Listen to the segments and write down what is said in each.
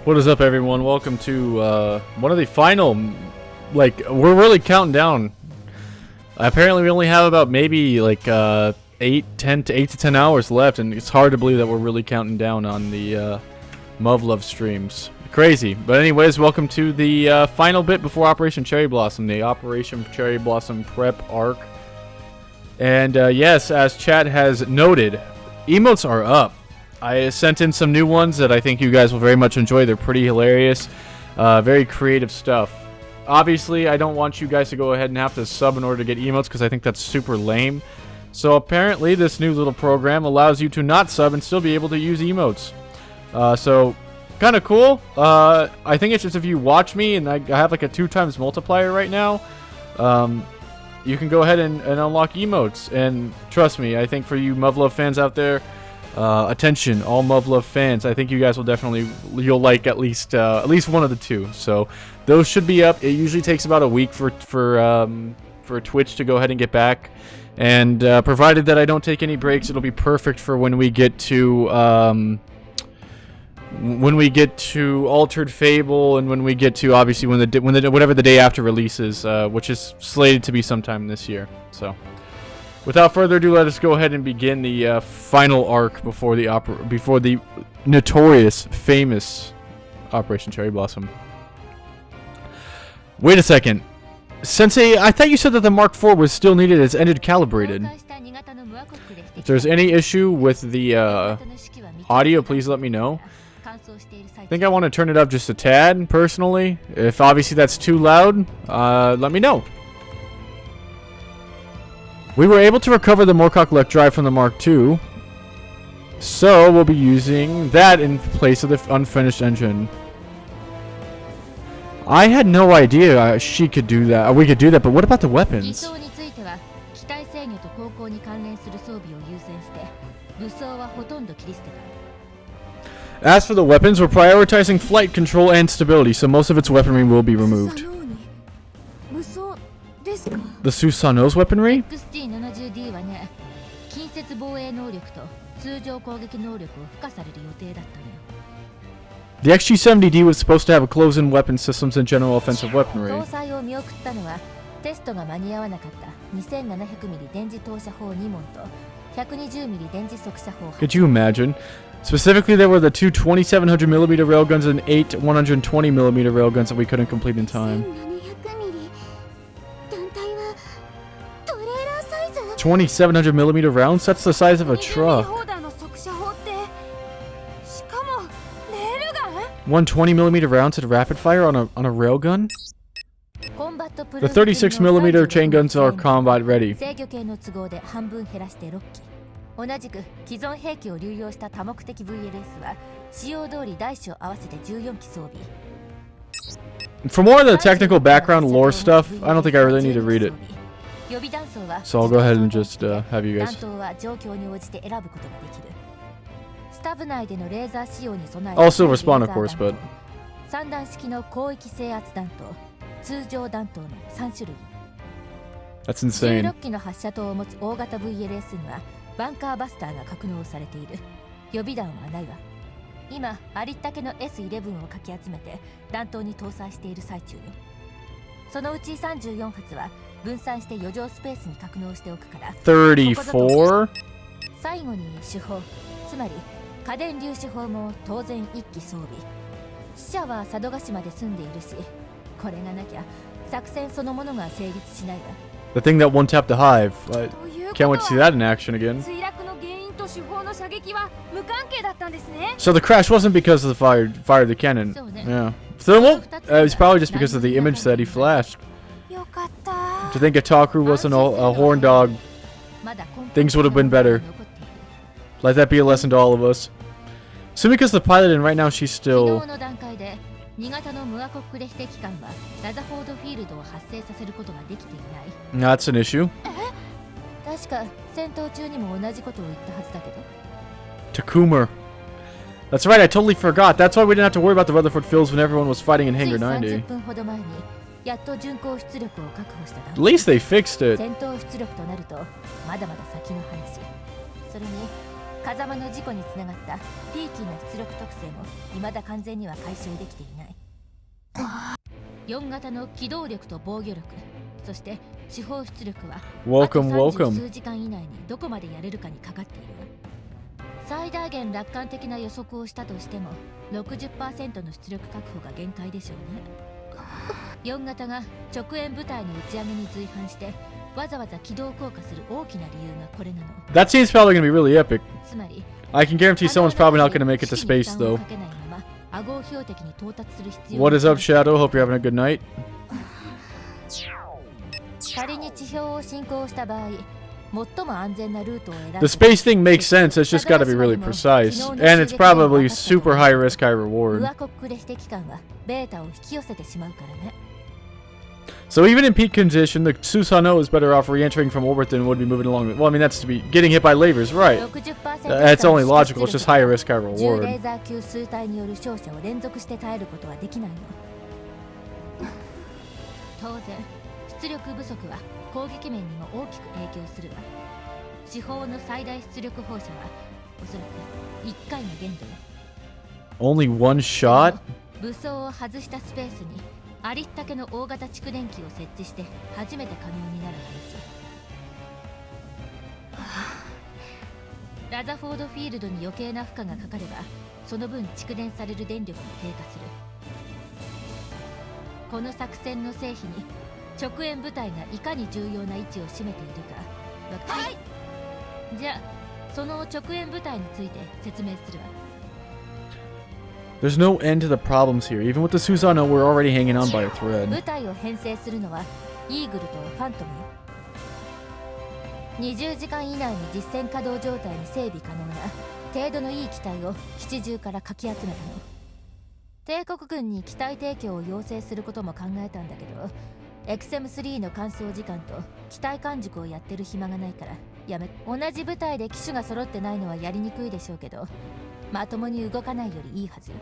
What is up, everyone? Welcome to one of the final, we're really counting down. Apparently we only have about maybe 8 to 10 hours left, and it's hard to believe that we're really counting down on the Muv-Luv streams. Crazy. But anyways, welcome to the final bit before Operation Cherry Blossom, the Operation Cherry Blossom prep arc. And yes, as chat has noted, emotes are up. I sent in some new ones that I think you guys will very much enjoy. They're pretty hilarious, very creative stuff. Obviously, I don't want you guys to go ahead and have to sub in order to get emotes because I think that's super lame. So apparently this new little program allows you to not sub and still be able to use emotes. So kind of cool. I think it's just if you watch me, and I have like a 2x multiplier right now, you can go ahead and unlock emotes. And trust me, I think for you Muv-Luv fans out there, attention, all Muv-Luv fans, I think you guys will you'll like at least one of the two. So those should be up. It usually takes about a week for Twitch to go ahead and get back, and provided that I don't take any breaks, it'll be perfect for when we get to Altered Fable, and when we get to obviously whatever the day after releases, which is slated to be sometime this year. So without further ado, let us go ahead and begin the final arc before the notorious, famous Operation Cherry Blossom. Wait a second. Sensei, I thought you said that the Mark IV was still needed as ended calibrated. If there's any issue with the audio, please let me know. I think I want to turn it up just a tad, personally. If obviously that's too loud, let me know. We were able to recover the Moorcock-Lek drive from the Mark II, so we'll be using that in place of the unfinished engine. I had no idea she could do that. We could do that, but what about the weapons? As for the weapons, we're prioritizing flight control and stability, so most of its weaponry will be removed. The Susanoo's weaponry? The XG-70D was supposed to have a close-in weapon systems and general offensive weaponry. Could you imagine? Specifically, there were the two 2700mm railguns and 8 120mm railguns that we couldn't complete in time. 2700mm rounds? That's the size of a truck. 120mm rounds at rapid fire on a railgun? The 36mm chain guns are combat ready. For more of the technical background lore stuff, I don't think I really need to read it. So I'll go ahead and just have you guys. Also respond, of course, but 3段式の広域制圧弾頭、通常弾頭の3種類。 that's insane. 16機の発射塔を持つ大型 VLS にはバンカーバスターが格納されている。予備弾はないわ。今ありったけの S11 をかき集めて弾頭に搭載している最中よ。そのうち34発は分散して余剰スペースに格納しておくから。34? 最後に手法、つまり家電粒子砲も当然1機装備。死者は佐渡島で住んでいるし、これがなきゃ作戦そのものが成立しないわ。 The thing that one tapped the hive. I can't wait to see that in action again. So the crash wasn't because of the fire of the cannon. Yeah. So well, it was probably just because of the image that he flashed. To think a Talker wasn't a horn dog, things would have been better. Let that be a lesson to all of us. Sumika's the pilot, and right now she's still. 2型のムアコックレヒテ機関はラザフォードフィールドを発生させることができていない。That's an issue. 確か戦闘中にも同じことを言ったはずだけど。Takumer. That's right, I totally forgot. That's why we didn't have to worry about the Rutherford fields when everyone was fighting in Hangar 90. 30分ほど前にやっと巡航出力を確保した。At least they fixed it. 戦闘出力となるとまだまだ先の話。それに風間の事故につながったピーキーな出力特性も未だ完全には解消できていない。4型の機動力と防御力、そして司法出力はあと30数時間以内にどこまでやれるかにかかっているわ。最大限楽観的な予測をしたとしても 60% の出力確保が限界でしょうね。4型が直縁部隊の打ち上げに随伴してわざわざ起動降下する大きな理由がこれなの。 That scene's probably gonna be really epic. つまり I can guarantee someone's probably not gonna make it to space though. What is up, Shadow? Hope you're having a good night. 仮に地表を進行した場合、最も安全なルートを選ぶ。 The space thing makes sense. It's just gotta be really precise, and it's probably super high risk, high reward. ムアコックレヒテ機関はベータを引き寄せてしまうからね。 So even in peak condition, the Susanoo is better off re-entering from orbit than would be moving along. Well, I mean, that's to be getting hit by lasers, right? That's only logical. It's just high risk, high reward. レーザー級数体による照射を連続して耐えることはできないの。当然、出力不足は攻撃面にも大きく影響するわ。司法の最大出力放射はおそらく1回の限度よ。 Only one shot? 武装を外したスペースにありったけの大型蓄電機を設置して初めて可能になる話。ラザフォードフィールドに余計な負荷がかかればその分蓄電される電力も低下する。この作戦の成否に直縁部隊がいかに重要な位置を占めているか。はい。じゃあその直縁部隊について説明するわ。 There's no end to the problems here. Even with the Susanoo, we're already hanging on by a thread. 部隊を編成するのはイーグルとファントムよ。20時間以内に実戦稼働状態に整備可能な程度のいい機体を基地中からかき集めたの。帝国軍に機体提供を要請することも考えたんだけど、XM3 の乾燥時間と機体完熟をやってる暇がないからやめ。同じ部隊で機種が揃ってないのはやりにくいでしょうけど、まともに動かないよりいいはずよ。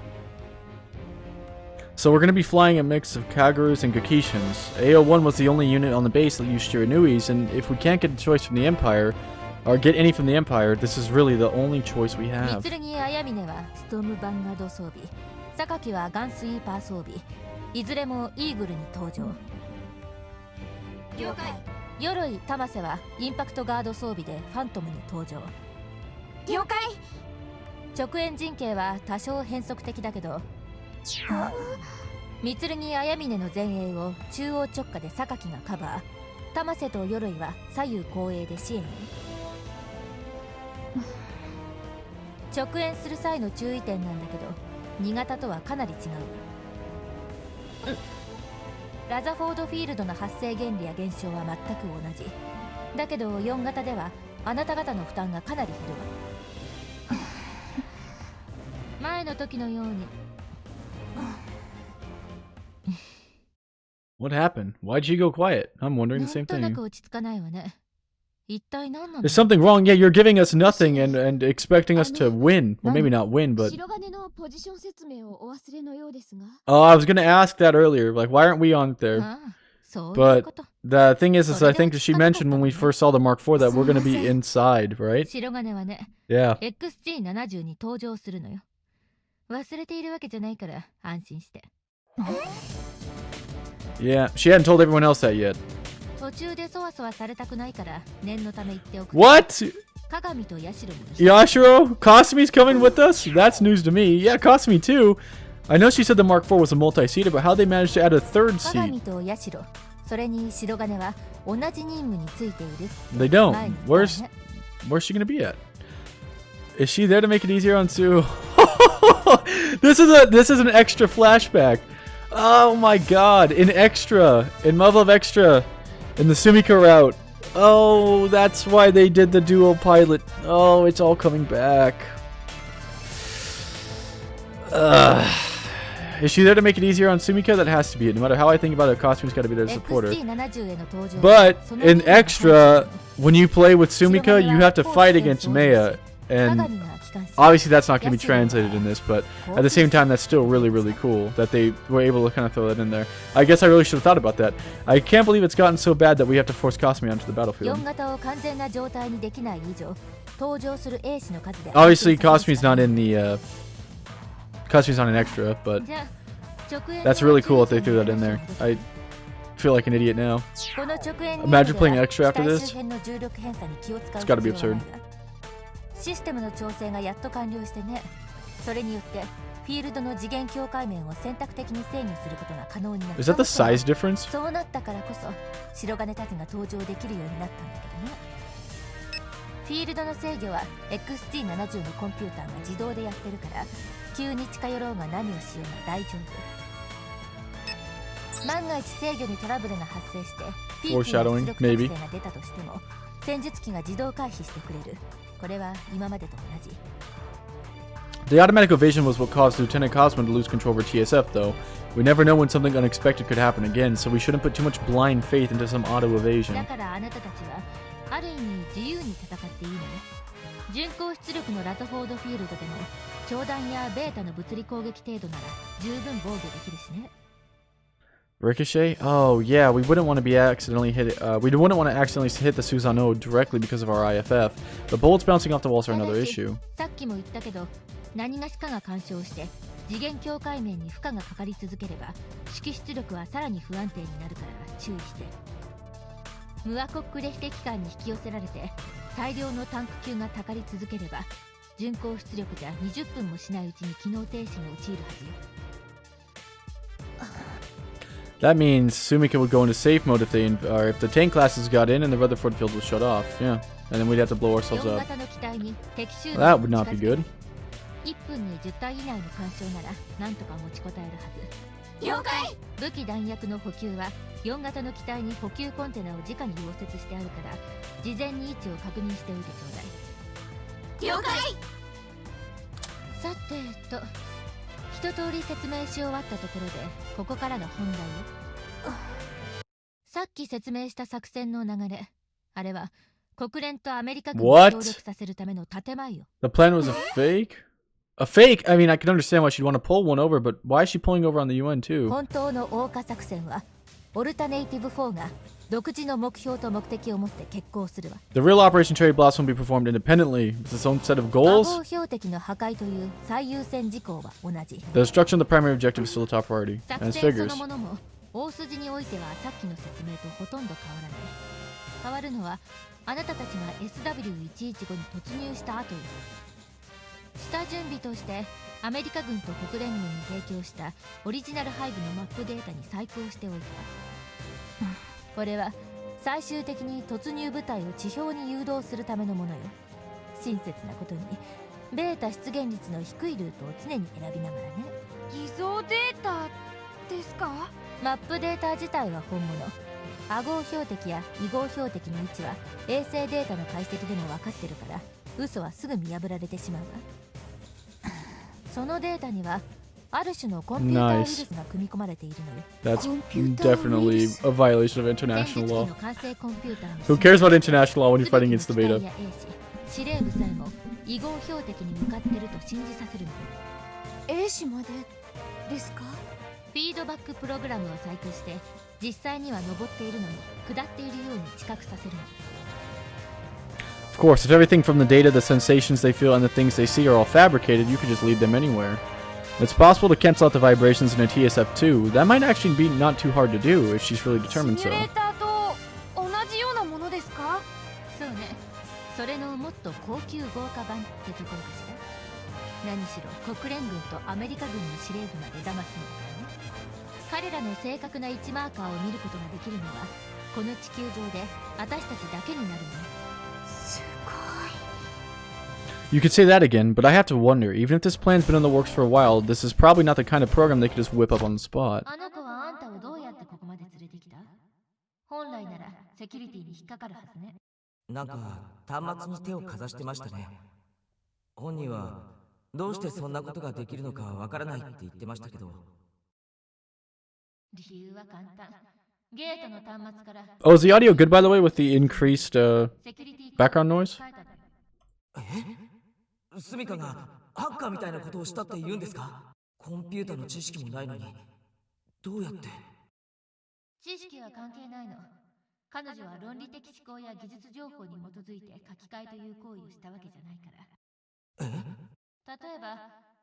So we're going to be flying a mix of Kagurus and Gakishans. AO1 was the only unit on the base that used Shiranuis, and if we can't get a choice from the Empire, or get any from the Empire, this is really the only choice we have. 三剣綾峰はストームヴァンガード装備、榊はガンスイーパー装備、いずれもイーグルに登場。了解。鎧玉瀬はインパクトガード装備でファントムに登場。了解。直縁陣形は多少変則的だけど、三剣綾峰の前衛を中央直下で榊がカバー、玉瀬と鎧は左右後衛で支援。直縁する際の注意点なんだけど、2型とはかなり違う。ラザフォードフィールドの発生原理や現象は全く同じだけど、4型ではあなた方の負担がかなり減るわ。前の時のように What happened? Why'd she go quiet? I'm wondering the same なんとな thing. く落ち着かないわね。一体何なの？ There's something wrong. Yeah, you're giving us nothing and expecting us to win. Well, maybe not win, but... 白金のポジション説明をお忘れのようですが。 Oh, I was gonna ask that earlier. Like, why aren't we on there? ああ、そういう But こと。 the thing is I think that she mentioned when we first saw the Mark IV that we're gonna be inside, right? 白金はね、 Yeah. XG70 に登場するのよ。忘れているわけじゃないから安心して。 Yeah, she hadn't told everyone else that yet. 途中でそわそわされたくないから念のため言っておく。 What? 鏡とヤシロも一緒。 Yashiro? Cosmi's coming with us? That's news to me. Yeah, Cosmi too. I know she said the Mark IV was a multi-seater, but how they managed to add a third 鏡 seat? とヤシロ、それに白金は同じ任務についている。 They don't. 前に言ったわね。 Where's she gonna be at? Is she there to make it easier on Sue? This is an extra flashback. Oh my god, in Muv-Luv Extra, in the Sumika route. Oh, that's why they did the dual pilot. Oh, it's all coming back. Is she there to make it easier on Sumika? That has to be it. No matter how I think about it, Costume's got to be there to support her. XG70 への登場。 But その in 任務が Extra, when you play with Sumika, you have to fight against Maya. And 鏡が帰還する。 obviously that's not going to be translated in this, but at the same time, that's still really, really cool that they were able to kind of throw that in there. I guess I really should have thought about that. I can't believe it's gotten so bad that we have to force Cosme onto the battlefield. 4型を完全な状態にできない以上、登場する兵士の数で。 Obviously, Cosme's not in the... Cosme's not an extra, but じゃあ、直縁の that's really cool that they threw that in there. I feel like an idiot now. この直縁 Imagine playing extra after 機体 this. 周辺の重力偏差に気を使う It's gotta be 必要はない absurd. がシステムの調整がやっと完了してね。それによってフィールドの次元境界面を選択的に制御することが可能になった。 Is that the size difference? そうなったからこそ白金たちが登場できるようになったんだけどね。フィールドの制御は XG70 のコンピューターが自動でやってるから、急に近寄ろうが何をしようが大丈夫。万が一制御にトラブルが発生してピーキーの出力特性が出たとしても戦術機が自動回避してくれる。これは今までと同じ。 The automatic evasion was what caused Lieutenant Cosmo to lose control over TSF, though. We never know when something unexpected could happen again, so we shouldn't put too much blind faith into some auto だ evasion. からあなたたちはある意味自由に戦っていいのよ。巡航出力のラザフォードフィールドでも長弾やベータの物理攻撃程度なら十分防御できるしね。 Ricochet? Oh, yeah, we wouldn't want to be accidentally hit. We wouldn't want to accidentally hit the Susanoo directly because of our IFF. But bullets bouncing off the walls are another ただし issue. さっきも言ったけど何がしかが干渉して次元境界面に負荷がかかり続ければ識出力はさらに不安定になるから注意して。ムアコックレヒテ機関に引き寄せられて大量のタンク級がたかり続ければ巡航出力じゃ20分もしないうちに機能停止に陥るはずよ。 That means Sumika would go into safe mode if the tank classes got in and the Rutherford field was shut off. Yeah, and then we'd have to blow ourselves 4 up. 型の機体に敵襲 That would not be good. 1分に10体以内の干渉ならなんとか持ちこたえるはず。了解。武器弾薬の補給は4型の機体に補給コンテナを直に溶接してあるから事前に位置を確認しておいてちょうだい。了解。さて一通り説明し終わったところでここからが本題よ。さっき説明した作戦の流れ、あれは国連とアメリカ軍を協力させるための建前よ。 The plan was a fake? A fake? I mean, I can understand why she'd want to pull one over, but why is she pulling over on the UN too? 本当の謳歌作戦はオルタネイティブ4が独自の目標と目的を持って決行するわ。 The real Operation Cherry Blossom will be performed independently with its own set of 魔 goals. 法標的の破壊という最優先事項は同じ。 The destruction of the primary objective is still a top priority. 作 And its 戦そ figures. のものも大筋においてはさっきの説明とほとんど変わらない。変わるのはあなたたちが SW115 に突入した後よ。下準備としてアメリカ軍と国連軍に提供したオリジナル配備のマップデータに細工をしておいた。これは最終的に突入部隊を地表に誘導するためのものよ。親切なことにベータ出現率の低いルートを常に選びながらね。偽造データですか？マップデータ自体は本物。亜合標的や異合標的の位置は衛星データの解析でも分かってるから嘘はすぐ見破られてしまうわ。そのデータにはある種のコンピューターウイルスが組み込まれているのよ。 That's definitely a violation of 戦 international 術機 law. の完成コンピューターの Who cares about international law when you're fighting against the 全て beta? の機体や兵士、司令部さえも異合標的に向かってると信じさせるのよ。兵士までですか？フィードバックプログラムを細工して実際には登っているのに下っているように知覚させるの。 Of course, if everything from the data, the sensations they feel, and the things they see are all fabricated, you could just lead them anywhere. It's possible to cancel out the vibrations in a TSF-2. That might actually be not too hard to do if she's really シ determined ミュ so. レーターと同じようなものですか？そうね。それのもっと高級豪華版ってところかしら。何しろ国連軍とアメリカ軍の司令部まで騙すのだからね。彼らの正確な位置マーカーを見ることができるのはこの地球上で私たちだけになるのよ。すごい。 You could say that again, but I have to wonder, even if this plan's been in the works for a while, this is probably not the kind of program they could just whip up on the spot. あの子はあんたをどうやってここまで連れてきた？本来ならセキュリティに引っかかるはずね。なんか端末に手をかざしてましたね。本人はどうしてそんなことができるのかわからないって言ってましたけど。理由は簡単。ゲートの端末から Oh, is the audio good, by the way, with the increased セキュリティ background noise? スミカがハッカーみたいなことをしたって言うんですか？コンピュータの知識もないのにどうやって？知識は関係ないの。彼女は論理的思考や技術情報に基づいて書き換えという行為をしたわけじゃないから。例えば、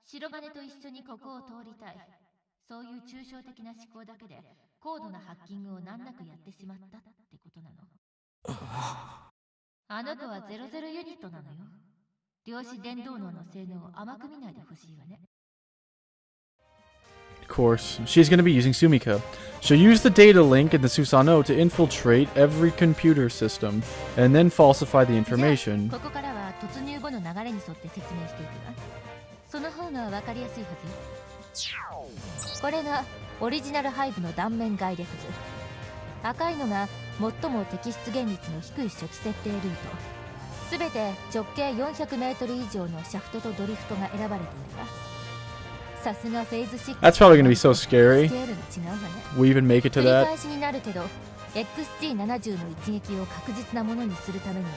白金と一緒にここを通りたい。そういう抽象的な思考だけで高度なハッキングを難なくやってしまったってことなの。あの子は00ユニットなのよ。量子電動脳の性能を甘く見ないでほしいわね。Of course, she's going to be using Sumika. She'll use the data link in the Susanoo to infiltrate every computer system, and then falsify the じゃ information. あここからは突入後の流れに沿って説明していくわ。その方が分かりやすいはずよ。これがオリジナルハイブの断面概略図。赤いのが最も摘出現率の低い初期設定ルート。すべて直径400メートル以上のシャフトとドリフトが選ばれているわ。さすがフェーズ6。That's probably going to be so scary. スケールが違うわね。 We even make it to 繰り that. 返しになるけど XG70 の一撃を確実なものにするためには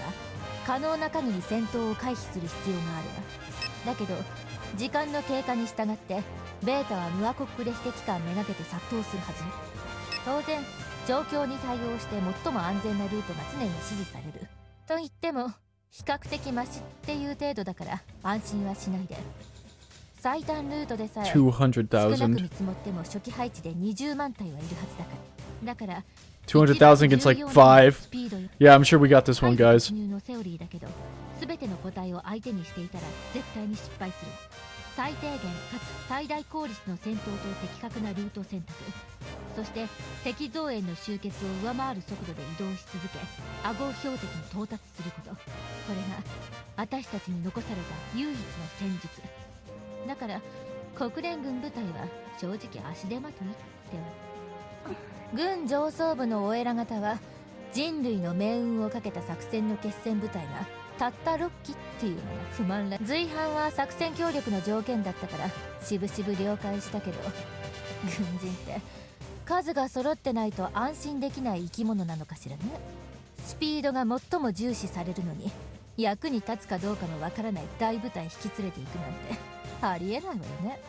可能な限り戦闘を回避する必要があるわ。だけど時間の経過に従ってベータはムアコックレス敵艦めがけて殺到するはずよ。当然状況に対応して最も安全なルートが常に指示される。と言っても比較的マシっていう程度だから安心はしないで。最短ルートでさえ少なく見200,000. 積もっても初期配置で20万体はいるはずだから。だから200,000 against like 5. Yeah, I'm sure we got this one, guys. のセオリーだけど、全ての個体を相手にしていたら絶対に失敗する。最低限かつ最大効率の戦闘と的確なルート選択。そして敵増援の集結を上回る速度で移動し続け、アゴ標的に到達すること。これが私たちに残された唯一の戦術。だから国連軍部隊は正直足手まといっては。軍上層部のお偉方は人類の命運をかけた作戦の決戦部隊がたった6機っていうのが不満ら。随伴は作戦協力の条件だったからしぶしぶ了解したけど、軍人って数が揃ってないと安心できない生き物なのかしらね。スピードが最も重視されるのに役に立つかどうかのわからない大部隊引き連れていくなんてありえないわよね。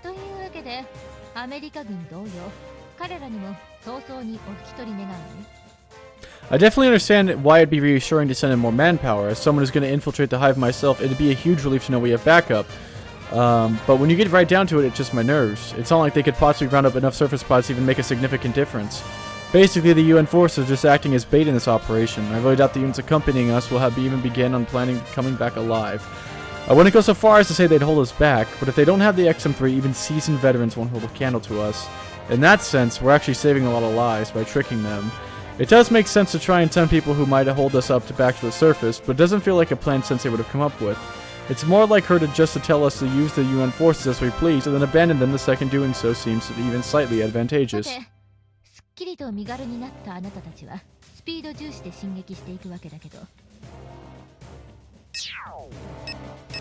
というわけでアメリカ軍同様、彼らにも早々にお引き取り願うのね。I definitely understand why it'd be reassuring to send in more manpower. As someone who's going to infiltrate the hive myself, it'd be a huge relief to know we have backup. But when you get right down to it, it's just my nerves. It's not like they could possibly round up enough surface pods to even make a significant difference. Basically, the UN forces are just acting as bait in this operation. I really doubt the units accompanying us will have even begin on planning coming back alive. I wouldn't go so far as to say they'd hold us back, but if they don't have the XM3, even seasoned veterans won't hold a candle to us. In that sense, we're actually saving a lot of lives by tricking them. It does make sense to try and send people who might hold us up back to the surface, but it doesn't feel like a plan Sensei would have come up with. It's more like her to just to tell us to use the UN forces as we please, and then abandon them the second doing so seems even slightly advantageous. さて、すっきりと身軽になったあなたたちはスピード重視で進撃していくわけだけど、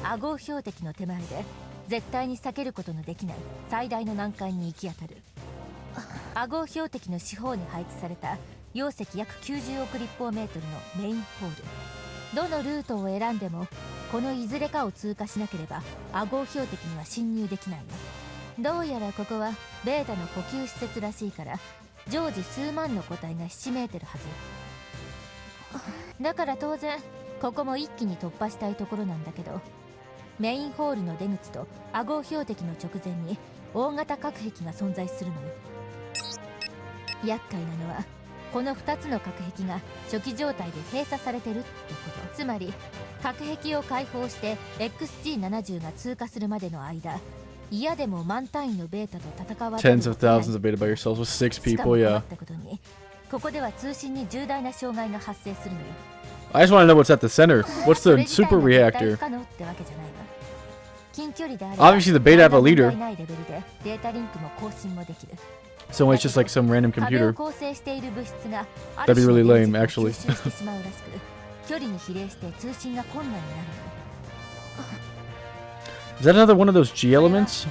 アゴ標的の手前で絶対に避けることのできない最大の難関に行き当たる。アゴー標的の四方に配置された容積約90億立方メートルのメインホール。どのルートを選んでもこのいずれかを通過しなければアゴー標的には侵入できないわ。どうやらここはベータの補給施設らしいから常時数万の個体がひしめいてるはず。だから当然ここも一気に突破したいところなんだけど、メインホールの出口とアゴー標的の直前に大型隔壁が存在するのよ。厄介なのはこの2つの隔壁が初期状態で閉鎖されてるってこと。つまり隔壁を開放して XG70 が通過するまでの間、嫌でも万単位のベータと戦われる。 Tens of thousands of beta by yourselves with 6 people, yeah. ここでは通信に重大な障害が発生するのよ。 I just want to know what's at the center. What's the super reactor? Obviously, the beta have a leader. So it's just like some random computer. That'd be really lame, actually. Is that another one of those G elements?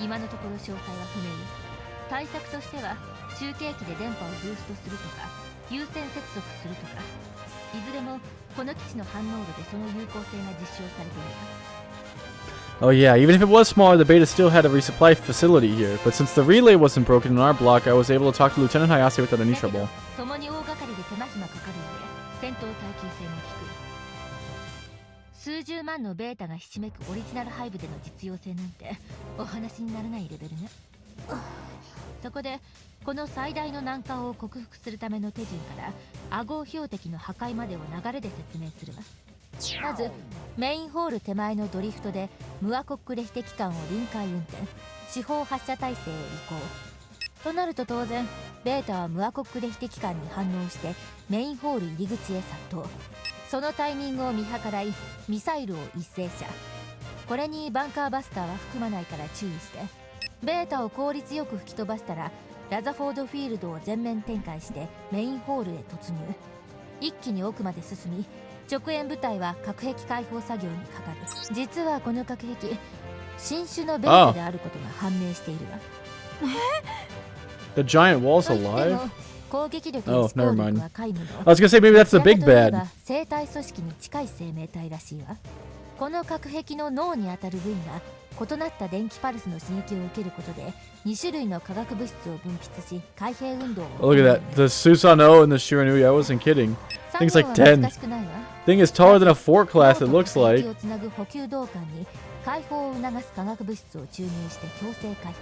今のところ詳細は不明よ。対策としては中継機で電波をブーストするとか優先接続するとか、いずれもこの基地の反応度でその有効性が実証されている。 Oh yeah, even if it was smaller, the beta still had a resupply facility here. But since the relay wasn't broken in our block, I was able to talk to Lieutenant Hayase without any trouble. 共に大掛かりで手間暇かかるので戦闘耐久性も低い。数十万のベータがひしめくオリジナルハイブでの実用性なんてお話にならないレベルね。そこでこの最大の難関を克服するための手順からアゴー標的の破壊までを流れで説明するわ。まずメインホール手前のドリフトでムアコックレヒテ機関を臨界運転、四方発射体制へ移行となると、当然ベータはムアコックレヒテ機関に反応してメインホール入り口へ殺到。そのタイミングを見計らいミサイルを一斉射。これにバンカーバスターは含まないから注意して。ベータを効率よく吹き飛ばしたらラザフォードフィールドを全面展開してメインホールへ突入。一気に奥まで進み直縁部隊は隔壁開放作業にかかる。実はこの隔壁新種のベータであることが判明しているわ。The giant wall's alive? 攻撃力 Oh, の never 力 mind. は皆無の I was gonna say maybe that's the big や bad. 生体組織に近い生命体らしいわ。この隔壁の脳にあたる部位が異なった電気パルスの刺激を受けることで2種類の化学物質を分泌し開閉運動を。 Oh, look at that. The Susanoo and the Shiranui, I wasn't kidding. Thing's like 10. Thing is taller than a 4 class, it looks like. をつなぐ補給導管に解放を促す化学物質を注入して強制解放。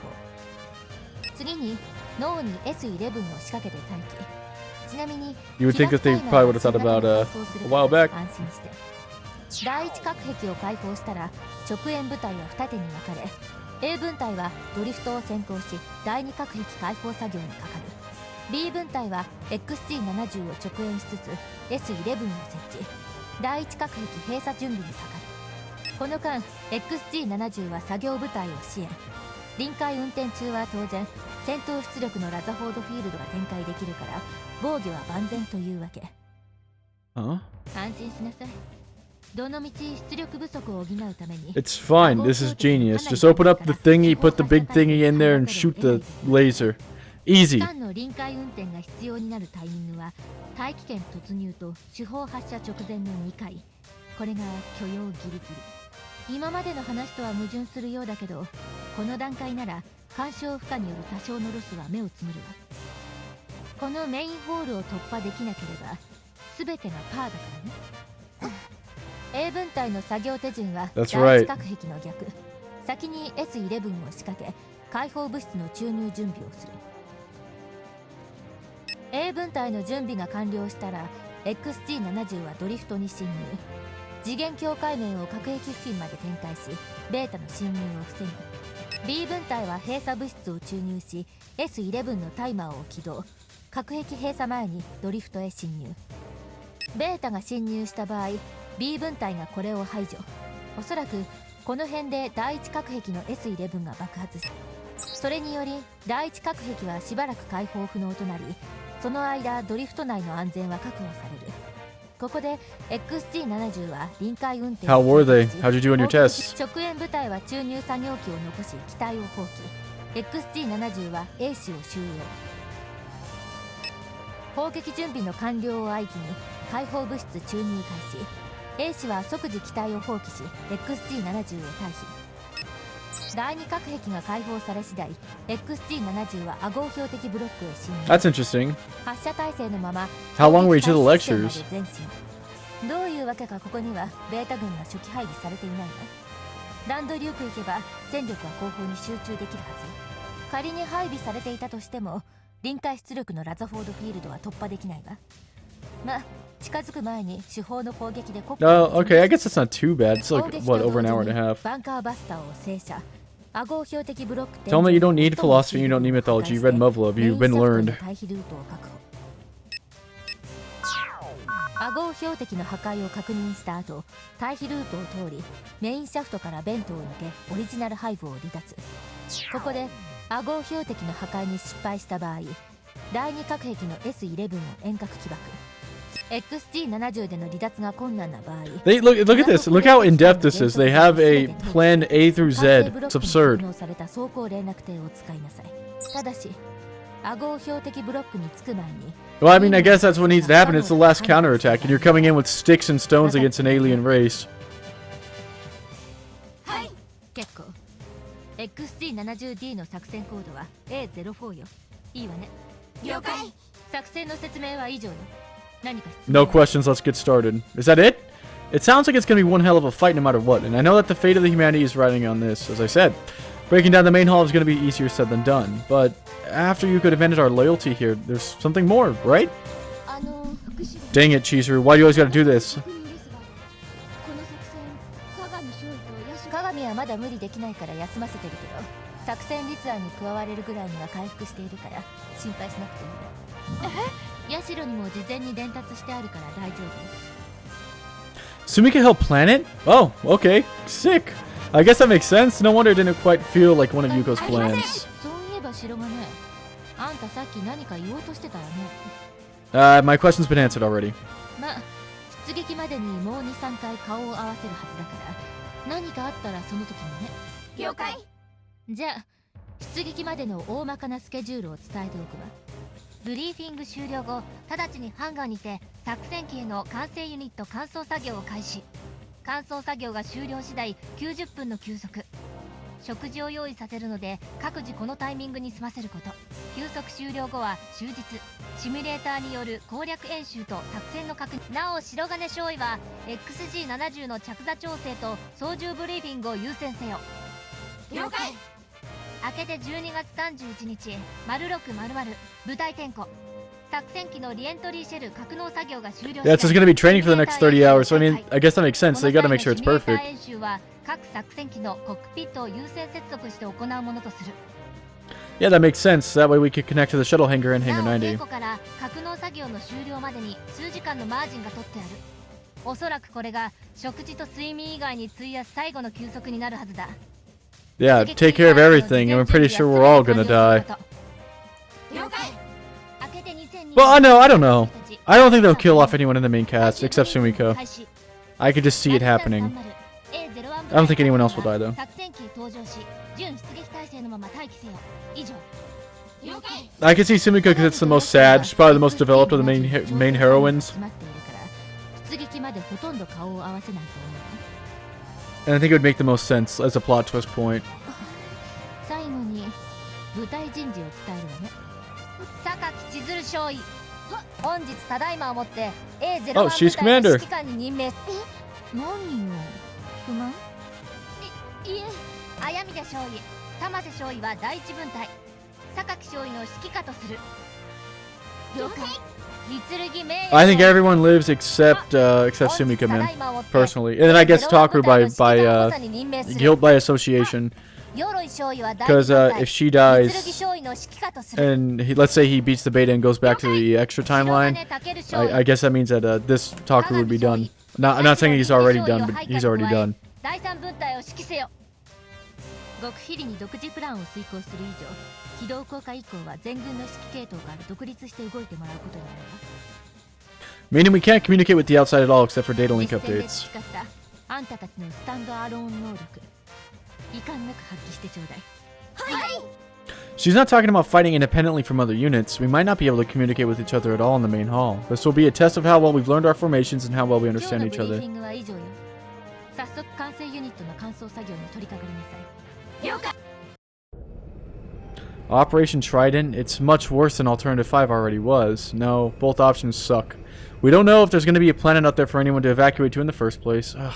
次に脳に S11 を仕掛けて待機。ちなみに You would think that they probably would have thought about a while back. 安心して。第一隔壁を開放したら直縁部隊は二手に分かれ、 A 分隊はドリフトを先行し第二隔壁開放作業にかかる。 B 分隊は XG70 を直縁しつつ S11 を設置、第一隔壁閉鎖準備にかかる。この間 XG70 は作業部隊を支援。臨界運転中は当然戦闘出力のラザフォードフィールドが展開できるから防御は万全というわけ。 Huh? 安心しなさい。どのみち出力不足を補うために It's fine. This is genius. Just open up the thingy, put the big thingy in there, and shoot the laser. Easy. 間の臨界運転が必要になるタイミングは大気圏突入と主砲発射直前の2回。これが許容ギリギリ。今までの話とは矛盾するようだけど、この段階なら干渉負荷による多少のロスは目をつむるわ。このメインホールを突破できなければ全てがパーだからね。A 分隊の作業手順は第 That's 一隔壁の逆。先に S11 を仕掛け解放物質の注入準備をする。 A 分隊の準備が完了したら XG70 はドリフトに侵入。次元境界面を隔壁付近まで展開しベータの侵入を防ぐ。 B 分隊は閉鎖物質を注入し S11 のタイマーを起動。隔壁閉鎖前にドリフトへ侵入。ベータが侵入した場合 B 分隊がこれを排除。おそらくこの辺で第一隔壁の S11 が爆発し、それにより第一隔壁はしばらく開放不能となり、その間ドリフト内の安全は確保される。ここで XG70 は臨界運転 How were they? How'd you do on your tests? 直縁部隊は注入作業機を残し機体を放棄。 XG70 は A 氏を収容。砲撃準備の完了を合図に解放物質注入開始。 A 氏は即時機体を放棄し XG70 を退避。第二核壁が解放され次第 XG70 はア合標的ブロックへ進入。 That's interesting. 発射体制のまま How long were each of the 攻撃開始地点ま lectures? で前進。どういうわけかここにはベータ軍が初期配備されていないの。ランドリューク行けば戦力は後方に集中できるはず。仮に配備されていたとしても臨界出力のラザフォードフィールドは突破できないわ。まあ近づく前に手法の攻撃でコック Okay, I guess that's not too bad. It's like, what, over an hour and a half. バンカーバスターを制射。ア合標的ブロック Tell me you don't need philosophy, you don't need mythology. You read Muv-Luv, you've been learned. 退避ルートを確保。ア合標的の破壊を確認した後、退避ルートを通りメインシャフトからベントを抜けオリジナルハイブを離脱。ここでア合標的の破壊に失敗した場合、第二核壁の S11 を遠隔起爆。XG70 での離脱が困難な場合、 They look at this. Look how in depth this is. They have a plan A through Z. It's absurd. 完成ブロックに格納された走行連絡艇を使いなさい。ただしア合標的ブロックにつく前に Well, I mean, I guess that's what needs to happen. It's the last counterattack, and you're coming in with sticks and stones against an alien race. 結構 XG70D の作戦コードは A04 よ。いいわね。了解。作戦の説明は以上よ。何か質問 No questions, let's get started. Is that it? It sounds like it's gonna be one hell of a fight no matter what, and I know that the fate of the humanity is riding on this, as I said. Breaking down the main hall is gonna be easier said than done, but after you could have ended our loyalty here, there's something more, right? Dang it, Chizu, why do you always gotta do this? 鏡はまだ無理できないから休ませてるけど、作戦立案に加われるぐらいには回復しているから心配しなくていいわ。ヤシロにも事前に伝達してあるから大丈夫。 Sumika helped plan it? Oh, okay. Sick. I guess that makes sense. No wonder it didn't quite feel like one of Yuko's plans. そういえば城がね、あんたさっき何か言おうとしてたわね。My question's been answered already. まあ出撃までにもう 2,3 回顔を合わせるはずだから何かあったらその時にね。了解。じゃあ出撃までの大まかなスケジュールを伝えておくわ。ブリーフィング終了後、直ちにハンガーにて作戦機への完成ユニット乾燥作業を開始。乾燥作業が終了次第90分の休息。食事を用意させるので各自このタイミングに済ませること。休息終了後は終日シミュレーターによる攻略演習と作戦の確認。なお白金少尉は XG70 の着座調整と操縦ブリーフィングを優先せよ。了解。明けて12月31日、0600部隊点呼。作戦機のリエントリーシェル格納作業が終了。 Yeah, it's just gonna be training for the next 30 hours, so I mean, I guess that makes sense. They gotta make sure it's この際 perfect. のシミュレーター演習は各作戦機のコックピットを優先接続して行うものとする。 Yeah, that makes sense. That way we could connect to the shuttle hangar and な Hangar お稽 90. 古から格納作業の終了までに数時間のマージンが取ってある。おそらくこれが食事と睡眠以外に費やす最後の休息になるはずだ。 Yeah, take care of everything, and I'm pretty sure we're all gonna die. 了解。明けて2020 Well, I don't know. I don't think they'll kill off anyone in the main cast, except Sumiko. I could just see it happening. I don't think anyone else will die, though. 作戦機へ搭乗し、準出撃態勢のまま待機せよ。以上。了解。 I can see Sumiko because it's the most sad. She's probably the most developed of the main heroines. 決まっているから出撃までほとんど顔を合わせないと思うわ。 And I think it would make the most sense as a plot twist point. 最後に部隊人事を伝えるわね。榊千鶴少尉、本日ただいまをもって A01 Oh, 部 she's 隊の commander. 指揮官に任命。何よ、不満？いえ、綾峰少尉、玉瀬少尉は第一分隊、榊少尉の指揮下とする。了解。 I think everyone lives except Sumika, man. Personally, and then I guess Takeru by guilt by association. Because if she dies, and let's say he beats the beta and goes back to the extra timeline, I guess that means that this Takeru would be done. I'm not saying he's already done, but he's already done. 極秘裏に独自プランを遂行する以上、起動効果以降は全軍の指揮系統から独立して動いてもらうことになるわ。Meaning we can't communicate with the outside at all except for data link 実戦で updates. 培ったあんたたちのスタンドアローン能力遺憾なく発揮してちょうだい。はい。 She's not talking about fighting independently from other units. We might not be able to communicate with each other at all in the main hall. This will be a test of how well we've learned our formations and how well we 今日 understand の each ブリー other. フィングは以上よ。早速完成ユニットの乾燥作業に取り掛かりなさい。了解。 Operation Trident, it's much worse than Alternative 5 already was. No, both options suck. We don't know if there's going to be a planet out there for anyone to evacuate to in the first place. Ugh.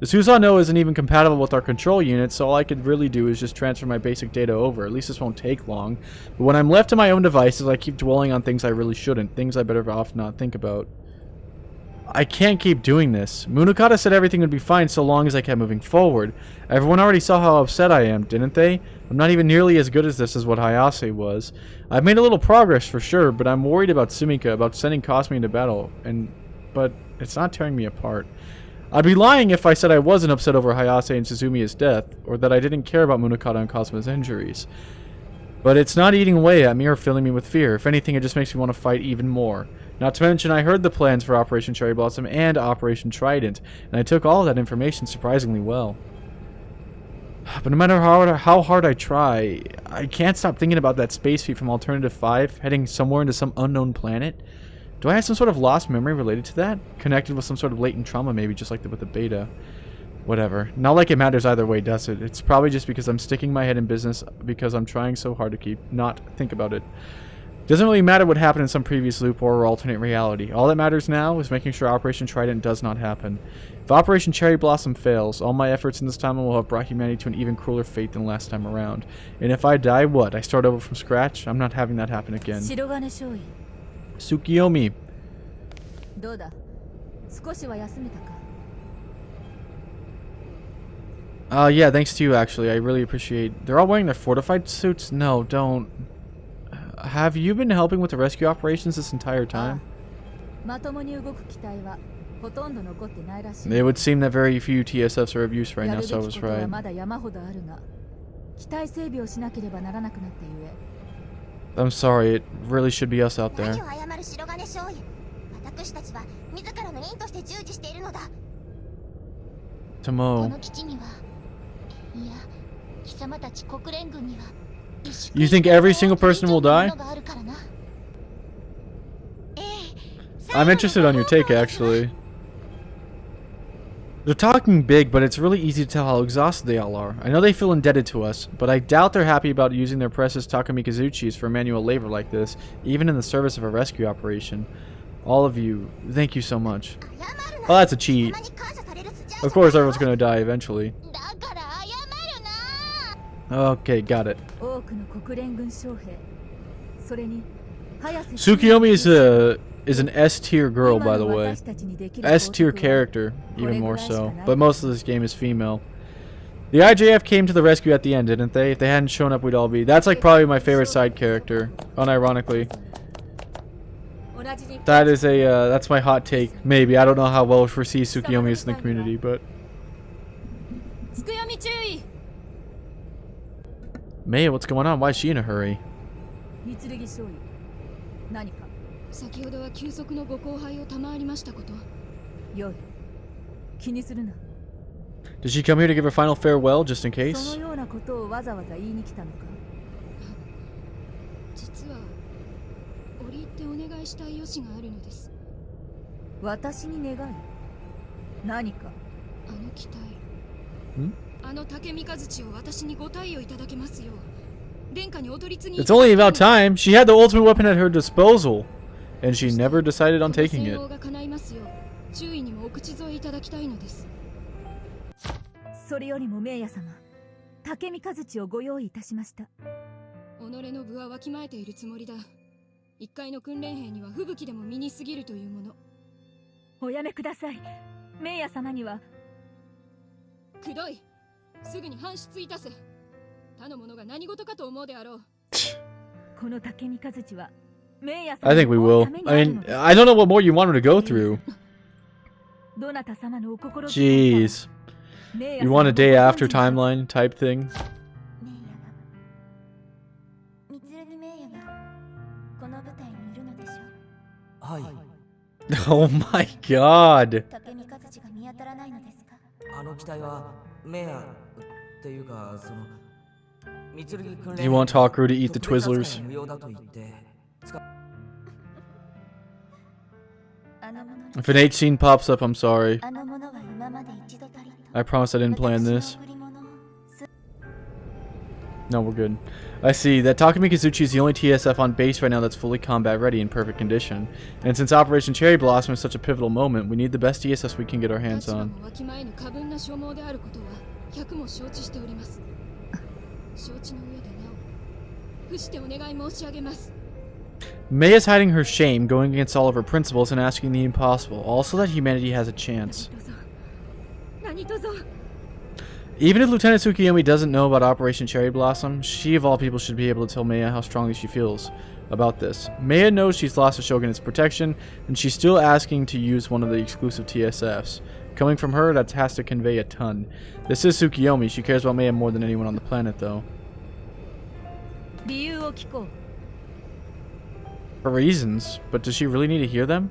The Susanoo isn't even compatible with our control unit, so all I could really do is just transfer my basic data over. At least this won't take long. But when I'm left to my own devices, I keep dwelling on things I really shouldn't. Things I better off not think about. I can't keep doing this. Munakata said everything would be fine so long as I kept moving forward. Everyone already saw how upset I am, didn't they? I'm not even nearly as good as this as what Hayase was. I've made a little progress for sure, but I'm worried about Sumika, about sending Cosme into battle, but it's not tearing me apart. I'd be lying if I said I wasn't upset over Hayase and Suzumiya's death, or that I didn't care about Munakata and Cosme's injuries. But it's not eating away at me or filling me with fear. If anything, it just makes me want to fight even more. Not to mention, I heard the plans for Operation Cherry Blossom and Operation Trident, and I took all of that information surprisingly well. But no matter how hard I try, I can't stop thinking about that space feat from Alternative 5 heading somewhere into some unknown planet. Do I have some sort of lost memory related to that? Connected with some sort of latent trauma maybe, just like with the beta. Whatever. Not like it matters either way, does it? It's probably just because I'm sticking my head in business because I'm trying so hard to not think about it. Doesn't really matter what happened in some previous loop or alternate reality. All that matters now is making sure Operation Trident does not happen. If Operation Cherry Blossom fails, all my efforts in this time will have brought humanity to an even crueler fate than last time around. And if I die, what? I start over from scratch? I'm not having that happen again. 白金少尉 Tsukiyomi. どうだ少しは休めたか Yeah, thanks to you, actually. I really appreciate... They're all wearing their fortified suits? No, don't. Have you been helping with the rescue operations this entire time? まともに動く機体はほとんど残ってないらしい It would seem that very few TSFs are of use right や now, るべ so I き was ことは right. まだ山ほどあるが機体整備をしなければならなくなってゆえ I'm sorry, it really should be us out there. 何を謝る白金少尉私たちは自らの任として従事しているのだこ Tomo. の基地にはいや貴様たち国連軍には You think every single person will die? I'm interested on your take, actually. They're talking big, but it's really easy to tell how exhausted they all are. I know they feel indebted to us, but I doubt they're happy about using their precious Takamikazuchis for manual labor like this, even in the service of a rescue operation. All of you, thank you so much. Well, that's a cheat. Of course, everyone's gonna die eventually. Okay, got it. 多くの国連軍将兵それに早瀬 Tsukiyomi is an S tier girl, by the way. S tier character, even more so. But most of this game is female. The IJF came to the rescue at the end, didn't they? If they hadn't shown up, we'd all be. That's like probably my favorite side character, unironically. That is a that's my hot take. Maybe I don't know how well foresee Tsukiyomi is in the community, but. Maya, what's going on? Why is she in a hurry? 三剣少尉何か先ほどは休息のご後輩を賜りましたことよい気にするな Did she come here to give her final farewell just in そ case? のようなことをわざわざ言いに来たのか実は折り入ってお願いしたい用紙があるのです私に願い何かあの機体んあの竹三日槌を私にご貸与いただけますよう殿下にお取り次ぎ It's only about time. She had the ultimate weapon at her disposal, and she never decided on taking it. が叶いますよう注意にもお口添えいただきたいのですそれよりも名也様竹三日槌をご用意いたしました己の部はわきまえているつもりだ一階の訓練兵には吹雪でも身に過ぎるというものおやめください名也様にはくどいすぐに搬出いたせ他の者が何事かと思うであろうこの竹三日槌は名也様 I think we will. I mean, I don't know what more you want her to go through. どなた様のお心 Jeez. You want a day after timeline type thing? 三剣名也がこの舞台にいるのでしょうはい Oh my god. 竹見和地が見当たらないのですか？あの機体はメアっていうかその三剣訓 Do you want Hawkru to eat the 特別扱い Twizzlers? 無用だと言ってあのもの If an H scene pops up, I'm sorry. あのものは今まで一度たりと I promise I didn't plan 私 this. の贈り物を No, we're good. I see that Takumi Kazuchi is the only TSF on base right now that's fully combat ready in perfect condition. And since Operation Cherry Blossom is such a pivotal moment, we need the best TSS we can get our hands 立場 on. もわきまえぬ過分な所望であることは100も承知しております。承知の上でなお伏してお願い申し上げます。 May is hiding her shame, going against all of her principles, and asking the impossible, all so that humanity has a chance. 何卒 Even if Lieutenant Tsukiyomi doesn't know about Operation Cherry Blossom, she of all people should be able to tell Maya how strongly she feels about this. Maya knows she's lost the Shogun's protection, and she's still asking to use one of the exclusive TSFs. Coming from her, that has to convey a ton. This is Tsukiyomi. She cares about Maya more than anyone on the planet, though. 理由を聞こう。 For reasons, but does she really need to hear them?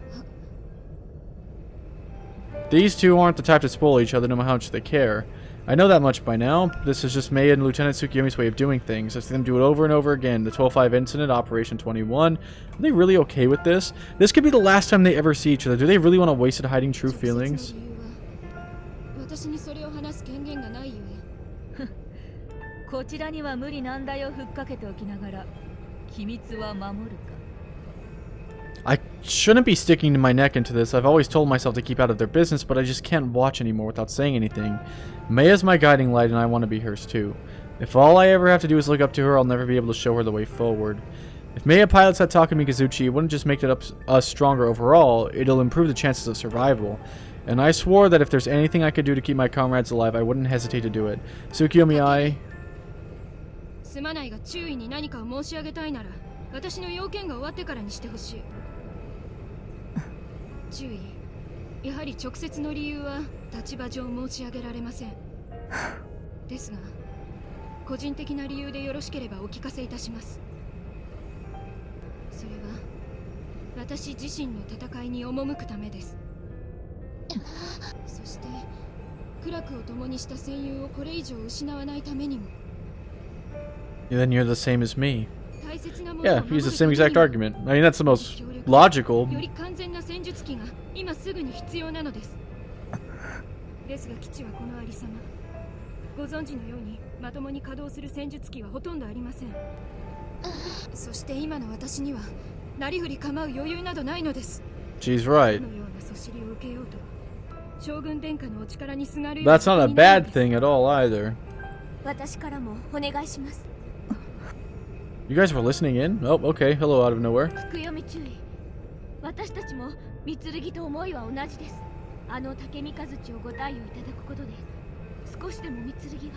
These two aren't the type to spoil each other no matter how much they care. I know that much by now. This is just Maya and Lieutenant Tsukiyomi's way of doing things. I've seen them do it over and over again. The 12-5 incident, Operation 21. Are they really okay with this? This could be the last time they ever see each other. Do they really want to waste it hiding true feelings? 私にそれを話す権限がないゆえ。こちらには無理難題をふっかけておきながら機密は守るか。 I shouldn't be sticking my neck into this. I've always told myself to keep out of their business, but I just can't watch anymore without saying anything. Maya's my guiding light, and I want to be hers too. If all I ever have to do is look up to her, I'll never be able to show her the way forward. If Maya pilots that Takumi Kazuchi, it wouldn't just make us stronger overall, it'll improve the chances of survival. And I swore that if there's anything I could do to keep my comrades alive, I wouldn't hesitate to do it. Tsukiyomi, I... すまないが注意に何かを申し上げたいなら私の要件が終わってからにしてほしい。注意。やはり直接の理由は立場上申し上げられません。ですが、個人的な理由でよろしければお聞かせいたします。それは私自身の戦いに赴くためです。そして苦楽を共にした戦友をこれ以上失わないためにも。 Then you're the same as me. 大切なもの Yeah, を use 守 the る same ために exact も argument. I mean, that's the most logical. より完全な戦術機が今すぐに必要なのです。ですが基地はこのありさま。ご存知のようにまともに稼働する戦術機はほとんどありません。そして今の私にはなりふり構う余裕などないのです。 She's right. どのようなそしりを受けようと将軍殿下のお力にすがるよう That's not a bad thing at all either. 私からもお願いします。 You guys were listening in? Oh, okay. Hello out of nowhere. 福読み注意。私たちも三剣と思いは同じです。あの竹見和地をご貸与いただくことで少しでも三剣が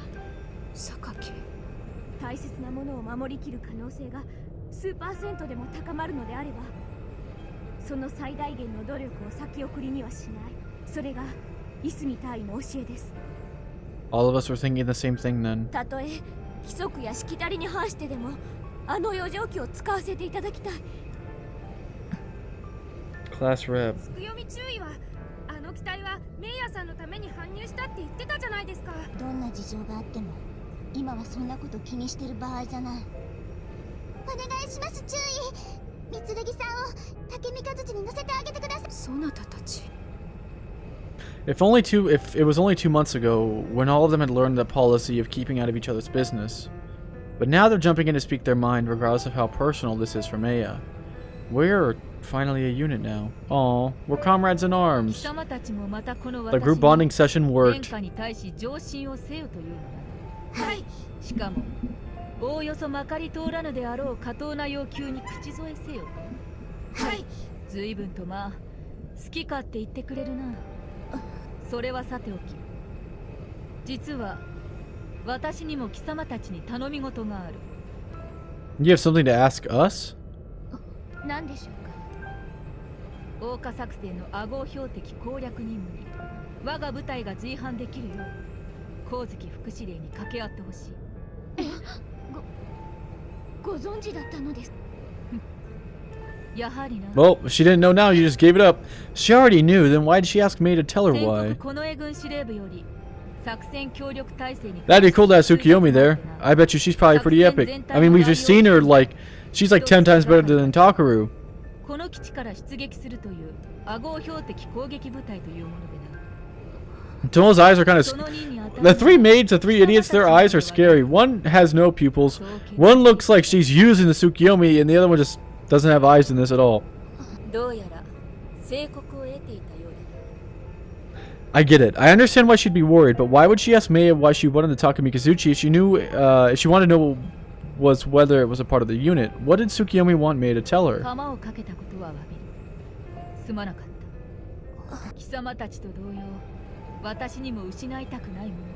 榊大切なものを守りきる可能性が数パーセントでも高まるのであれば、その最大限の努力を先送りにはしない。それがいすみ大尉の教えです。 All of us were thinking the same thing then. たとえ規則やしきたりに反してでもあの余剰機を使わせていただきたい。 Class rep. 福読み注意はあの機体はメイヤさんのために搬入したって言ってたじゃないですか。どんな事情があっても今はそんなこと気にしてる場合じゃない。お願いします。注意。三剣さんを竹見和地に乗せてあげてください。そなたたち If it was only 2 months ago, when all of them had learned the policy of keeping out of each other's business. But now they're jumping in to speak their mind, regardless of how personal this is for Maya. We're finally a unit now. Aw, we're comrades in arms. The group bonding session worked. はいしかもおおよそまかり通らぬであろう過当な要求に口添えせよ。はい随分とまあ好きかって言ってくれるな。それはさておき、実は私にも貴様たちに頼み事がある。 You have something to ask us? 何でしょうか。桜花作戦の阿号標的攻略任務に我が部隊が随伴できるよう光月副司令に掛け合ってほしい。ご存知だったのです。やはりな。 Well, if she didn't know now, you just gave it up. She already knew, then why did she ask Mei to tell her 全 why? 国近衛軍司令部より作戦協力体制に That'd be cool to have Tsukiyomi there. I bet you she's probably pretty epic. I mean, we've just seen her, like, she's like 10 times better than Takaru. この基地から出撃するという顎を標的攻撃部隊というものでな。 Tomo's eyes are kind of... その任に当たる The three maids, the three idiots, their eyes are scary. One has no pupils. One looks like she's using the Tsukiyomi, and the other one just doesn't have eyes in this at all. どうやら征告を得ていたようだ。 I get it. I understand why she'd be worried, but why would she ask Mei why she wanted to talk to Mikazuchi if she knew, if she wanted to know was whether it was a part of the unit? What did Tsukiyomi want Mei to tell her? 釜をかけたことは詫びる。すまなかった。貴様たちと同様、私にも失いたくないもの。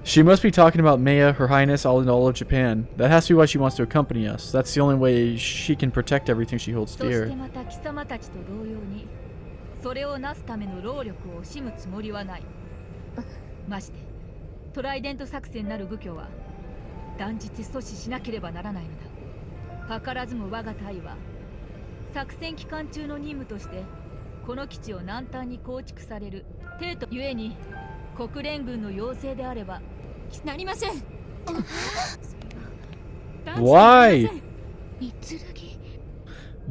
She must be talking about Maya, Her Highness, all of Japan. That has to be why she wants to accompany us. That's the only way she can protect everything she holds そして dear. また貴様たちと同様に、それをなすための労力を惜しむつもりはない。まして、トライデント作戦なる愚挙は断じて阻止しなければならないのだ。図らずも我が隊は作戦期間中の任務としてこの基地を南端に構築される帝都ゆえに国連軍の要請であればなりません。 Why? 剣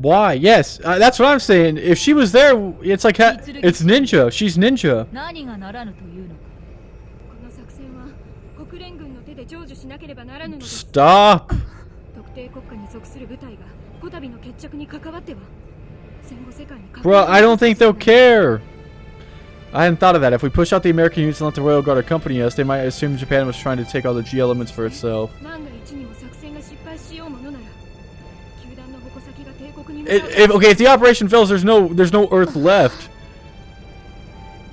Why? Yes, that's what I'm saying. If she was there, it's like it's ninja. She's ninja. 何がならぬというのか。この作戦は国連軍の手で成就しなければならぬのです。 Stop. 特定国家に属する部隊がこたびの決着に関わっては戦後世界に Bro, I don't think they'll care. I hadn't thought of that. If we push out the American units and let the Royal Guard accompany us, they might assume Japan was trying to take all the G elements for itself. 万が一にも作戦が失敗しようものなら球団の矛先が帝国に Okay, if the operation fails, there's no Earth left.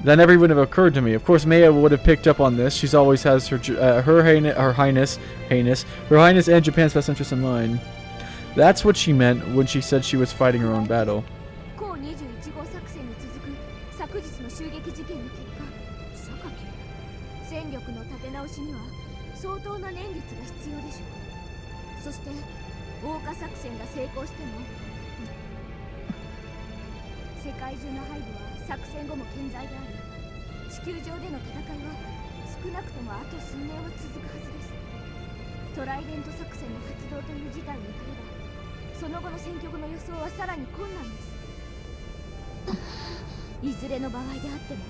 That never would have occurred to me. Of course, Maya would have picked up on this. She's always has her highness, Her Highness, and Japan's best interest in mind. That's what she meant when she said she was fighting her own battle. 高21号作戦に続く昨日の襲撃事件の結果、戦力の立て直しには相当な年月が必要でしょう。そして防火作戦が成功しても世界中の背後は作戦後も健在であり、地球上での戦いは少なくともあと数年は続くはずです。トライデント作戦の発動という事態に至れば、その後の戦局の予想はさらに困難です。いずれの場合であっても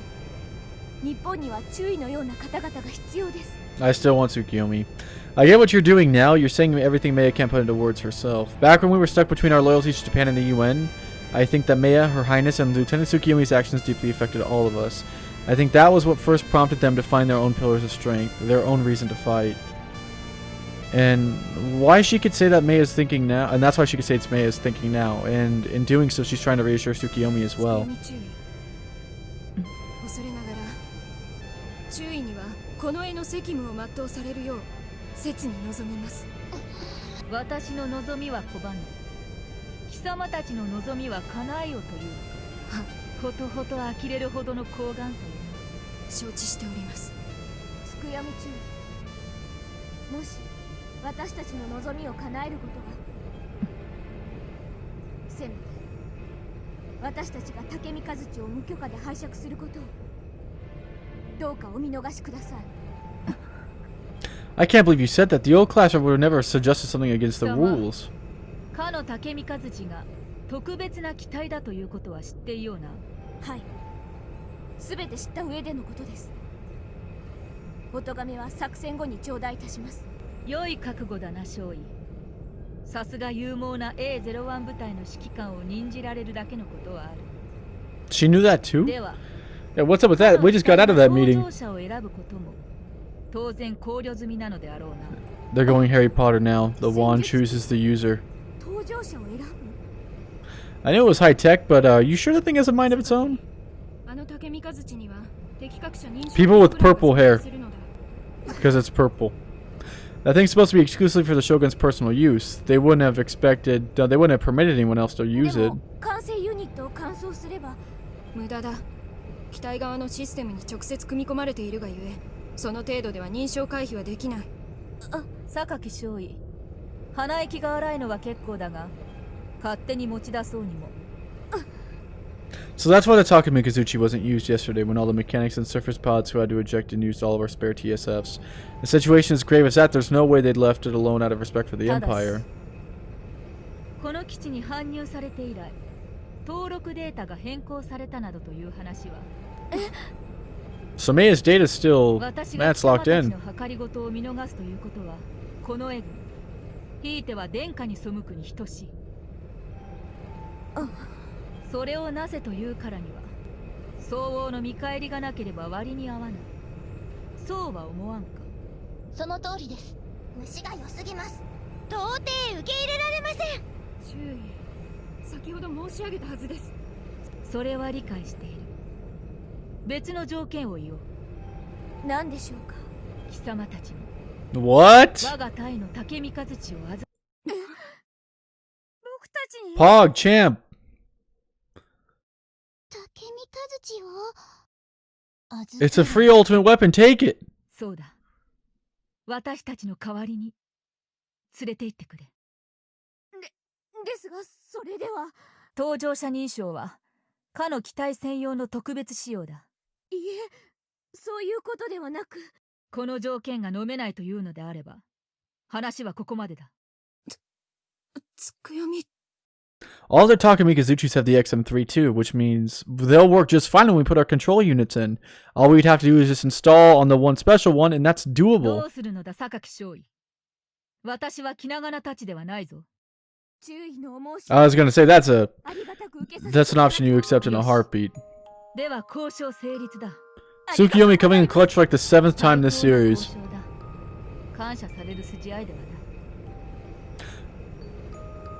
日本には注意のような方々が必要です。 I still want Tsukiyomi. I get what you're doing now. You're saying everything Maya can't put into words herself. Back when we were stuck between our loyalties to Japan and the UN, I think that Maya, Her Highness, and Lieutenant Tsukiyomi's actions deeply affected all of us. I think that was what first prompted them to find their own pillars of strength, their own reason to fight. And why she could say that Maya's thinking now, and that's why she could say it's Maya's thinking now, and in doing so, she's trying to reassure Tsukiyomi as well. 恐れながら注意にはこの絵の責務を全うされるよう切に望みます。私の望みは拒む。貴様たちの望みは叶えよというのか。ことほと呆れるほどの高顔さよ。承知しております。つくやみ注意。もし私たちの望みを叶えることがせめて私たちが竹見和地を無許可で拝借することをどうかお見逃しください。 I can't believe you said that. The old class would have never suggested something against the rules. かの竹見和地が特別な機体だということは知っていような。はい、すべて知った上でのことです。お咎めは作戦後に頂戴いたします。良い覚悟だな少尉。さすが勇猛な A01 部隊の指揮官を任じられるだけのことはある。 She knew that too? では Yeah, what's up with that? We just got out of that meeting. 搭乗者を選ぶことも当然考慮済みなのであろうな。 They're going Harry Potter now. The wand chooses the user. 搭乗者を選ぶ。 I knew it was high tech, but you sure the thing has a mind of its own? あの竹見和地には的確者認証 People with purple hair. するのだ。 Because it's purple. That thing's supposed to be exclusively for the Shogun's personal use. They wouldn't have expected, they wouldn't have permitted anyone else to use で it. も完成ユニットを完走すれば無駄だ。機体側のシステムに直接組み込まれているがゆえ、その程度では認証回避はできない。榊少尉、鼻息が荒いのは結構だが、勝手に持ち出そうにも。So that's why the Takumi Kazuchi wasn't used yesterday when all the mechanics and surface pilots who had to eject and used all of our spare TSFs. The situation is grave as that, there's no way they'd left it alone out of respect for the Empire. この基地に搬入されて以来、登録データが変更されたなどという話は。So Meia's data's still... 私 man, が it's 貴様 locked たち in. の計りごとを見逃すということは、このエグ、ひいては殿下に背くに等しい。それをなぜというからには、相応の見返りがなければ割に合わない。そうは思わんか。その通りです。虫が良すぎます。到底受け入れられません。注意。先ほど申し上げたはずです。それは理解している。別の条件を言おう。何でしょうか。貴様たちに What? 我が隊の竹三和地を僕たちに Pog, champ. 竹三和地を It's a free ultimate weapon, take it. そうだ。私たちの代わりに連れて行ってくれ。ですが、それでは。搭乗者認証はかの機体専用の特別仕様だ。いえ、そういうことではなく。この条件が飲めないというのであれば、話はここまでだ。つくよみ。All their Takumi Kazuchis have the XM3 too, which means they'll work just fine when we put our control units in. All we'd have to do is just install on the one special one, and that's ど doable. うするのだ、榊少尉。私は気長なたちではないぞ。注意のお申し I was gonna say that's ありがたく受けさせて an option you accept in a heartbeat. では交渉成立だ。 Tsukiyomi coming in clutch for like the 7th time this 最高の series. 交渉だ。感謝される筋合いではない。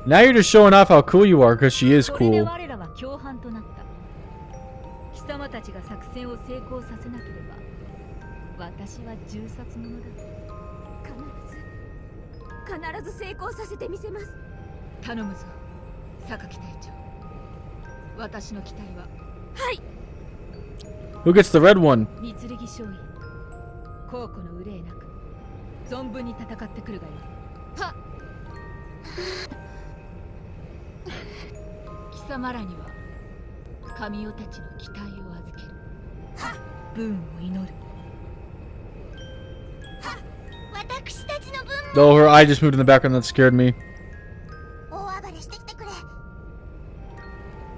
Now you're just showing off how cool you are, because she is これで cool. 我らは共犯となった。貴様たちが作戦を成功させなければ、私は銃殺者だ。必ず成功させてみせます。頼むぞ、榊隊長。私の期待は。はい。 Who gets the red one? 三剣少尉。後顧の憂いなく、存分に戦ってくるがよい。はっ。貴様らには神代たちの期待を預ける。ブーンを祈る。私たちの分 Oh, her eye just moved in the background. That scared me. 大暴れしてきてくれ。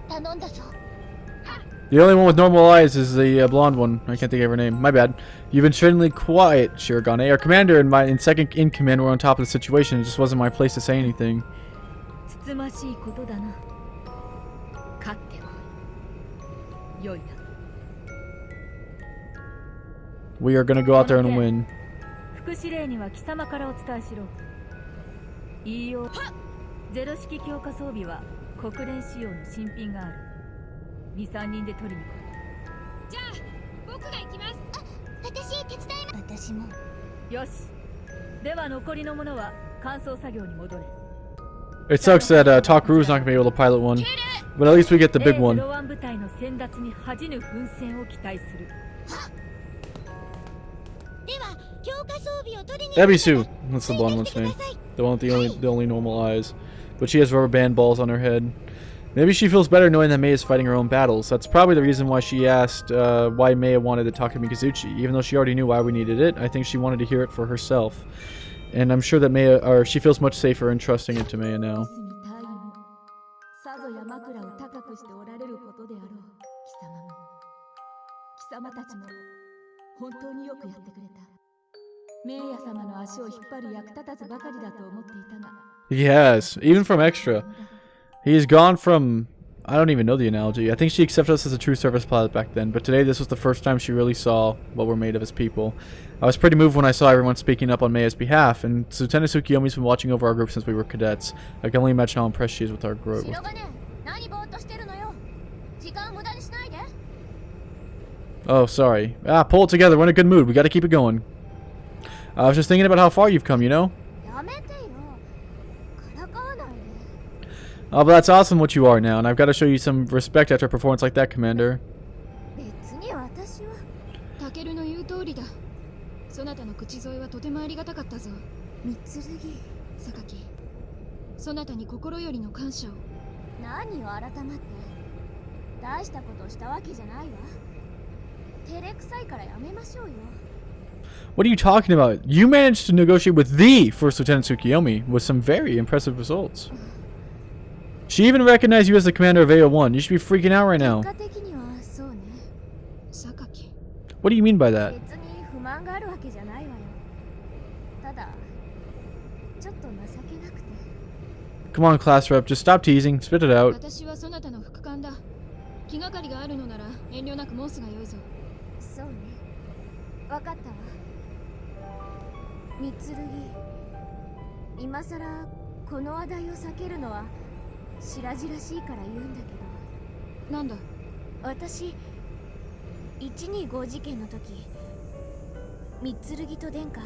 頼んだぞ。 The only one with normal eyes is the blonde one. I can't think of her name. My bad. You've been extremely quiet, Shirogane. Our commander and my second in command were on top of the situation. It just wasn't my place to say anything. つつましいことだな。勝ってこい。よいな。 We are gonna go out there and win. 副司令には貴様からお伝えしろ。言いよう。ゼロ式強化装備は国連仕様の新品がある。2、3人で取りに来い。じゃあ僕が行きます。私手伝います。私も。よし。では残りのものは乾燥作業に戻れ。 It sucks that Takuru's not gonna be able to pilot one, but at least we get the big one. 01部隊の先達に恥じぬ奮戦を期待する。では強化装備を取りに。 Ebisu, that's the blonde one's name. The one with the only normal eyes, but she has rubber band balls on her head. Maybe she feels better knowing that Mei is fighting her own battles. That's probably the reason why she asked why Mei wanted to talk to Mikazuchi. Even though she already knew why we needed it, I think she wanted to hear it for herself. And I'm sure that Mei, or she feels much safer in trusting it to Mei now. さぞや枕を高くしておられることであろう。貴様も貴様たちも本当によくやってくれた。メイヤ様の足を引っ張る役立たずばかりだと思っていたが。 He has, even from extra. He's gone from, I don't even know the analogy. I think she accepted us as a true service pilot back then, but today this was the first time she really saw what we're made of as people. I was pretty moved when I saw everyone speaking up on Meia's behalf, and Lieutenant Tsukiyomi's been watching over our group since we were cadets. I can only imagine how impressed she is with our growth. 白金、何ぼーっとしてるのよ。時間無駄にしないで。 Oh, sorry. Ah, pull it together. We're in a good mood. We gotta keep it going. I was just thinking about how far you've come, you know? やめてよ。からかわないで。 Oh, but that's awesome what you are now, and I've got to show you some respect after a performance like that, Commander. 別に私は。タケルの言う通りだ。そなたの口添えはとてもありがたかったぞ。三剣。榊、そなたに心よりの感謝を。何を改まって。大したことをしたわけじゃないわ。照れくさいからやめましょうよ。 What are you talking about? You managed to negotiate with the First Lieutenant Tsukiyomi with some very impressive results. She even recognized you as the commander of AO1. You should be freaking out right now. 結果的にはそうね。榊。 What do you mean by that? 別に不満があるわけじゃないわよ。ただちょっと情けなくて。 Come on, class rep, just stop teasing. Spit it out. 私はそなたの副官だ。気がかりがあるのなら遠慮なく申すがよいぞ。そうね。わかったわ。三剣。今さらこの話題を避けるのは白々しいから言うんだけど。なんだ。私125事件の時、三剣と殿下、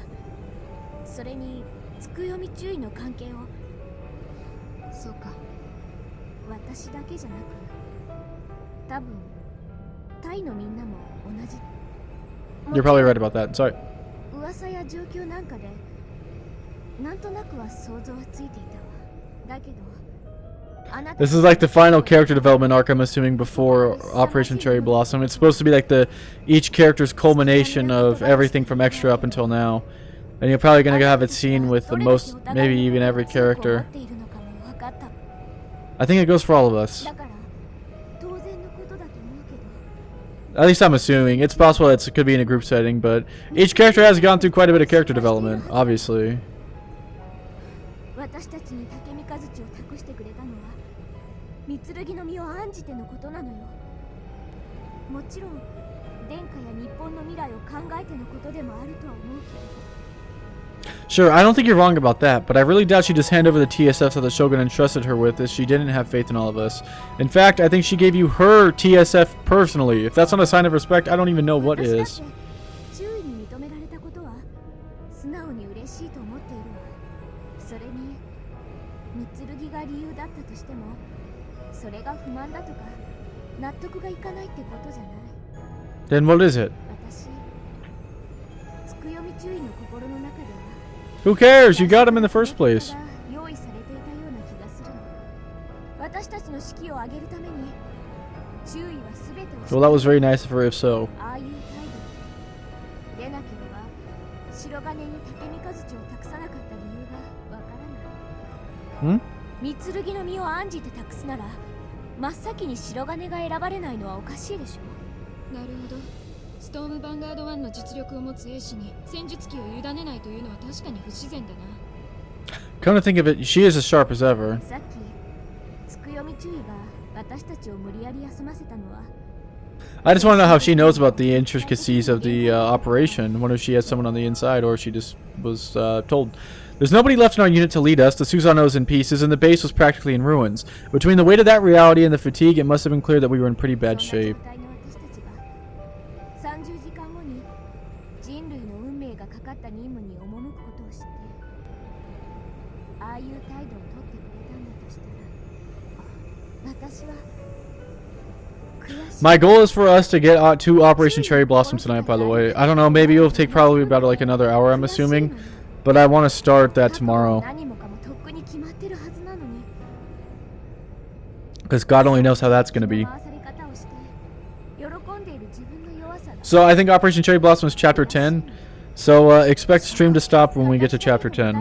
それにつくよみ注意の関係を。そうか。私だけじゃなく、多分タイのみんなも同じ。 You're probably right about that. Sorry. 噂や状況なんかでなんとなくは想像はついていたわ。だけどあなた This is like the final character development arc, I'm assuming, before Operation Cherry Blossom. It's supposed to be like the each character's culmination of everything from Extra up until now. And you're probably gonna have it seen with the most, maybe even every character. I think it goes for all of us. だから当然のことだと思うけど。 At least I'm assuming. It's possible it could be in a group setting, but each character has gone through quite a bit of character development, obviously. 私たちに竹三和地を託してくれたのは三剣の身を案じてのことなのよ。もちろん殿下や日本の未来を考えてのことでもあるとは思うけど。 Sure, I don't think you're wrong about that, but I really doubt she'd just hand over the TSFs that the Shogun entrusted her with if she didn't have faith in all of us. In fact, I think she gave you her TSF personally. If that's not a sign of respect, I don't even know what is. 周囲に認められたことは素直に嬉しいと思っているわ。それに三剣が理由だったとしても、それが不満だとか納得がいかないってことじゃない。 Then what is it? 私、つくよみ注意の心の中では Who cares? You got him in the first place. 用意されていたような気がするの。私たちの士気を上げるために注意はすべてを。 Well, that was very nice of her, if so. ああいう態度でなければ白金に竹三和地を託さなかった理由がわからない。三剣の身を案じて託すなら真っ先に白金が選ばれないのはおかしいでしょ。なるほど。ストームヴァンガード1の実力を持つ兵士に戦術機を委ねないというのは確かに不自然だな。 Come to think of it, she is as sharp as ever. さっきつくよみ注意が私たちを無理やり休ませたのは I just want to know how she knows about the intricacies of the operation. Wonder if she has someone on the inside or if she just was told. There's nobody left in our unit to lead us. The Susanoo is in pieces and the base was practically in ruins. Between the weight of that reality and the fatigue, it must have been clear that we were in pretty bad shape. 30時間後に人類の運命がかかった任務に赴くことを知って、ああいう態度をとってくれたんだとしたら、私は My goal is for us to get to Operation Cherry Blossom tonight, by the way. I don't know, maybe it'll take probably about like another hour, I'm assuming. But I want to start that tomorrow. Because God only knows how that's going to be. So I think Operation Cherry Blossom is Chapter 10. So expect the stream to stop when we get to Chapter 10.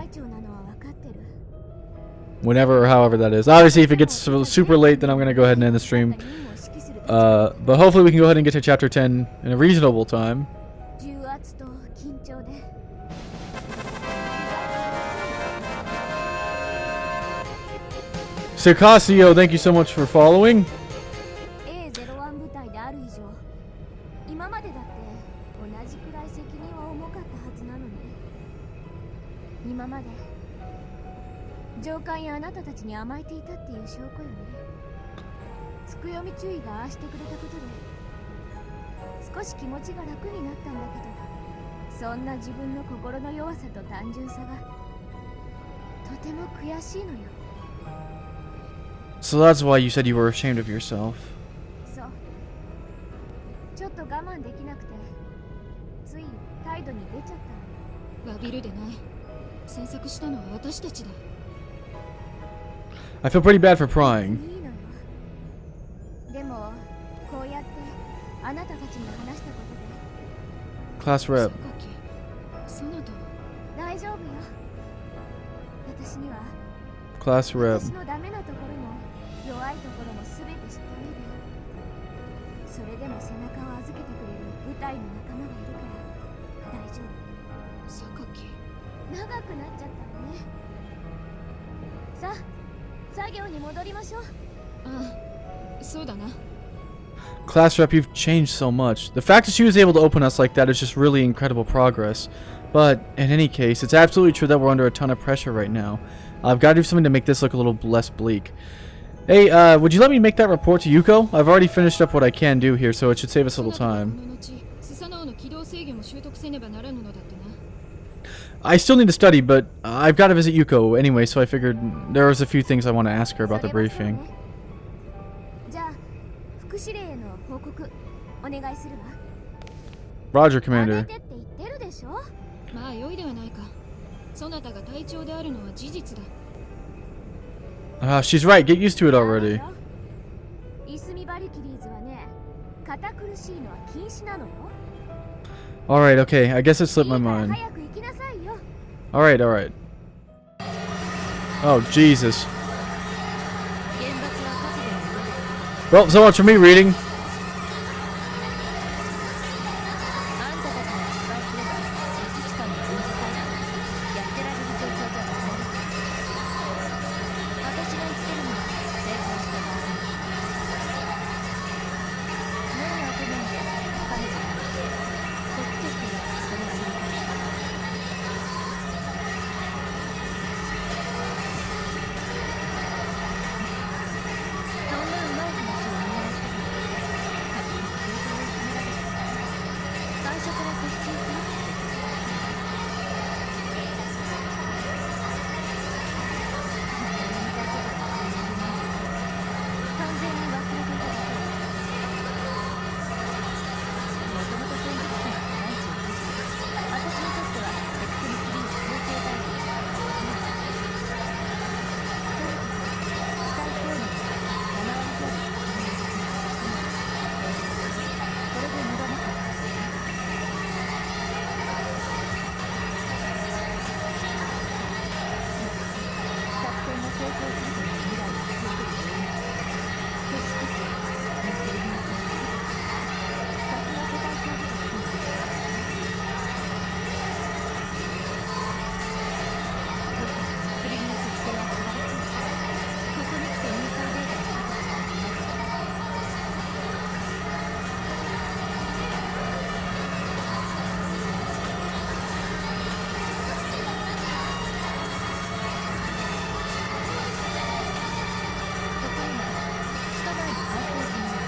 Whenever or however that is. Obviously, if it gets super late, then I'm going to go ahead and end the stream. But hopefully we can go ahead and get to Chapter 10 in a reasonable time. Circasio, thank you so much for following. So that's why you said you were ashamed of yourself. ちょっと我慢できなくて、つい態度に出ちゃったの。詫びるでない。詮索したのは私たちだ。I feel pretty bad for prying. いいのよ。でもこうやってあなたたちに話したことで Class rep. そなたは大丈夫よ。私には Class rep. 私のダメなところも弱いところも全て知った上で、それでも背中を預けてくれる部隊の仲間がいるから大丈夫。榊。長くなっちゃったわね。さあ作業に戻りましょう。ああ、そうだな。Class rep, you've changed so much. The fact that she was able to open us like that is just really incredible progress. But in any case, it's absolutely true that we're under a ton of pressure right now. I've got to do something to make this look a little less bleak. Hey, would you let me make that report to Yuko? I've already finished up what I can do here, so it should save us a little time. I still need to study, but I've got to visit Yuko anyway, so I figured there was a few things I want to ask her about the briefing. じゃあ副司令への報告お願いするわ。 Roger, や Commander. めてって言ってるでしょ。まあ良いではないか。そなたが隊長であるのは事実だ。She's right. Get used to it already. イスミバリキリーズはね、堅苦しいのは禁止なのよ。 Alright, okay. I guess it slipped my いいから mind. 早く行きなさいよ。 Alright, alright. Oh, Jesus. Well, so much for me reading. あんたたちが失敗すればいつしかの軍事作戦やってられる状況ではない。私が言ってるのは成功した場合に何を好んで彼女がこっちとしてはそれは理解した。そんなうまい話を見習っても先に正当を決められた。最初から接近するってそんなやりたいことがそういうものを完全に忘れていただけよ。もともと戦術機のランチを無視私にとってはセクトリ3の構成体制だ。機体表面が7割程度確認できる。これで無駄なく作戦が成功するという未来を引き寄せる要因は決して見せるません。さすが世界競技の国です。特に剣の特性は素晴らしい。ここに来てインサイデータを確認しています。そこには2日前に完成済みの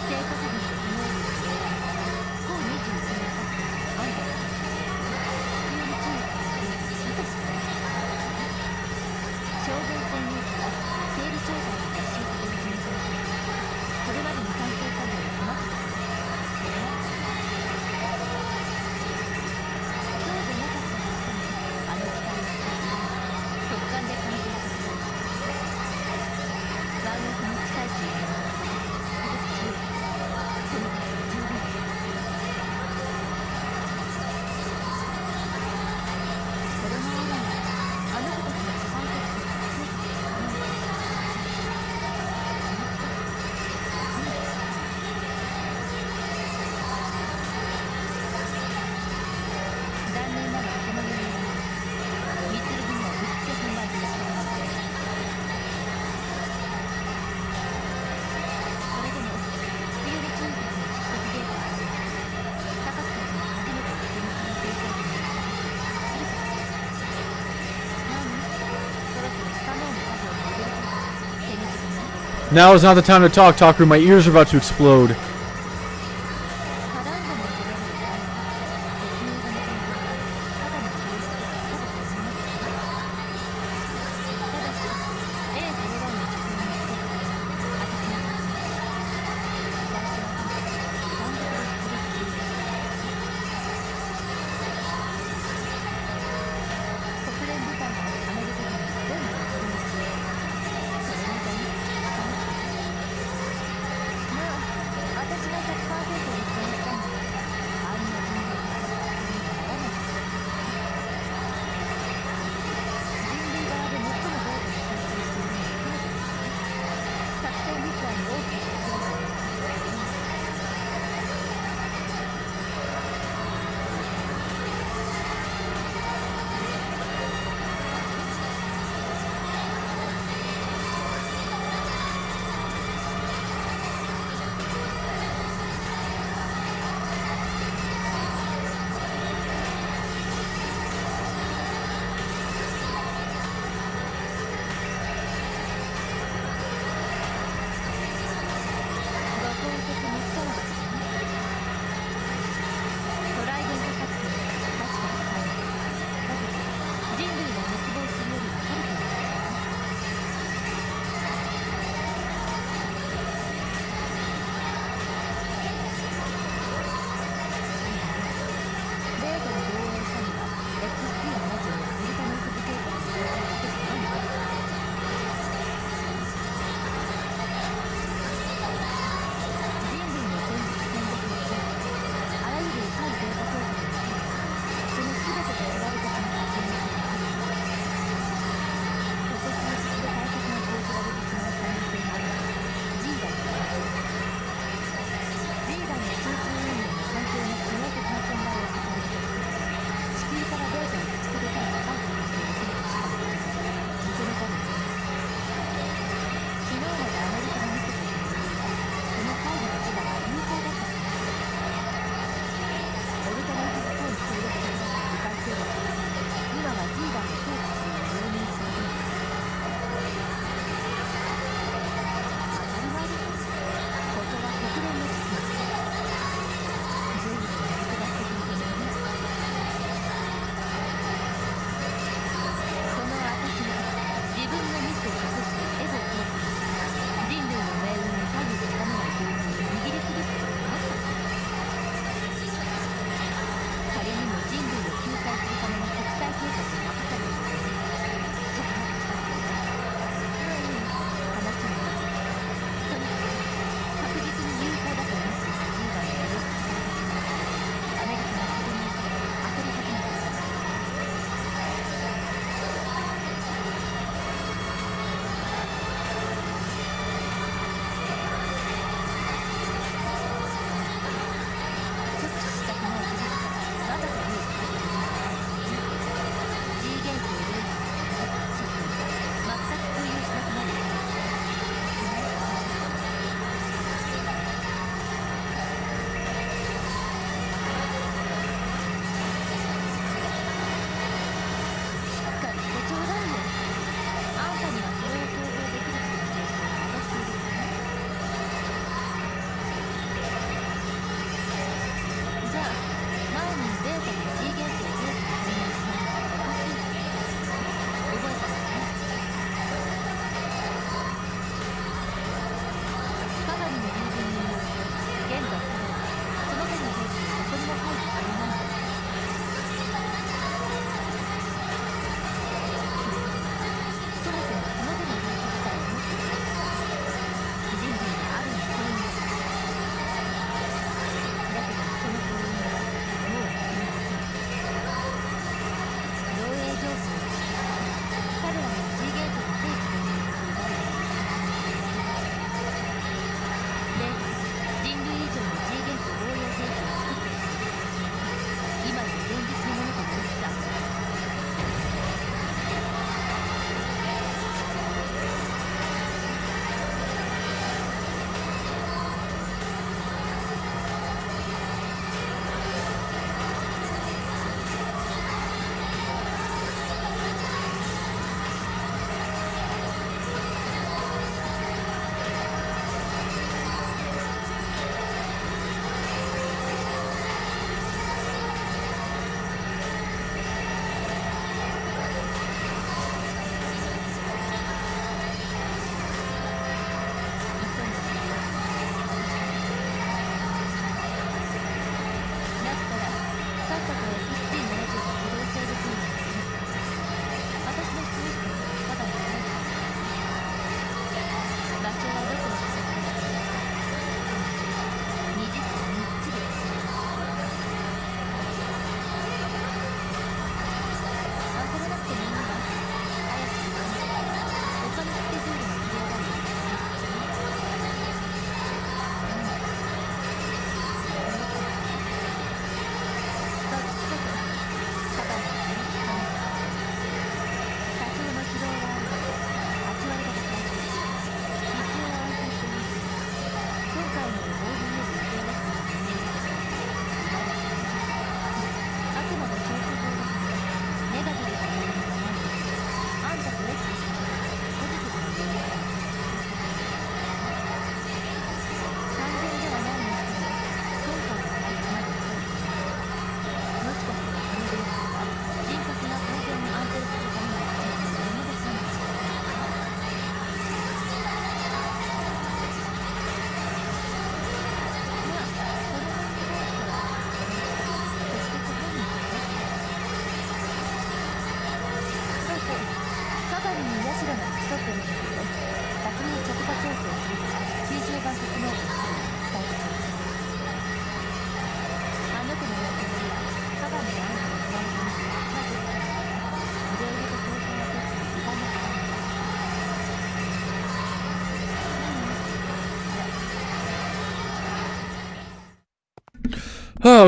正確軍と不能力の例外高21年作戦の安全の必要に注意が必要なシャトル将軍専用機は整備調査の実習と同時に乗車。それまでに完成作業を済ませてください。そうでなかったとしてもあの機体を使って特艦で完成させたい。万国に近いというものは特別強い。その数は十分です。子供ながらあの子たちの支配特性を強くして構わない。残念ながらこの4人はミツル軍がぶっつけ本番になっています。それでもスピオリチンたちの蓄積データを見ると高くたちに初めて一斉にする正解になったすると何そろそろスタノーの数を上げるから手短に Now is not the time to talk, Talker. My ears are about to explode. カランダの取れる場合は別名が求められただの形式はただと思いますか。ただし A01 の実現について私の確認です。最初は単独で出力優先国連部隊があるアメリカ軍にどんな役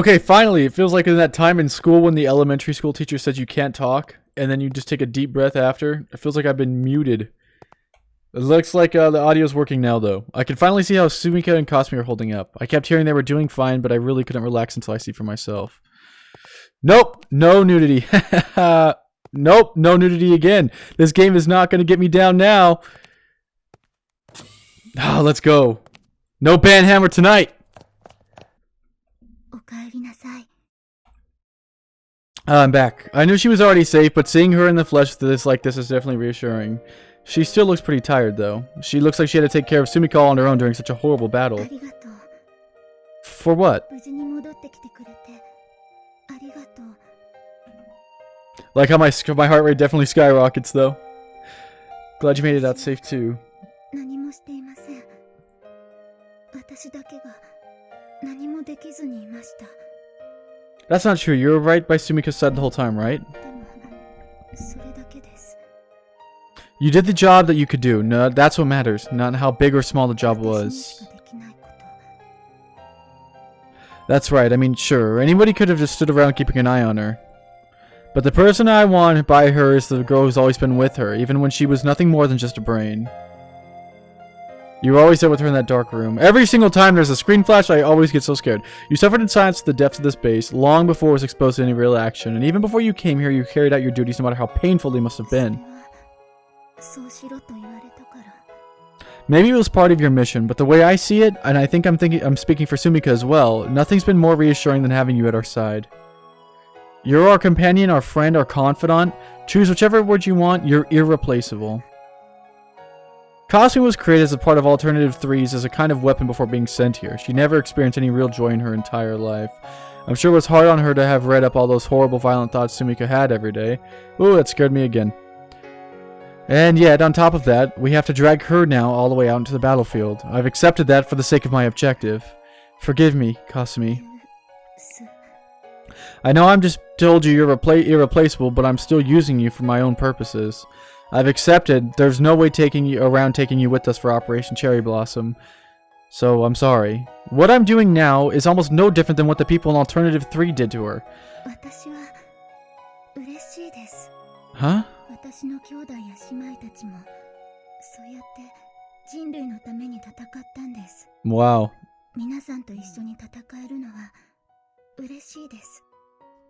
Okay, finally, it feels like in that time in school when the elementary school teacher said you can't talk, and then you just take a deep breath after. It feels like I've been muted. It looks like the audio's working now, though. I can finally see how Sumika and Cosme are holding up. I kept hearing they were doing fine, but I really couldn't relax until I see for myself. Nope, no nudity. Nope, no nudity again. This game is not going to get me down now. Oh, let's go. No banhammer tonight. I'm back. I knew she was already safe, but seeing her in the flesh like this is definitely reassuring. She still looks pretty tired, though. She looks like she had to take care of Sumika on her own during such a horrible battle. For what? Like how my heart rate definitely skyrockets, though. Glad you made it out safe, too. That's not true. You were right by Sumika's side the whole time, right? You did the job that you could do. No, that's what matters, not how big or small the job was. That's right. I mean, sure, anybody could have just stood around keeping an eye on her. But the person I want by her is the girl who's always been with her, even when she was nothing more than just a brain. You were always there with her in that dark room. Every single time there's a screen flash, I always get so scared. You suffered in silence to the depths of this base, long before it was exposed to any real action, and even before you came here, you carried out your duties no matter how painful they must have been. Maybe it was part of your mission, but the way I see it, and I think I'm speaking for Sumika as well, nothing's been more reassuring than having you at our side. You're our companion, our friend, our confidant. Choose whichever word you want, you're irreplaceable. Cosme was created as a part of Alternative 3s as a kind of weapon before being sent here. She never experienced any real joy in her entire life. I'm sure it was hard on her to have read up all those horrible violent thoughts Sumika had every day. Ooh, that scared me again. And yet, on top of that, we have to drag her now all the way out into the battlefield. I've accepted that for the sake of my objective. Forgive me, Cosme. I know I'm just told you you're irreplaceable, but I'm still using you for my own purposes. I've accepted there's no way taking you with us for Operation Cherry Blossom. So, I'm sorry. What I'm doing now is almost no different than what the people in Alternative 3 did to her. Huh? Wow.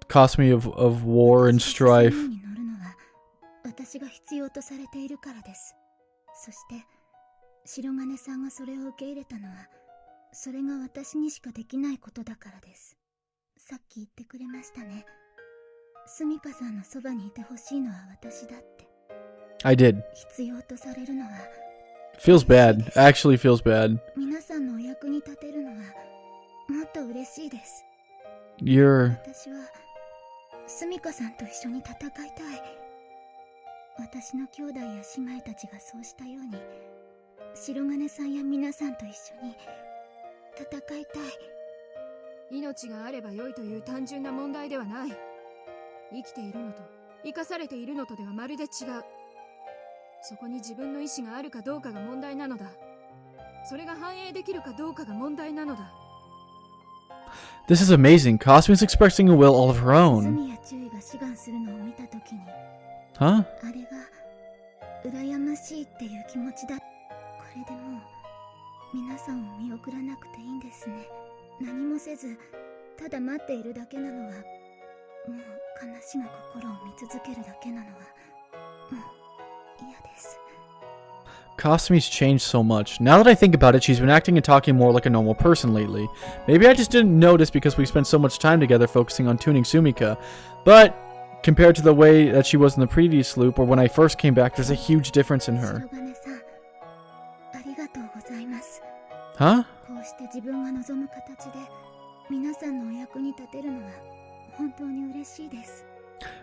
Cosme of war and strife. I did. Feels bad. Actually feels bad. You're...命があれば良いという単純な問題ではない。生きているのと生かされているのとではまるで違う。そこに自分の意志があるかどうかが問題なのだ。それが反映できるかどうかが問題なのだ。This is amazing. Cosme's expressing a will all of her own. Huh? Cosme's changed so much. Now that I think about it, she's been acting and talking more like a normal person lately. Maybe I just didn't notice because we spent so much time together focusing on tuning Sumika. But compared to the way that she was in the previous loop or when I first came back, there's a huge difference in her. Huh?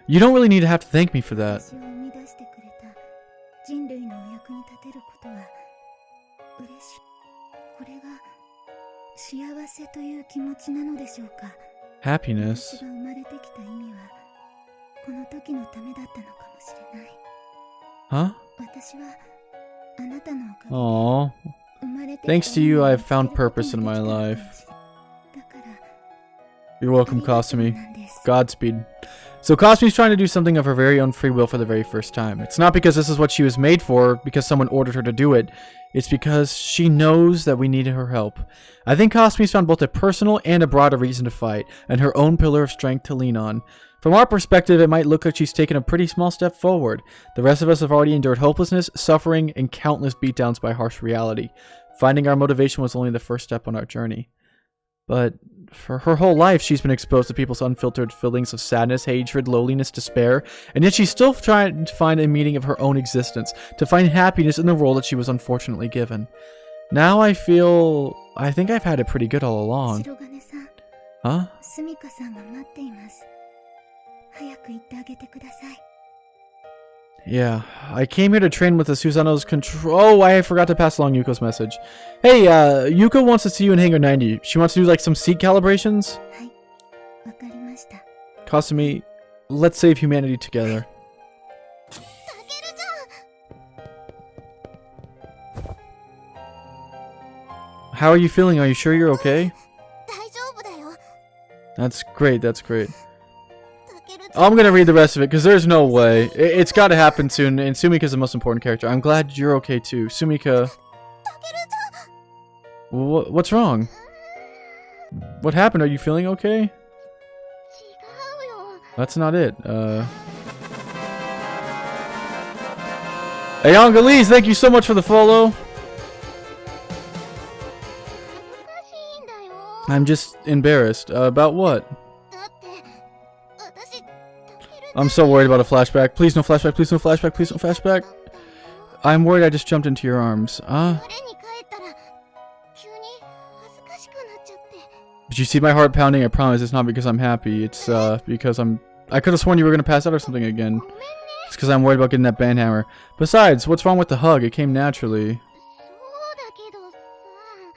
You don't really need to have to thank me for that. Happiness. Huh? Aww. Thanks to you, I have found purpose in my life. You're welcome, Kasumi. Godspeed. So Kasumi's trying to do something of her very own free will for the very first time. It's not because this is what she was made for, because someone ordered her to do it. It's because she knows that we need her help. I think Kasumi's found both a personal and a broader reason to fight, and her own pillar of strength to lean on. From our perspective, it might look like she's taken a pretty small step forward. The rest of us have already endured hopelessness, suffering, and countless beatdowns by harsh reality. Finding our motivation was only the first step on our journey. But for her whole life, she's been exposed to people's unfiltered feelings of sadness, hatred, loneliness, despair, and yet she's still trying to find a meaning of her own existence, to find happiness in the role that she was unfortunately given. Now I think I've had it pretty good all along. Huh? Yeah, I came here to train with the Susanoo's control. Oh, I forgot to pass along Yuko's message. Hey, Yuko wants to see you in Hangar 90. She wants to do like some seat calibrations. Kasumi, let's save humanity together. How are you feeling? Are you sure you're okay? That's great, that's great. I'm gonna read the rest of it because there's no way. It's gotta happen soon, and Sumika's the most important character. I'm glad you're okay too. Sumika. What's wrong? What happened? Are you feeling okay? That's not it. Hey, Angalese, thank you so much for the follow. I'm just embarrassed. About what? I'm so worried about a flashback. Please no flashback, please no flashback, please no flashback. I'm worried I just jumped into your arms. Did you see my heart pounding? I promise it's not because I'm happy. It's because I could have sworn you were going to pass out or something again. It's because I'm worried about getting that band hammer. Besides, what's wrong with the hug? It came naturally.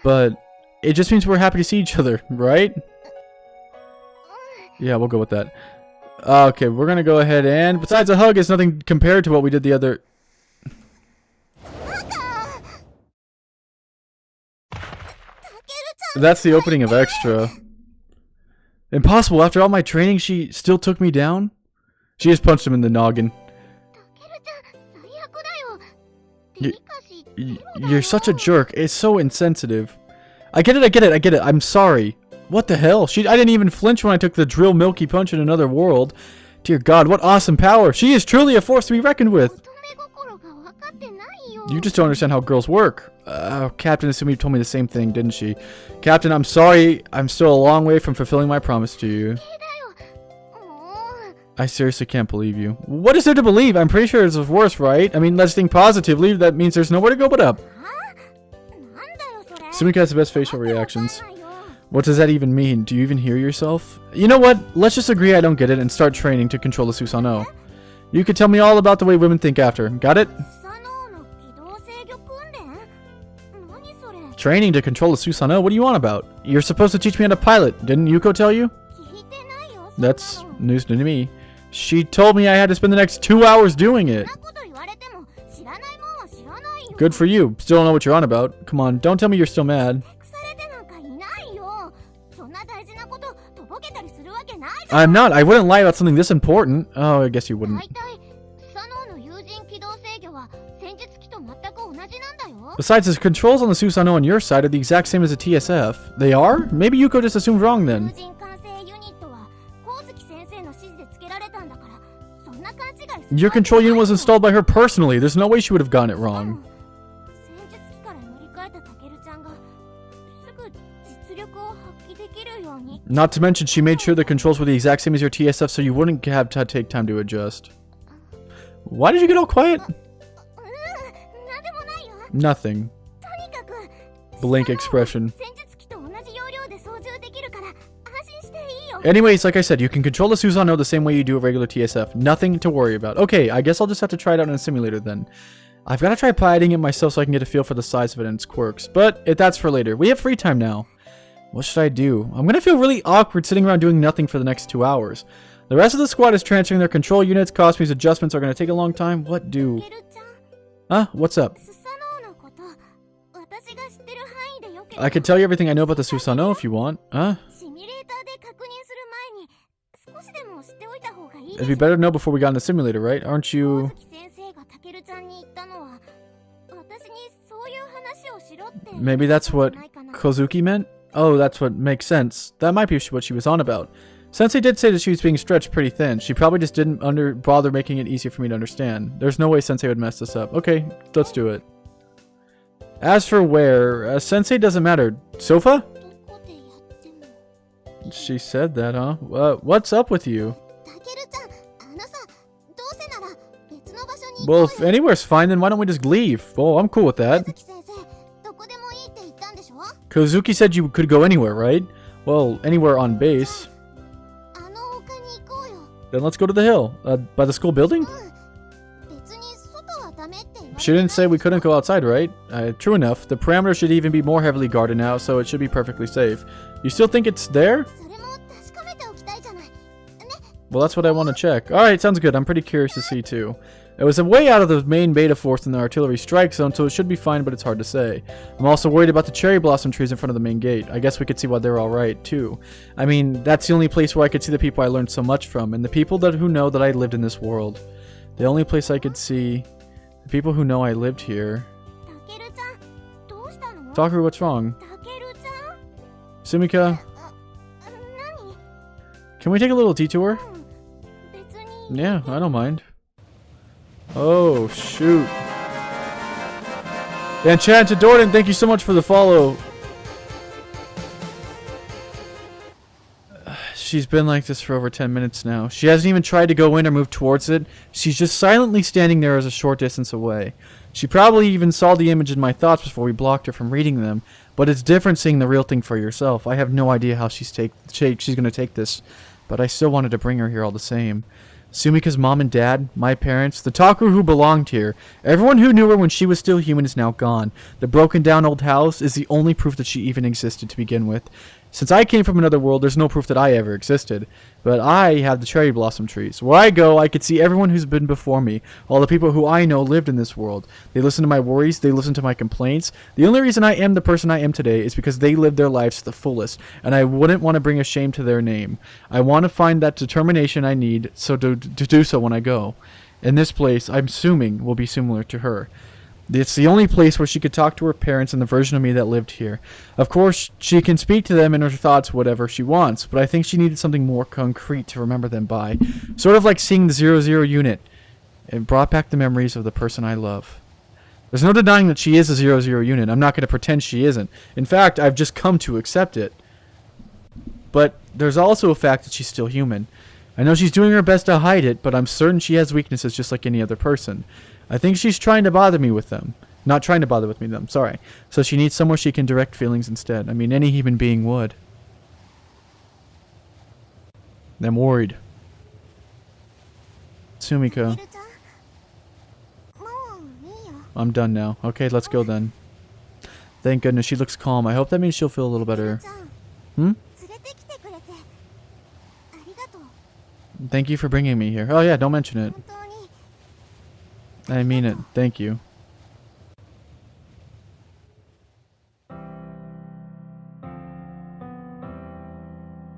But it just means we're happy to see each other, right? Yeah, we'll go with that. Okay, we're gonna go ahead and... Besides, a hug is nothing compared to what we did the other... That's the opening of Extra. Impossible, after all my training, she still took me down? She just punched him in the noggin. You're such a jerk. It's so insensitive. I get it. I'm sorry. What the hell? I didn't even flinch when I took the drill milky punch in another world. Dear God, what awesome power. She is truly a force to be reckoned with. You just don't understand how girls work. Captain Asumi told me the same thing, didn't she? Captain, I'm sorry. I'm still a long way from fulfilling my promise to you. I seriously can't believe you. What is there to believe? I'm pretty sure it's worse, right? I mean, let's think positively. That means there's nowhere to go but up. Sumika has the best facial reactions. What does that even mean? Do you even hear yourself? You know what? Let's just agree I don't get it and start training to control the Susanoo. You could tell me all about the way women think after. Got it? Training to control the Susanoo? What do you want about? You're supposed to teach me how to pilot. Didn't Yuko tell you? That's news to me. She told me I had to spend the next 2 hours doing it. Good for you. Still don't know what you're on about. Come on, don't tell me you're still mad. I'm not. I wouldn't lie about something this important. Oh, I guess you wouldn't. Besides, the controls on the Susanoo on your side are the exact same as the TSF. They are? Maybe Yuko just assumed wrong then. Your control unit was installed by her personally. There's no way she would have gotten it wrong. Not to mention, she made sure the controls were the exact same as your TSF so you wouldn't have to take time to adjust. Why did you get all quiet? Nothing. Blank expression. Anyways, like I said, you can control the Susanoo the same way you do a regular TSF. Nothing to worry about. Okay, I guess I'll just have to try it out in a simulator then. I've got to try piloting it myself so I can get a feel for the size of it and its quirks. But that's for later. We have free time now. What should I do? I'm going to feel really awkward sitting around doing nothing for the next 2 hours. The rest of the squad is transferring their control units. Cosme's adjustments are going to take a long time. What do? Huh? What's up? I could tell you everything I know about the Susanoo if you want. Huh? It'd be better to know before we got in the simulator, right? Aren't you... 先生がタケルちゃんに言ったのは私にそういう話をしろって Maybe that's what Kozuki meant? Oh, that's what makes sense. That might be what she was on about. Sensei did say that she was being stretched pretty thin. She probably just didn't bother making it easier for me to understand. There's no way Sensei would mess this up. Okay, let's do it. As for where, Sensei doesn't matter. Sofa? どこでやっても She said that, huh? What's up with you? タケルちゃんさどうせなら別の場所に Well, if anywhere's fine, then why don't we just leave? Oh, I'm cool with that. 先生どこでもいいって言ったんでしょ Kozuki said you could go anywhere, right? Well, anywhere on base. あの丘に行こうよ Then let's go to the hill. By the school building? 別に外はダメって言われて She didn't say we couldn't go outside, right? True enough. The parameter should even be more heavily guarded now, so it should be perfectly safe. You still think it's there? それも確かめておきたいじゃないね Well, that's what I want to check. Alright, sounds good. I'm pretty curious to see, too. It was way out of the main beta force in the artillery strike zone, so it should be fine, but it's hard to say. I'm also worried about the cherry blossom trees in front of the main gate. I guess we could see why they're alright, too. I mean, that's the only place where I could see the people I learned so much from, and the people who know that I lived in this world. The only place I could see... The people who know I lived here... タケルちゃんどうしたの Takaru, what's wrong? タケルちゃん Sumika, 何 can we take a little detour? 別に Yeah, I don't mind. Oh, shoot. Enchanted Dordan, thank you so much for the follow. She's been like this for over 10 minutes now. She hasn't even tried to go in or move towards it. She's just silently standing there as a short distance away. She probably even saw the image in my thoughts before we blocked her from reading them, but it's different seeing the real thing for yourself. I have no idea how she's going to take this, but I still wanted to bring her here all the same. Sumika's mom and dad, my parents, the Takaru who belonged here, everyone who knew her when she was still human is now gone. The broken down old house is the only proof that she even existed to begin with. Since I came from another world, there's no proof that I ever existed. But I have the cherry blossom trees. Where I go, I could see everyone who's been before me. All the people who I know lived in this world. They listen to my worries, they listen to my complaints. The only reason I am the person I am today is because they lived their lives to the fullest, and I wouldn't want to bring a shame to their name. I want to find that determination I need so to do so when I go. And this place, I'm assuming, will be similar to her. It's the only place where she could talk to her parents and the version of me that lived here. Of course, she can speak to them in her thoughts whatever she wants, but I think she needed something more concrete to remember them by. Sort of like seeing the 00 unit. It brought back the memories of the person I love. There's no denying that she is a 00 unit. I'm not going to pretend she isn't. In fact, I've just come to accept it. But there's also a fact that she's still human. I know she's doing her best to hide it, but I'm certain she has weaknesses just like any other person. I think she's trying to bother me with them. Not trying to bother with me them, sorry. So she needs somewhere she can direct feelings instead. I mean, any human being would. I'm worried. Sumika. タケルちゃんもういいよ I'm done now. Okay, let's go then. Thank goodness, she looks calm. I hope that means she'll feel a little タケル better. ちゃん Hmm? 連れてきてくれてありがとう Thank you for bringing me here. Oh yeah, don't mention it. 本当に I mean it. Thank you.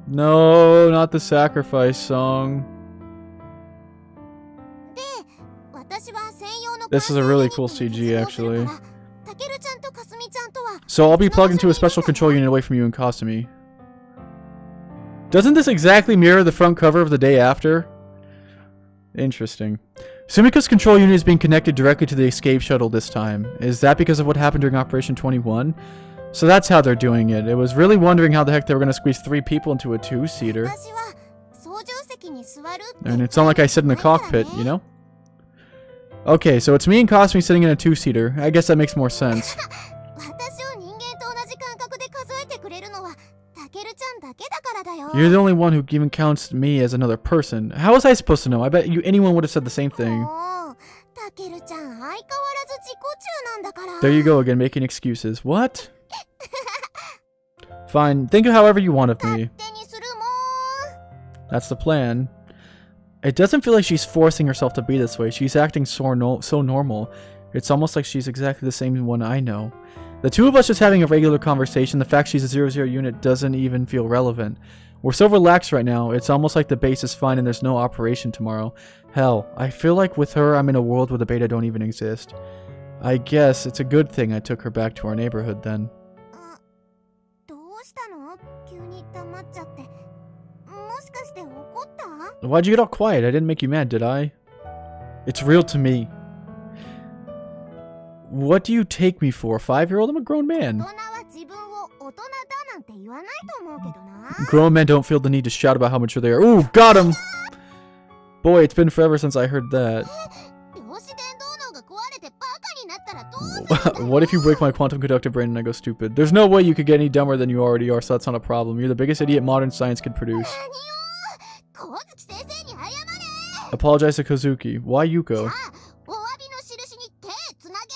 No, not the sacrifice song. で私は専用の This is a really cool CG, actually. タケルちゃんとかすみちゃんとは So I'll be plugged into a special control unit away from you and Kasumi. Doesn't this exactly mirror the front cover of the day after? Interesting. Sumika's control unit is being connected directly to the escape shuttle this time. Is that because of what happened during Operation 21? So that's how they're doing it. It was really wondering how the heck they were going to squeeze 3 people into a 2-seater. 私は操縦席に座るって And it's not like I sit in the cockpit, you know? Okay, so it's me and Kasumi sitting in a 2-seater. I guess that makes more sense. 私を人間と同じ感覚で数えてくれるのはタケルちゃんだけだからだよ You're the only one who even counts me as another person. How was I supposed to know? I bet anyone would have said the same thing. もうタケルちゃん相変わらず自己中なんだから There you go again, making excuses. What? Fine, think of however you want of 勝 me. 手にするもん That's the plan. It doesn't feel like she's forcing herself to be this way. She's acting so normal. It's almost like she's exactly the same one I know. The two of us just having a regular conversation, the fact she's a 00 unit doesn't even feel relevant. We're so relaxed right now. It's almost like the base is fine and there's no operation tomorrow. Hell, I feel like with her, I'm in a world where the beta don't even exist. I guess it's a good thing I took her back to our neighborhood then. どうしたの？急に黙っちゃって。もしかして怒った？ Why'd you get all quiet? I didn't make you mad, did I? It's real to me. What do you take me for? 5-year-old? I'm a grown man. 大人は自分を大人だなんて言わないと思うけどな。 Grown men don't feel the need to shout about how mature they are. Ooh, got him! Boy, it's been forever since I heard that. 量子電動脳が壊れてバカになったらどうするんだよ。 What if you break my quantum conductive brain and I go stupid? There's no way you could get any dumber than you already are, so that's not a problem. You're the biggest idiot modern science could produce. 何よ。光月先生に謝れ。 Apologize to Kozuki. Why Yuko? あ、お詫びの印に手つなげ。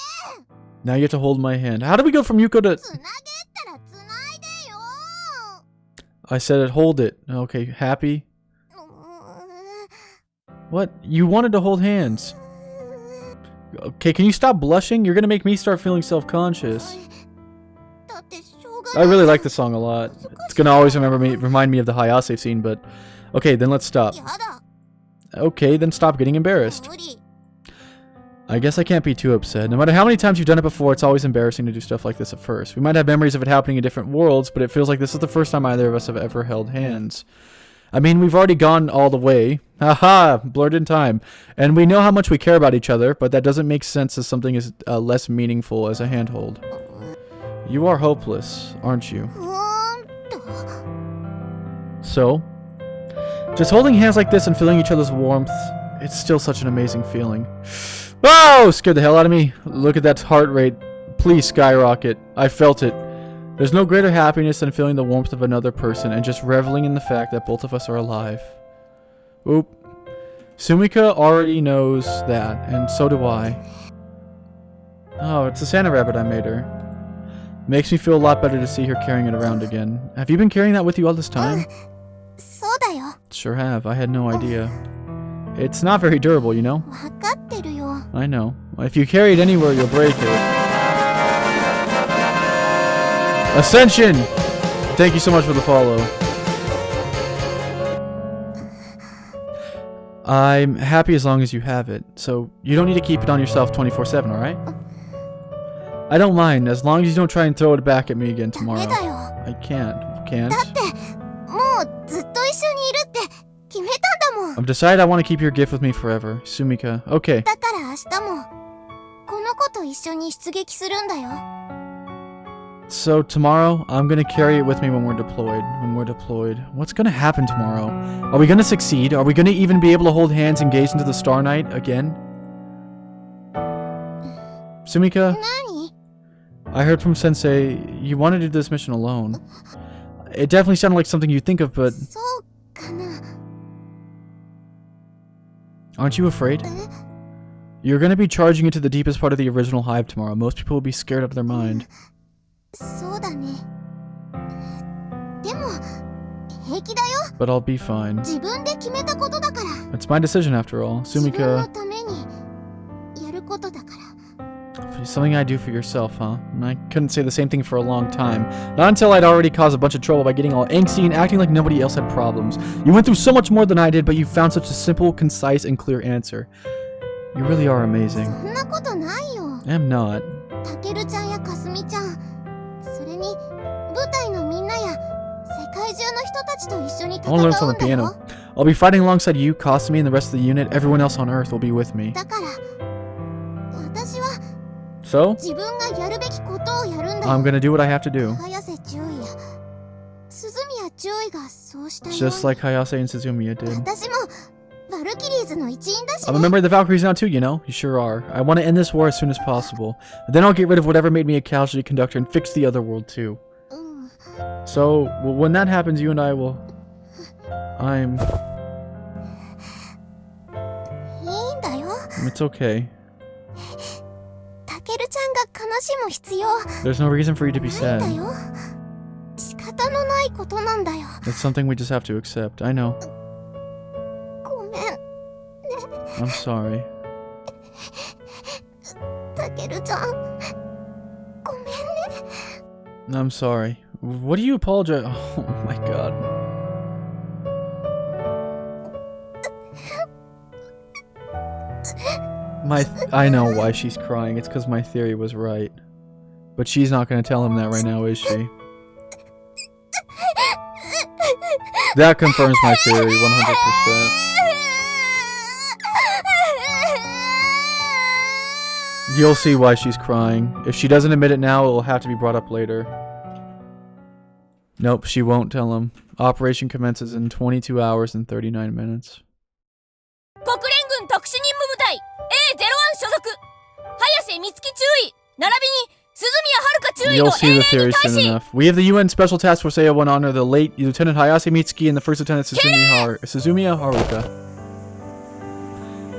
Now you have to hold my hand. How do we go from Yuko to... つなげったらつないでよ。 I said it, hold it. Okay, happy? What? You wanted to hold hands. Okay, can you stop blushing? You're gonna make me start feeling self-conscious. だってしょうがな I い。 really like the song a lot. It's gonna always remind me of the Hayase scene, but... Okay, then let's stop. やだ。 Okay, then stop getting embarrassed. 無理。 I guess I can't be too upset. No matter how many times you've done it before, it's always embarrassing to do stuff like this at first. We might have memories of it happening in different worlds, but it feels like this is the first time either of us have ever held hands. I mean, we've already gone all the way. Haha, blurred in time. And we know how much we care about each other, but that doesn't make sense as something as less meaningful as a handhold. You are hopeless, aren't you? と。 So, just holding hands like this and feeling each other's warmth, it's still such an amazing feeling. Oh, scared the hell out of me. Look at that heart rate. Please skyrocket. I felt it. There's no greater happiness than feeling the warmth of another person and just reveling in the fact that both of us are alive. Oop. Sumika already knows that, and so do I. Oh, it's a Santa rabbit I made her. Makes me feel a lot better to see her carrying it around again. Have you been carrying that with you all this time? そうだよ。 Sure have. I had no idea. It's not very durable, you know? わかってるよ。 I know. If you carry it anywhere, you'll break it. Ascension! Thank you so much for the follow. I'm happy as long as you have it, so you don't need to keep it on yourself 24/7, alright? I don't mind, as long as you don't try and throw it back at me again ダメ tomorrow. だよ。 I can't. Can't? だってもうずっと一緒にいるって決めたんだもん。 I've decided I want to keep your gift with me forever. Sumika. Okay. だから明日もこの子と一緒に出撃するんだよ。 So tomorrow, I'm gonna carry it with me when we're deployed. What's gonna happen tomorrow? Are we gonna succeed? Are we gonna even be able to hold hands and gaze into the star night again? Sumika, 何？ I heard from Sensei you wanted to do this mission alone. It definitely sounded like something you'd think of, but そうかな。 aren't you afraid? え？ You're gonna be charging into the deepest part of the original hive tomorrow. Most people will be scared out of their mind. そうだね。でも平気だよ。 But I'll be fine. 自分で決めたことだから。 It's my decision after all. 自分 Sumika, のためにやることだから。 something I do for yourself, huh? I couldn't say the same thing for a long time. Not until I'd already caused a bunch of trouble by getting all angsty and acting like nobody else had problems. You went through so much more than I did, but you found such a simple, concise, and clear answer. You really are amazing. そんなことないよ。 I'm not. たけるちゃんやかすみちゃん、それに舞台のみんなや世界中の人たちと一緒に戦 I'll learn from う the んだよ。 piano. I'll be fighting alongside you, Kasumi, and the rest of the unit. Everyone else on Earth will be with me. だから私は So, 自分がやるべきことをやるんだ I'm よ。 gonna do what I have to do. 早瀬中尉や鈴宮中尉がそうしたよ。 Just like Hayase and Suzumiya did. 私もバルキリーズの一員だし I'm a ね。 member of the Valkyries now too, you know? You sure are. I want to end this war as soon as possible. Then I'll get rid of whatever made me a casualty conductor and fix the other world too. うん。 So, when that happens, you and I will... I'm... いいんだよ。 It's okay. たけるちゃんが悲しむ必要 There's no reason for you to be ないん sad. だよ。仕方のないことなんだよ。 It's something we just have to accept. I know. ごめん、 I'm sorry. たけるちゃん。ごめんね。 I'm sorry. What do you apologize? Oh my god. I know why she's crying. It's because my theory was right. But she's not going to tell him that right now, is she? That confirms my theory, 100%. You'll see why she's crying. If she doesn't admit it now, it'll have to be brought up later. Nope, she won't tell him. Operation commences in 22 hours and 39 minutes. 国連軍特殊任務部隊 A01 所属早瀬美月注意並びに鈴宮遥注意 You'll の see the 英霊 theory に対 soon し enough. We have the UN Special Task Force AO1 honor the late Lieutenant Hayase Mitsuki and the First Lieutenant Suzumiya Haruka.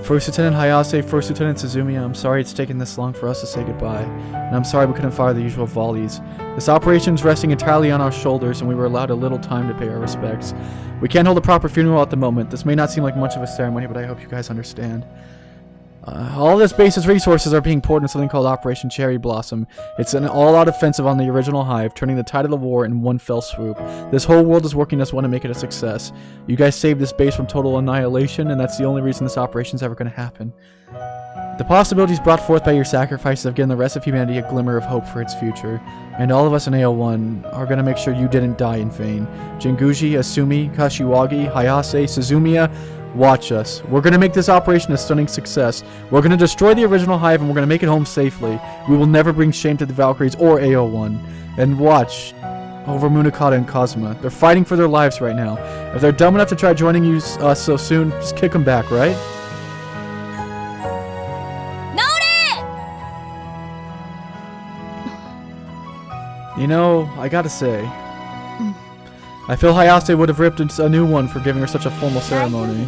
First Lieutenant Hayase, First Lieutenant Suzumiya, I'm sorry it's taken this long for us to say goodbye. And I'm sorry we couldn't fire the usual volleys. This operation is resting entirely on our shoulders and we were allowed a little time to pay our respects. We can't hold a proper funeral at the moment. This may not seem like much of a ceremony, but I hope you guys understand. All this base's resources are being poured into something called Operation Cherry Blossom. It's an all-out offensive on the original hive, turning the tide of the war in one fell swoop. This whole world is working as one to make it a success. You guys saved this base from total annihilation, and that's the only reason this operation's ever going to happen. The possibilities brought forth by your sacrifices have given the rest of humanity a glimmer of hope for its future. And all of us in AO1 are going to make sure you didn't die in vain. Jinguji, Asumi, Kashiwagi, Hayase, Suzumiya, watch us. We're going to make this operation a stunning success. We're going to destroy the original hive and we're going to make it home safely. We will never bring shame to the Valkyries or AO1. And watch over Munakata and Kazuma. They're fighting for their lives right now. If they're dumb enough to try joining us so soon, just kick them back, right? You know, I gotta say, I feel Hayase would have ripped a new one for giving her such a formal ceremony.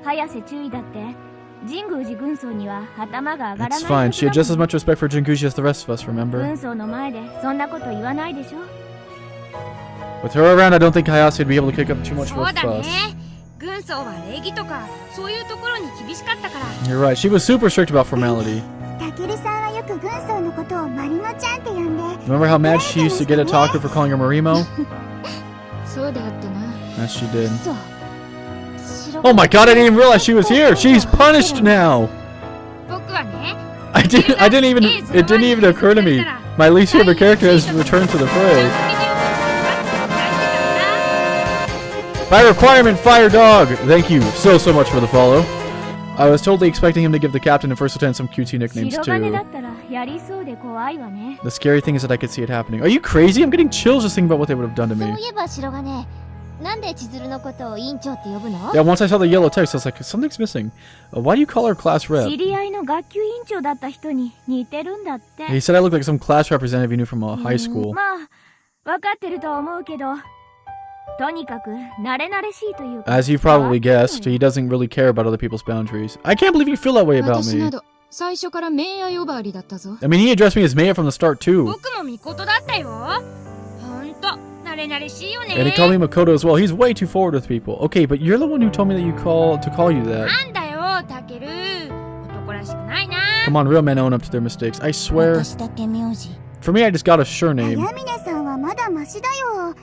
早瀬注意だって神宮寺軍曹には頭が上がらない It's fine. She had just as much respect for Jinguji as the rest of us, remember? 軍曹の前でそんなこと言わないでしょ With her around, I don't think Hayase would be able to kick up too much of そう a だ fuss. ね軍曹は礼儀とかそういうところに厳しかったから You're right. She was super strict about formality. タケルさんはよく軍曹のことをマリモちゃんって呼んで Remember how mad she used to get at Taku for calling her Marimo? そうであったな Yes, she did. そう Oh my god, I didn't even realize she was here! She's punished now! 僕はね It didn't even occur to me. My least favorite character has returned to the fray. By requirement, Fire Dog! Thank you so much for the follow. I was totally expecting him to give the captain and first lieutenant some QT nicknames 白金だ too. ったらやりそうで怖いわね The scary thing is that I could see it happening. Are you crazy? I'm getting chills just thinking about what they would have done to そう me. いえば白金なんで千鶴のことを委員長って呼ぶの Yeah, once I saw the yellow text, I was like, something's missing. Why do you call her class rep? 知り合いの学級委員長だった人に似てるんだって He said I looked like some class representative he knew from high school. まあ分かってるとは思うけどとにかく慣れ慣れしいというか As you've probably guessed, he doesn't really care about other people's boundaries. I can't believe you feel that way about 私 me. など最初から名誉呼ばわりだったぞ I mean, he addressed me as Maya from the start too. 僕も見事だったよほんと慣れ慣れしいよね And he called me Makoto as well. He's way too forward with people. Okay, but you're the one who told me that to call you that. なんだよタケル男らしくないな Come on, real men own up to their mistakes. I swear. 私だけ名字 For me, I just got a sure name. 峰さんはまだマシだよ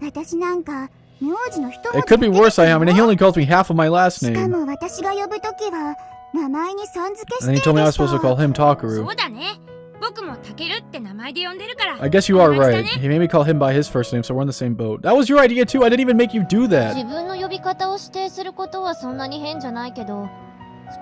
私なんか名字の一文字 It could be worse, I mean, he only calls me half of my last しか name. も私が呼ぶときは名前にさん付けして And he told me I was supposed to call him そ Takaru. うだね僕もタケルって名前で呼んでるから I guess you are 友達だ right. ね He made me call him by his first name, so we're in the same boat. That was your idea too. I didn't even make you do 自 that. 分の呼び方を指定することはそんなに変じゃないけど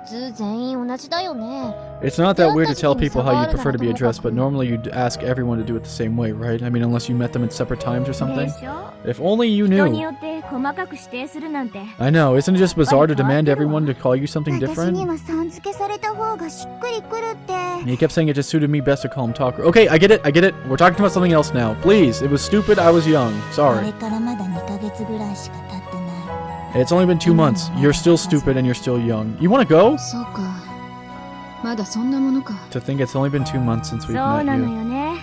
普通全員同じだよね It's not that weird to tell people how you prefer to be addressed, but normally you'd ask everyone to do it the same way, right? I mean, unless you met them at separate times or で something. しょ If only you 人に knew. よって細かく指定するなんて I know, isn't it just bizarre to demand everyone to call you something 私に different? はさん付けされた方がしっくりくるって He kept saying it just suited me best to call him Takaru. Okay, I get it. We're talking about something else now. Please, it was stupid, I was young. こ Sorry. れからまだ2ヶ月ぐらいしか経ってない It's only been 2 months. You're still stupid and you're still young. You wanna go? そうかまだそんなものか To think it's only been 2 months since そ we've う met なの you. よね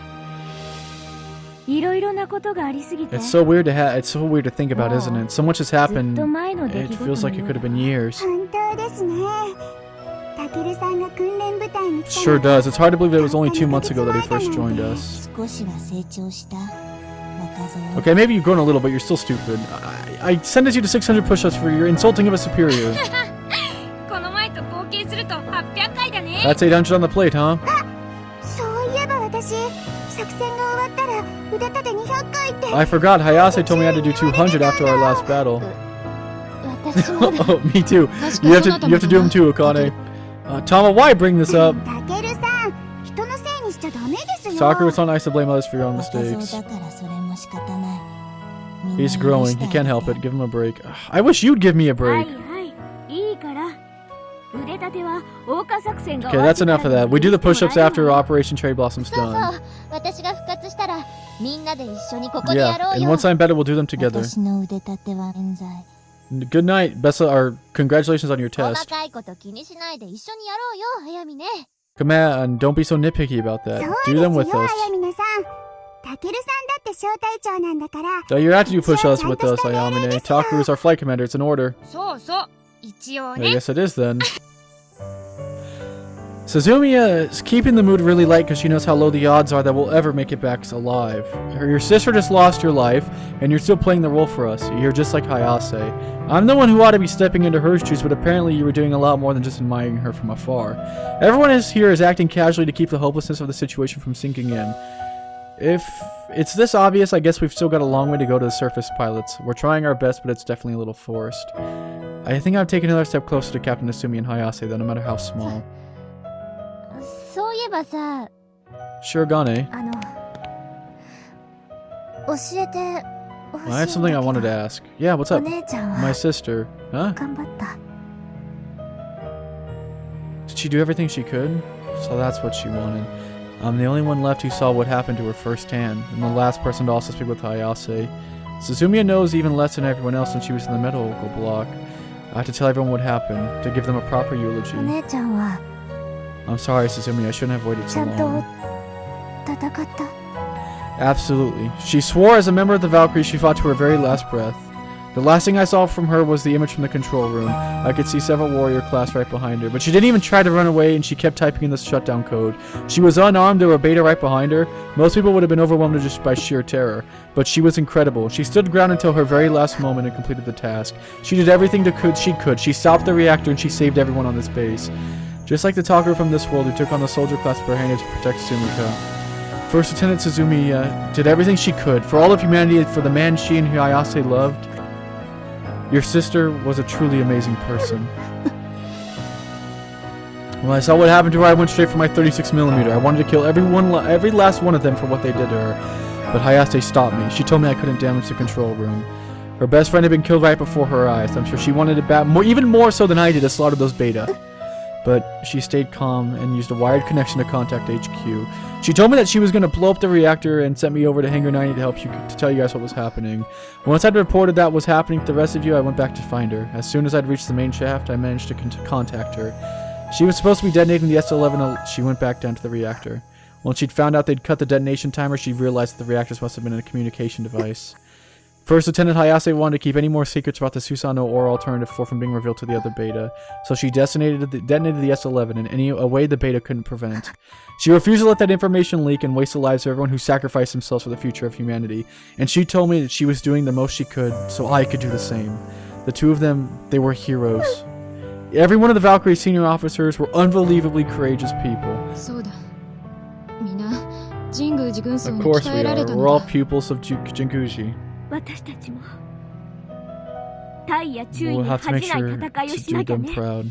いろいろなことがありすぎて It's so weird to think about, isn't it? So much has ずっ happened. と前の出 It 来 feels 事 like の it よ could う have been years. 本当ですねタケルさんが訓練部隊に来た Sure does. It's hard to believe that it was only 2 months ago that he first joined us. 少しは成長した若造 Okay, maybe you've grown a little, but you're still stupid. I sentenced you to 600 push-ups for your insulting of a superior. この前と合計すると800 That's 800 on the plate, huh? そういえば私作戦が終わったら腕立て200回って I forgot. Hayase told me I had to do 200 after our last battle. 私もだ Oh, me too. You have to do them too, Akane. Tama, why bring this up? タケルさん人のせいにしちゃダメですよ Soccer, it's not nice to blame others for your own 若造 mistakes. だからそれも仕方ないみんな He's growing. He can't help it. Give him a break. I wish you'd give me a は break. いはいいいから腕立ては謳歌作戦が Okay, that's enough of that. We do the push-ups after Operation Cherry Blossom's そうそ done. う私が復活したらみんなで一緒にここでや Yeah, ろう and よ once I'm better, we'll do them together. 私の腕立ては現在 Good night. Best of, or congratulations on your 細 test. かいこと気にしないで一緒にやろうよ早見ね Come on, and don't be so nitpicky about そう that. です Do よ them with あ us. やみねさんタケルさんだって小隊長なんだから Oh, you're have to do push-ups with us, Ayamine. Takeru is our flight commander. It's an order. そうそう一応 I ね guess it is then. Suzumiya is keeping the mood really light because she knows how low the odds are that we'll ever make it back alive. Your sister just lost your life, and you're still playing the role for us. You're just like Hayase. I'm the one who ought to be stepping into her shoes, but apparently you were doing a lot more than just admiring her from afar. Everyone here is acting casually to keep the hopelessness of the situation from sinking in. If it's this obvious, I guess we've still got a long way to go to the surface pilots. We're trying our best, but it's definitely a little forced. I think I've taken another step closer to Captain Asumi and Hayase, though, no matter how small. そういえばさ Sure, Gane. 教えてほしいん I had だ something I けど wanted to ask. Yeah, what's お up? 姉ちゃん My は sister. Huh? 頑張った Did she do everything she could? So that's what she wanted. I'm the only one left who saw what happened to her firsthand, and the last person to also speak with Hayase. Suzumiya knows even less than everyone else since she was in the medical block. I have to tell everyone what happened, to give them a proper お eulogy. 姉ちゃんは I'm sorry, Suzumiya, I shouldn't have waited ち so ゃんと long. 戦った Absolutely. She swore as a member of the Valkyries she fought to her very last breath. The last thing I saw from her was the image from the control room. I could see several warrior class right behind her, but she didn't even try to run away and she kept typing in the shutdown code. She was unarmed, there were beta right behind her. Most people would have been overwhelmed just by sheer terror, but she was incredible. She stood ground until her very last moment and completed the task. She did everything she could. She stopped the reactor and she saved everyone on this base. Just like the talker from this world who took on the soldier class behind her to protect Sumika. First Lieutenant Suzumiya did everything she could for all of humanity, for the man she and Hayase loved. Your sister was a truly amazing person. When I saw what happened to her, I went straight for my 36mm. I wanted to kill every last one of them for what they did to her. But Hayase stopped me. She told me I couldn't damage the control room. Her best friend had been killed right before her eyes. I'm sure she wanted it bad, even more so than I did, to slaughter those beta. But she stayed calm and used a wired connection to contact HQ. She told me that she was going to blow up the reactor and sent me over to Hangar 90 to tell you guys what was happening. Once I'd reported that was happening to the rest of you, I went back to find her. As soon as I'd reached the main shaft, I managed to contact her. She was supposed to be detonating the S-11. She went back down to the reactor. Once she'd found out they'd cut the detonation timer, she realized that the reactors must have been in a communication device. First Lieutenant Hayase wanted to keep any more secrets about the Susanoo or alternative 4 from being revealed to the other beta, so she detonated the S-11 in a way the beta couldn't prevent. She refused to let that information leak and waste the lives of everyone who sacrificed themselves for the future of humanity, and she told me that she was doing the most she could, so I could do the same. The two of them, they were heroes. Every one of the Valkyrie senior officers were unbelievably courageous people. そうだみんな神宮寺軍曹 Of に course 鍛 we えられ are. た We're の all だ pupils of Jinguji. 私たちも大や注意 We'll に have to make 恥じない sure 戦いを to しな do きゃ them ね proud.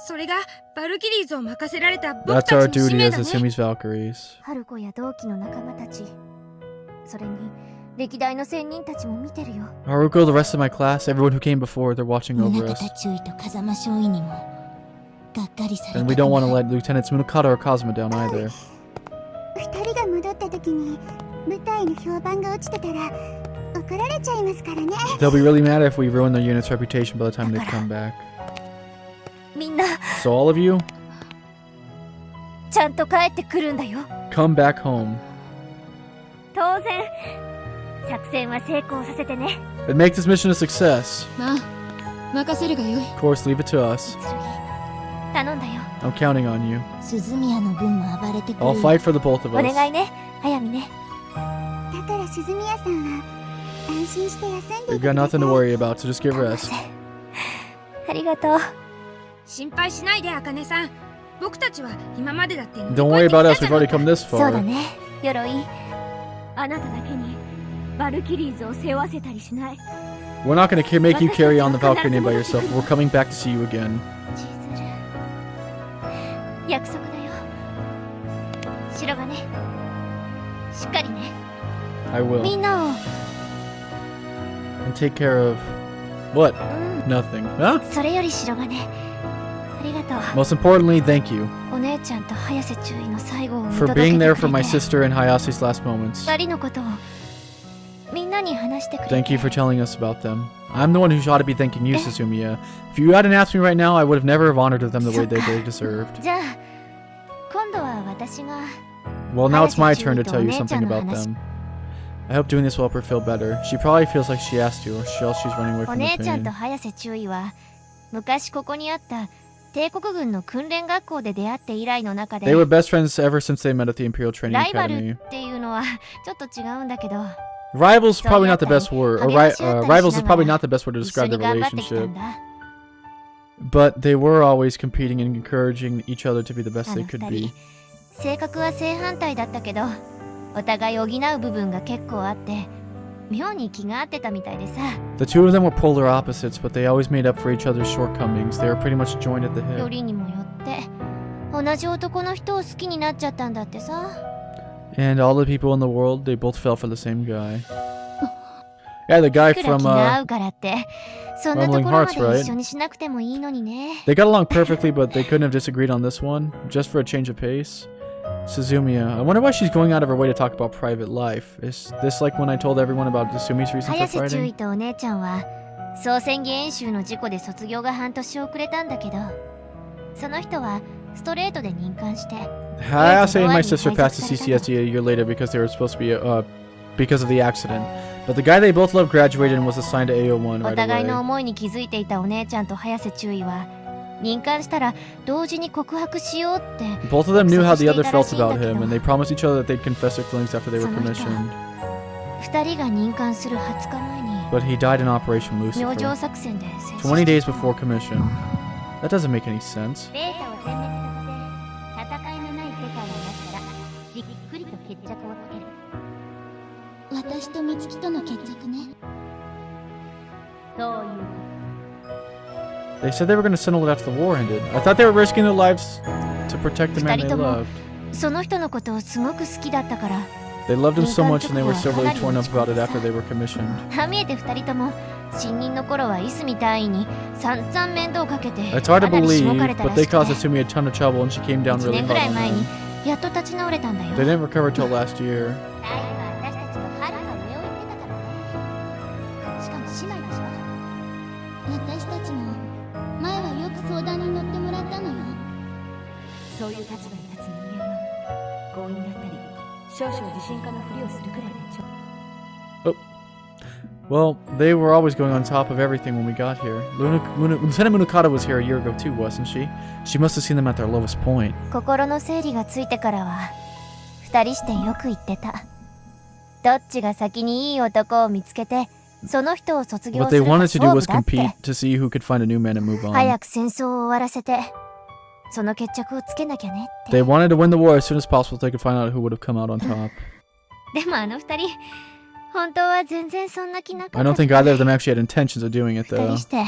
それがバルキリーズを任せられた僕 That's た our ちの使 duty 命 as だ the ね Sumi's Valkyries. 春子や同期の仲間たちそれに歴代の仙人たちも見てるよ Haruko, the rest of my class, everyone who came before, they're watching 宗 over us. 方中尉と風間少尉にもがっかりされた And we don't want to let Lieutenants Munokata or Kazuma down either. 二人が戻った時に舞台の評判が落ちてたら怒られちゃいますからね They'll be really mad if we ruin their unit's reputation by the time they come back. みんな So all of you, ちゃんと帰ってくるんだよ come back home. 当然作戦は成功させてね And make this mission a success. まあ任せるがよい Of course, leave it to us. 頼んだよ I'm counting on you. 鈴宮の分も暴れてくる I'll fight for the both of お us. 願いね早見ねだから鈴宮さんは安心して休んで We've いて got くださ nothing to い worry about, so just give 頑張っ rest. てありがとう心配しないで茜さん。僕たちは今までだって Don't worry about us, we've already come this そうだ far. ね鎧。あなただけにバルキリーズを背負わせたりしない。 We're not gonna make you carry on the Valkyrie name by yourself. We're coming back to see you again. 千鶴約束だよ。白金しっかりね。 I will. みんなを And take care of... What? Nothing. Huh? それより白金ありがとう。 Most importantly, thank you お姉ちゃんと早瀬注意の最後を見 for 届け being て there く for my れて、 sister and Hayase's last moments. 二人のことをみんなに話してくれて。 Thank you for telling us about them. I'm the one who ought to be thanking you, Suzumiya. If you hadn't asked me right now, I would have never have honored them the way they deserved. じゃあ今度は私が Well, now it's my turn to tell you something about them. I hope doing this will help her feel better. She probably feels like she has to, or else she's running away お from the 姉ちゃんと pain. 早瀬注意は昔ここにあった帝国軍の訓練学校で出会って以来の中で They were best friends ever since they met at the Imperial Training ライバル Academy. っていうのはちょっと違うんだけど Rivals So probably yeah, not the best word. Or rivals is probably not the best word to 一 describe 緒に their 頑張ってきた relationship. んだ。 But they were always competing and encouraging each other to be the best あ they の could 二 be. 人性格は正反対だったけどお互い補う部分が結構あって妙に気が合ってたみたいでさ。 The two of them were polar opposites, but they always made up for each other's shortcomings. They were pretty much joined at the よ hip. りにもよって同じ男の人を好きになっちゃったんだってさ。 And all the people in the world, they both fell for the same guy. Yeah, the guy いくら from 気が合うからってそんなところま Rumbling Hearts, で right? 一緒にしなくてもいいのにね。 They got along perfectly, but they couldn't have disagreed on this one, just for a change of pace. Suzumiya, I wonder why she's going out of her way to talk about private life. Is this like when I told everyone about Suzumi's reason 早 for 瀬注意 fighting? とお姉ちゃんは総選挙演習の事故で卒業が半年遅れたんだけどその人はストレートで任官して Hayase and my sister passed the CCSE a year later because they were supposed to be, because of the accident. But the guy they both loved graduated and was assigned to AO1 お right 互い away. の思いに気づいていたお姉ちゃんと早瀬注意は任官したら同時に告白しようって Both of them knew how the other felt 約束していたらしいんだけど。 about him, and they promised each other that they'd confess their feelings after they were その人 commissioned. 二人が任官する20日前に But he died in Operation 明星 Lucifer, 作戦で戦死 20 days した。 before commission. That doesn't make any sense. ベータを全滅させて戦いのない世界になったらじっくりと決着をつける。私と美月との決着ね。そういう They said they were going to settle it after the war ended. I thought they were risking their lives to protect the man they 二人とも loved. その人のことをすごく好きだったから They loved him so 民間 much and they were so 直後は really かな torn り up about it 落ち込 after んで they were commissioned. ああ見えて二人とも新任の頃はイスミ隊員に散々面倒かけて It's hard to かなりし believe, ごかれた but ら they しく caused て Asumi a ton of trouble and she came down 1 really 年ぐ hard らい on 前に them. やっと立ち直れたんだよ。 They didn't recover till last year. タイは私たちのはるか上を行ってたからね。しかも姉妹でしょ。私たちも前はよく相談に乗ってもらったのよ。そういう立場に立つ人間は強引だったり少々自信家のふりをするくらいでちょ Well, they were always going on top of everything when we got here. Lieutenant Munakata was here a year ago too, wasn't she? She must have seen them at their lowest point. 心の整理がついてからは二人してよく言ってた。どっちが先にいい男を見つけてその人を卒業 What す they るか wanted to do 勝 was 負だって。 compete to see who could find a new man and move on. 早く戦争を終わらせてその決着をつけなきゃねって。 They wanted to win the war as soon as possible so they could find out who would have come out on top. でもあの二人本当は全然そんな気なか I った。 don't think either of them actually had intentions of doing it 二 though. 人して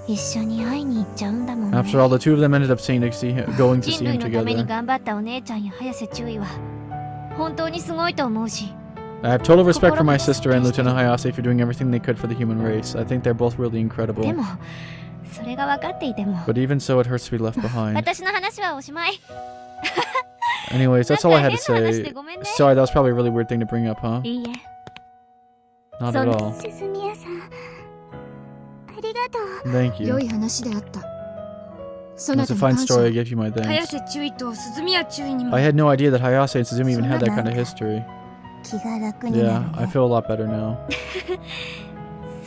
一緒に会いに行っちゃうんだもんね。 After all, the two of them ended up going to 人 see 類 him のために together. 頑張ったお姉ちゃんや早瀬注意は本当にすごいと思うし I have total respect for my sister and Lieutenant Hayase for doing everything they could for the human race. I think they're both really で incredible. もそれが分かっていても But even so, it hurts to be left behind. 私の話はおしまい。 Anyways, that's all I had to なんか変な話 say. でごめんね。 Sorry, that was probably a really weird thing to bring up, huh? いいえ Not at all. 鈴宮さん、ありがとう。 Thank 良 you. い話であった。そな That's た a に fine 感謝。 story. I give you my 早 thanks. 瀬注意と鈴宮注意にも I had no idea that Hayase and Suzumi even had that kind of そうなんだ。 history. 気が楽にな Yeah, る I ね。 feel a lot better now.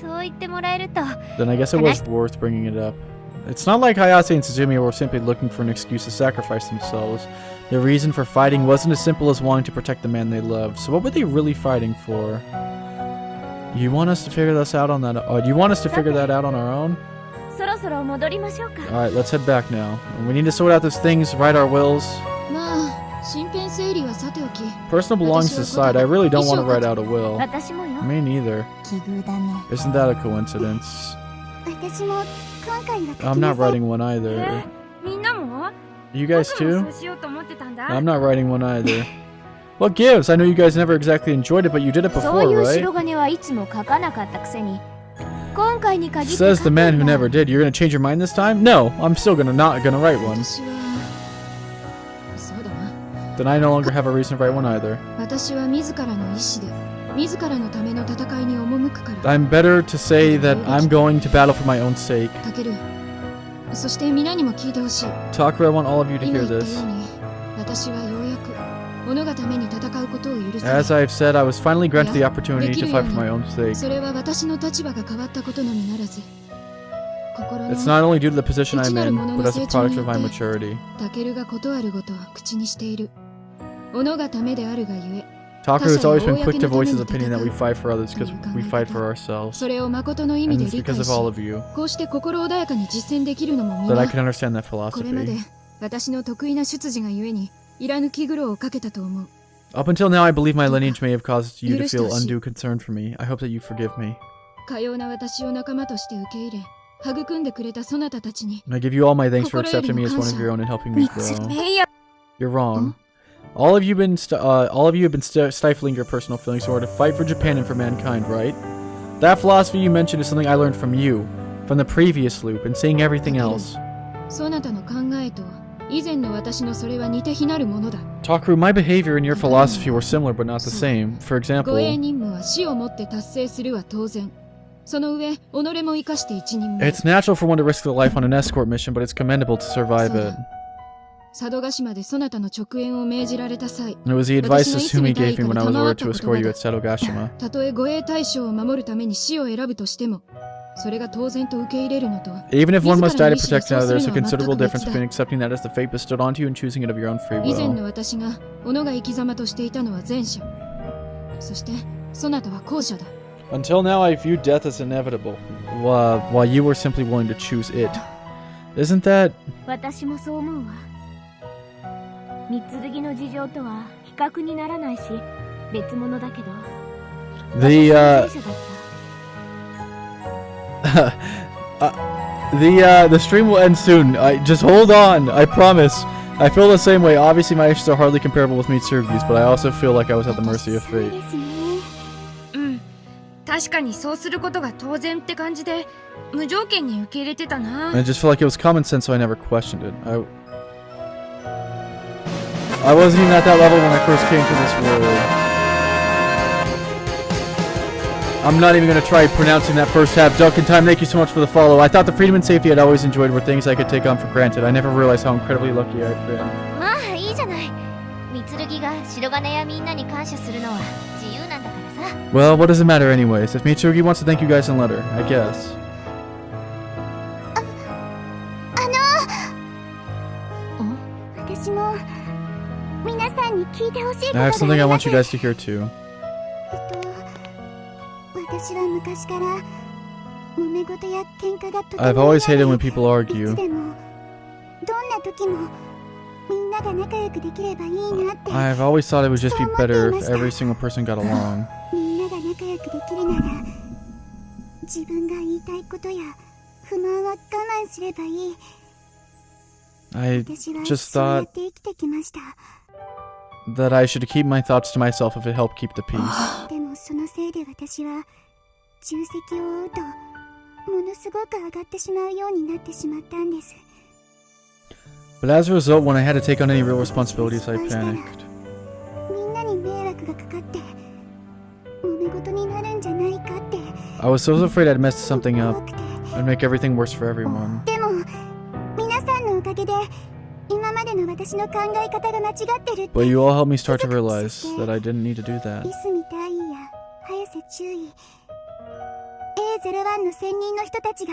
そう言ってもらえると Then I guess it was worth bringing it up. It's not like Hayase and Suzumi were simply looking for an excuse to sacrifice themselves. Their reason for fighting wasn't as simple as wanting to protect the man they loved. So what were they really fighting for? You want us to figure this out on that? Do you want us to figure that out on our own? そろろそろ戻りましょうか。 Alright, let's head back now. We need to sort out these things, right our wills. まあ身辺整理はさておき Personal belongings aside, I really don't want to write out a will. 私もよ。 Me neither. 奇遇だね。 Isn't that a coincidence? 私も今回は I'm not writing one either. みんなも You guys 僕も too? そうしようと思ってたんだ I'm not writing one either. What gives? I know you guys never exactly enjoyed it, but you did it そう before, いう right? 白金はいつも書かなかったくせに今回に限って Says the man who 書くんだ never did. You're gonna change your mind this time? No, I'm still not gonna write one. 私はそうだな Then I no longer have a reason to write one either. 私は自らの意志で自らのための戦いに赴くから I'm better to say that I'm going to battle for my own sake. タケルそして皆にも聞いてほしい Takura, I want all of you to 今 hear 言った this. ように私はようやく己がために戦うことを許さ As れ I've said, I was finally granted the opportunity to fight for my own sake. それは私の立場が変わったことのみならず心 It's の not only due to the position I'm in, but as a product of my maturity. タケルが断ることを口にしている己がためであるがゆえ Takura has always been quick to voice his opinion that we fight for others because we fight for ourselves. それを誠の意味 And で it's 理 because 解 of し all of you こうして心穏やかに実践できるのも that I 皆 can understand that これまで philosophy. 私の得意な出自がゆえにいらぬ気苦労をかけたと思う Up until now, I believe my lineage may have caused you to feel undue concern for me. I hope that you forgive me. かような私を仲間として受け入れ育んでくれたそなたたちに And I give you all my thanks for accepting me as one of your own and helping me grow. いや You're wrong. All of you have been stifling your personal feelings in order to fight for Japan and for mankind, right? That philosophy you mentioned is something I learned from you, from the previous loop, and seeing everything else. そなたの考えと以前の私のそれは似て非なるものだ Takuru, my behavior and your philosophy were similar but not the same. For 護衛 example, 任務は死をもって達成するは当然その上己も生かして一人前 it's natural for one to risk their life on an escort mission, but it's commendable to survive it. 佐渡島でそなたの直演を命じられた際 And it was the advice Sumi gave me when I was ordered to escort you at Setogashima. たとえ護衛対象を守るために死を選ぶとしてもそれが当然と受け入れるのと Even if one must die to protect another, there's a considerable difference between accepting that as the fate bestowed onto you and choosing it of your own free 以前 will. の私が己が生き様としていたのは前者そしてそなたは後者だ Until now, I viewed death as inevitable, while you were simply willing to choose it. Isn't that... 私もそう思うわ三剣の事情とは比較にならないし別物だけど The, 私は前者だった the stream will end soon. Just hold on, I promise. I feel the same way. Obviously, my issues are hardly comparable with Mitsurugi's, but I also feel like I was at the mercy of そう fate. ですねうん確かにそうすることが当然って感じで無条件に受け入れてたな And I just felt like it was common sense, so I never questioned it. I wasn't even at that level when I first came to this world. I'm not even going to try pronouncing that first half. Duck in Time, thank you so much for the follow. I thought the freedom and safety I'd always enjoyed were things I could take on for granted. I never realized how incredibly lucky I've been. まあいいじゃない三剣が白金やみんなに感謝するのは自由なんだからさ Well, what does it matter anyways? If Mitsurugi wants to thank you guys in a letter, I guess. 私も皆さんに聞いてほしいこと I が have あ something I りま want す you guys to hear too. 私は昔から揉め事や喧嘩がとても I've always hated 嫌 when で people い argue. つでもどんな時もみんなが仲良くできればいいなって I've always thought it would just be better if every single person got along. みんなが仲良くできるなら自分が言いたいことや不満は我慢すればいい I 私は just そうやっ thought て生きてきました that I should keep my thoughts to myself if it helped keep the peace. でもそのせいで私は重責を負うとものすごく上がってしまうようになってしまったんです But as a result, when I had to take on any real responsibilities, I panicked. みんなに迷惑がかかって揉め事になるんじゃないかって I was so afraid I'd mess something 怖 up くて and make everything worse for everyone. でも皆さんのおかげで今までの私の考え方が間違ってるって But you all helped me start to realize that I didn't need to do that. イスミ大尉や早瀬注意 A01 の専任の人たちが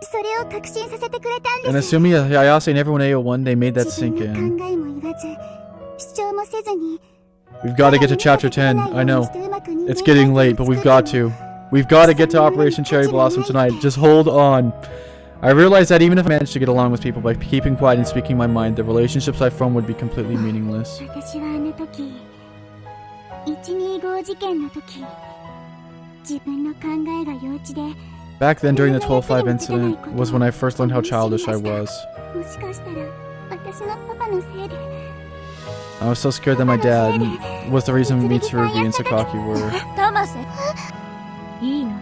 それを確信させてくれたん And です assuming Hayase and everyone AO1, they made that 自 sink 分 in. の考えも言わず主張もせずに We've got to get to chapter 10. I know. It's getting late, but we've got to. We've got to get to Operation Cherry Blossom tonight. Just hold on. I realized that even if I managed to get along with people by keeping quiet and speaking my mind, the relationships I formed would be completely meaningless. 私はあの時125事件の時自分の考えが幼稚で Back then, during the 12-5 incident, was when I first learned how childish I was. もしかしたら私のパパのせいで I was so scared that my dad was the reason Mitsurugi and Sakaki were. タマセいいのよ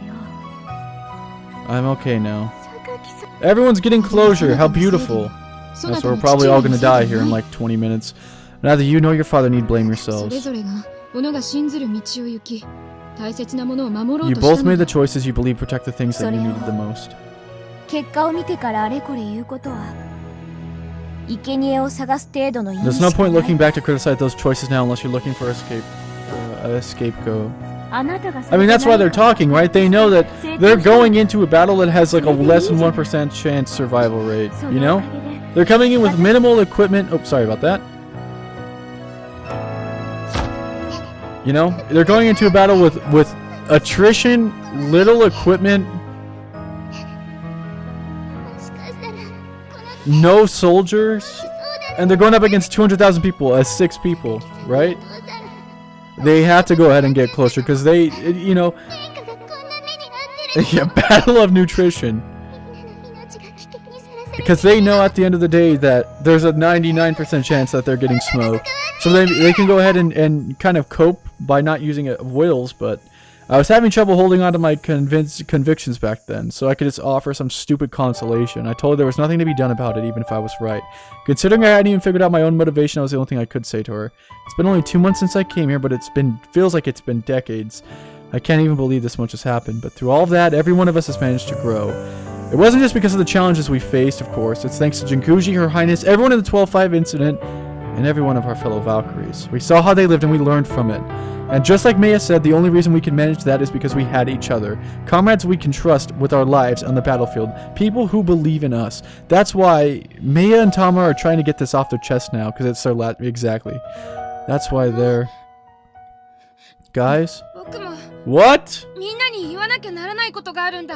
I'm okay now. 榊さん Everyone's getting closure. How beautiful. So we're probably all gonna die here in like 20 minutes. Neither you nor your father need blame そ yourselves. れぞれが己が信ずる道を行き大切なものを守ろう You とした both の made だ the choices you believe protect the things that you needed the most. 結果を見てからあれこれ言うことは生贄を探す程度の意味 There's し no か point ない looking back to criticize those choices now unless you're looking for a scapegoat. あなたが I mean, that's why they're talking, right? They know that they're going into a battle that has like a less than 1% chance survival rate, you know? They're coming in with minimal equipment. Oh, sorry about that. You know? They're going into a battle with attrition, little equipment, もしかしたらこの no soldiers, and they're going up against 200,000 people as 6 people, right? お父さん They have to go ahead and get closer because they, you know, 天下がこんな目に遭ってる yeah, battle of nutrition. みんなの命が危険にさらされて Because they know at the end of the day that there's a 99% chance that they're getting smoked. So they can go ahead and kind of cope by not using wills, but I was having trouble holding on to my convictions back then, so I could just offer some stupid consolation. I told her there was nothing to be done about it, even if I was right. Considering I hadn't even figured out my own motivation, that was the only thing I could say to her. It's been only 2 months since I came here, but feels like it's been decades. I can't even believe this much has happened, but through all of that, every one of us has managed to grow. It wasn't just because of the challenges we faced, of course. It's thanks to Jinkuji, Her Highness, everyone in the 12-5 incident, and every one of our fellow Valkyries. We saw how they lived and we learned from it. And just like Maya said, the only reason we can manage that is because we had each other. Comrades we can trust with our lives on the battlefield. People who believe in us. That's why Maya and Tama are trying to get this off their chest now, because it's their exactly. That's why they're... Guys? 僕も What? みんなに言わなきゃならないことがあるんだ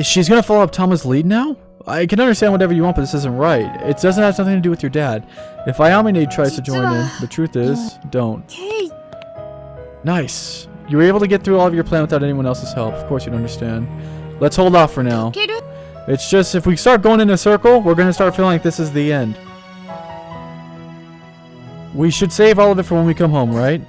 She's gonna follow up Tama's lead now? I can understand whatever you want, but this isn't right. It doesn't have something to do with your dad. If Ayamine tries to join in, the truth is, don't. Nice. You were able to get through all of your plan without anyone else's help. Of course you'd understand. Let's hold off for now. ける It's just, if we start going in a circle, we're gonna start feeling like this is the end. We should save all of it for when we come home, right?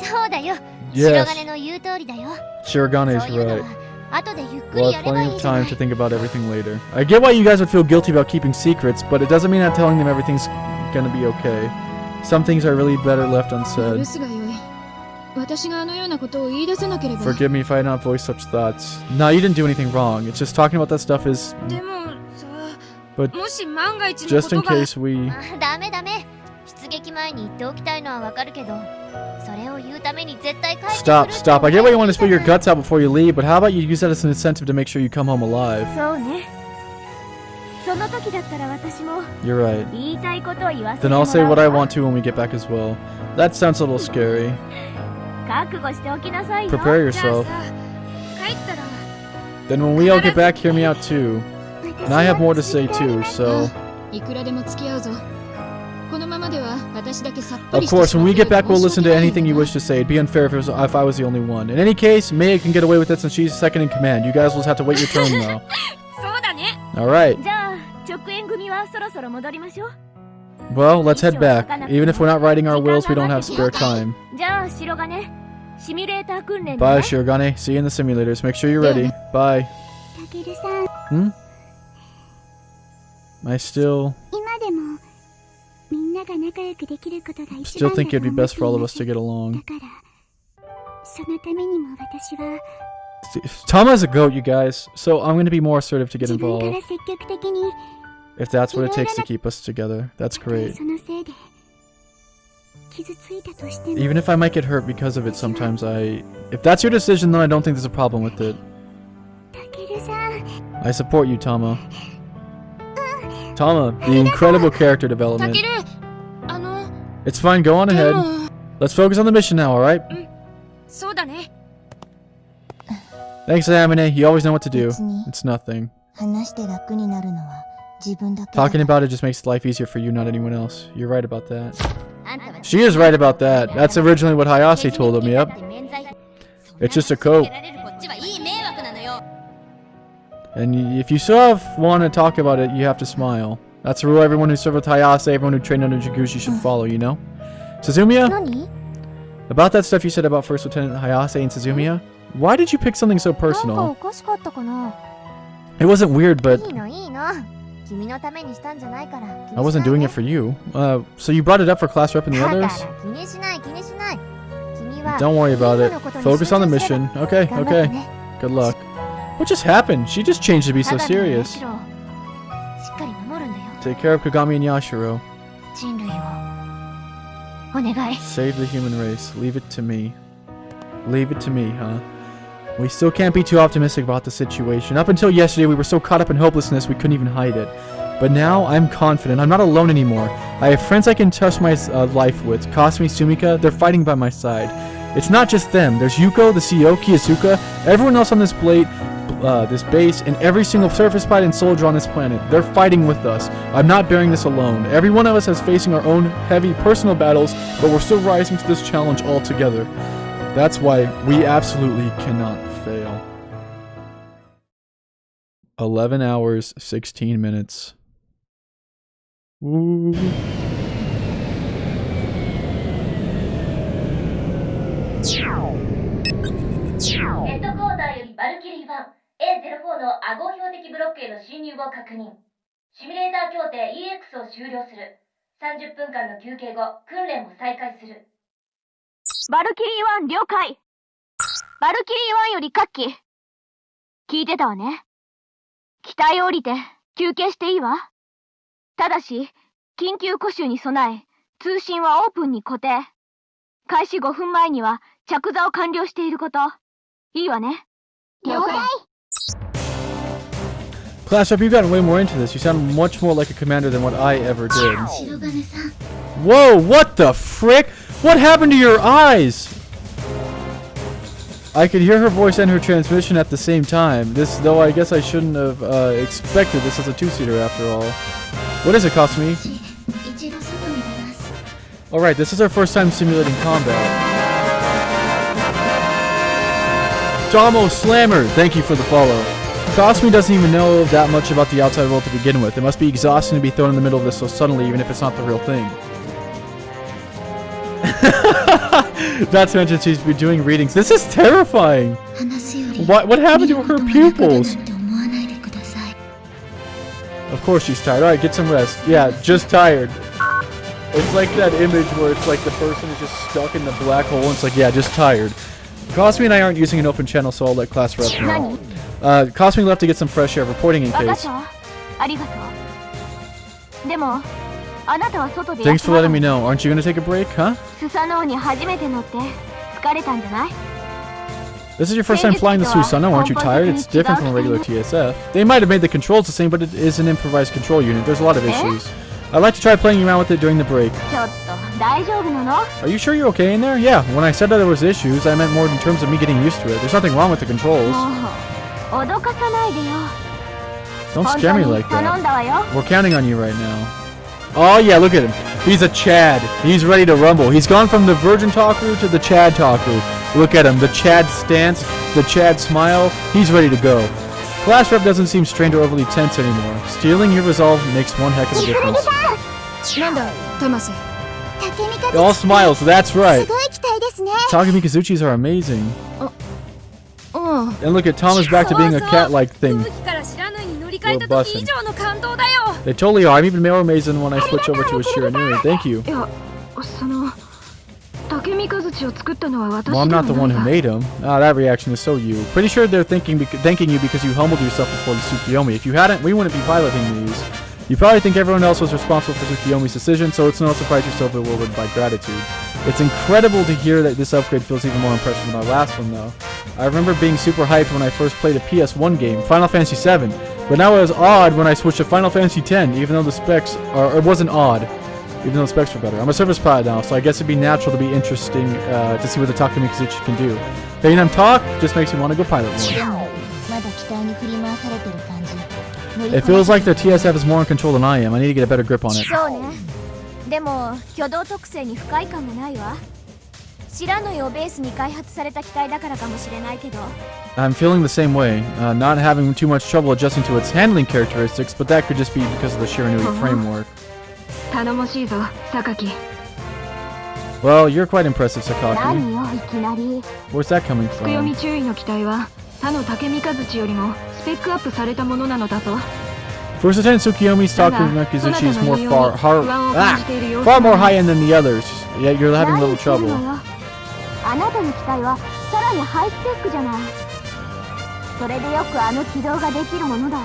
そうだよ Yes. 白金の言う通りだよ Shirogane is そういうの right. は後でゆっく We'll りや have れば plenty い of いじゃな time い to think about everything later. I get why you guys would feel guilty about keeping secrets, but it doesn't mean that telling them everything's gonna be okay. Some things are really better left 許 unsaid. すがよい私があのようなことを言い出さなければ Forgive me if I had not voiced such thoughts. No, you didn't do anything wrong. It's just talking about that stuff is でもさ But もし万が一のこ just in とが case we... あダメダメ出撃前に言っておきたいのはわかるけどそれを言うために絶対帰ってくる Stop, stop. I get why you want to spill your guts out before you leave, but how about you use that as an incentive to make sure you come home alive? そうねその時だったら私も You're right. 言いたいことを言わせて Then もら I'll う say what I わ want to when we get back as well. That sounds a little scary. 覚悟しておきなさいよ Prepare じゃあ yourself. さ帰ったら Then when we all get back, hear me out too. 私 And I have は more to say 続けられ too, ない so... いくらでも付き合うぞこのままでは私だけさっぱ Of りして course, し when ま we って get back, we'll 申し listen 訳 to ない anything you な wish to say. It'd be unfair if I was the only one. In any case, Maya can get away with it since she's second in command. You guys will just have to wait your turn, though. そうだね Alright. じゃあ直縁組はそろそろ戻りましょう Well, let's head back. Even if we're not writing our wills, we don't have spare time. じゃあ白金シミュレーター訓練 Bye, ね Shirogane. See you in the simulators. Make sure you're ready. Bye. たけるさん Hmm? I still 今でもみんなが仲良くできることが一 still 番だ think と it'd be 思っ best て for all い of ま us す to get だ along. からそのためにも私は Tama's a goat, you guys. So I'm going to be more assertive to get 自分か involved. ら積極的に If that's what it takes to keep us together. That's たとえ great. そのせいで傷ついたとしても Even if I might get hurt because of it sometimes, If that's your decision, then I don't think there's a problem with it. たけるさん I support you, Tama. Tama, the incredible character た development. けるあの It's fine, go on で ahead. も Let's focus on the mission now, alright? そうだね Thanks, Amine. You always know what to do. 別に It's nothing. 話して楽になるのは自分だけ。 Talking about it just makes life easier for you, not anyone else. You're right about that. あんたは She is right about that. That's originally what Hayase told him, yep. It's just a coat. こっちはいい迷惑なのよ。 And if you still want to talk about it, you have to smile. That's a rule everyone who served with Hayase, everyone who trained under Jagushi should follow, you know? Suzumiya? 何？ About that stuff you said about First Lieutenant Hayase and Suzumiya? Why did you pick something so なんかお personal? かしかったかな。 It wasn't weird, but いいのいいの。君のためにしたんじゃないから。 I wasn't doing it for you. So you brought it up for class rep and the だから others? 気にしない気にしない。君は Don't worry about it. Focus on the mission. Okay, 頑張って okay. ね。 Good luck. What just happened? She just changed to be た so だの serious. しっかり守るんだよ。 Take care of Kagami and Yashiro. 人類をお願い。 Save the human race. Leave it to me. Leave it to me, huh? We still can't be too optimistic about the situation. Up until yesterday, we were so caught up in hopelessness we couldn't even hide it. But now, I'm confident. I'm not alone anymore. I have friends I can trust my life with. Kasumi, Sumika, they're fighting by my side. It's not just them. There's Yuko, the CEO, Kiyosuka, everyone else on this base, and every single surface pilot and soldier on this planet. They're fighting with us. I'm not bearing this alone. Every one of us is facing our own heavy personal battles, but we're still rising to this challenge all together. That's why we absolutely cannot fail. 11 hours, 16 minutes. Woo. ヘッドクォーターよりバルキリー1 A04 のアゴ標的ブロックへの侵入を確認。シミュレーター協定 EX を終了する。30分間の休憩後、訓練を再開する。バルキリー1了解。バルキリー1より各機。聞いてたわね。機体を降りて休憩していいわ。ただし、緊急固集に備え、通信はオープンに固定。開始5分前には着座を完了していること。いいわね。了解。 Class Rep, you've gotten way more into this. You sound much more like a commander than what I ever did. Whoa, what the frick? What happened to your eyes? I could hear her voice and her transmission at the same time. This, though I guess I shouldn't have expected this as a two-seater after all. What is it, Kasumi? Alright, this is our first time simulating combat. Damo Slammer, thank you for the follow. Kasumi doesn't even know that much about the outside world to begin with. It must be exhausting to be thrown in the middle of this so suddenly, even if it's not the real thing. Not to mention she's been doing readings. This is terrifying! What happened to her pupils? Of course she's tired. Alright, get some rest. Yeah, just tired. It's like that image where it's like the person is just stuck in the black hole and it's like, yeah, just tired. Kasumi and I aren't using an open channel, so I'll let class rep know. Kasumi left to get some fresh air, reporting in case. Thanks for letting me know. Aren't you gonna take a break, huh? This is your first time flying the Susanoo, aren't you tired? It's different from a regular TSF. They might have made the controls the same, but it is an improvised control unit. There's a lot of issues. I'd like to try playing around with it during the break. Are you sure you're okay in there? Yeah, when I said that there was issues, I meant more in terms of me getting used to it. There's nothing wrong with the controls. Don't scare me like that. We're counting on you right now. Oh yeah, look at him. He's a Chad. He's ready to rumble. He's gone from the Virgin Taku to the Chad Taku. Look at him. The Chad stance, the Chad smile. He's ready to go. Class rep doesn't seem strained or overly tense anymore. Stealing your resolve makes one heck of a difference. All smiles, that's right. Takumi Kazuchis are amazing. And look at Tom is back to being a cat-like thing. We're busting. They totally are. I'm even more amazing when I switch over to a Shiranui. Thank you. Well, I'm not the one who made him. Ah, that reaction is so you. Pretty sure they're thanking you because you humbled yourself before the Tsukiyomi. If you hadn't, we wouldn't be piloting these. You probably think everyone else was responsible for Tsukiyomi's decision, so it's no surprise you're so bewildered by gratitude. It's incredible to hear that this upgrade feels even more impressive than our last one, though. I remember being super hyped when I first played a PS1 game, Final Fantasy VII, but now it was odd when I switched to Final Fantasy X, even though the specs are, it wasn't odd, even though the specs were better. I'm a service pilot now, so I guess it'd be natural to be interesting to see what the Takumi Kazuchi can do. Hearing them talk just makes me want to go pilot more. It feels like the TSF is more in control than I am. I need to get a better grip on it. そうね。でも挙動特性に不快感もないわ。知らぬいをベースに開発された機体だからかもしれないけど。I'm feeling the same way. Not having too much trouble adjusting to its handling characteristics, but that could just be because of the Shiranui framework. 頼もしいぞ、榊。Well, you're quite impressive, Sakaki. 何よいきなり。 Where's that coming つくよ from? み注意の機体は他の竹三日槌よりもスペックアップされたものなのだぞ。 First Lieutenant Tsukiyomi's Takumakizuchi is far more high-end than the others, yet you're having a little trouble. あなたの機体はさらにハイスペックじゃない。それでよくあの軌道ができるものだわ。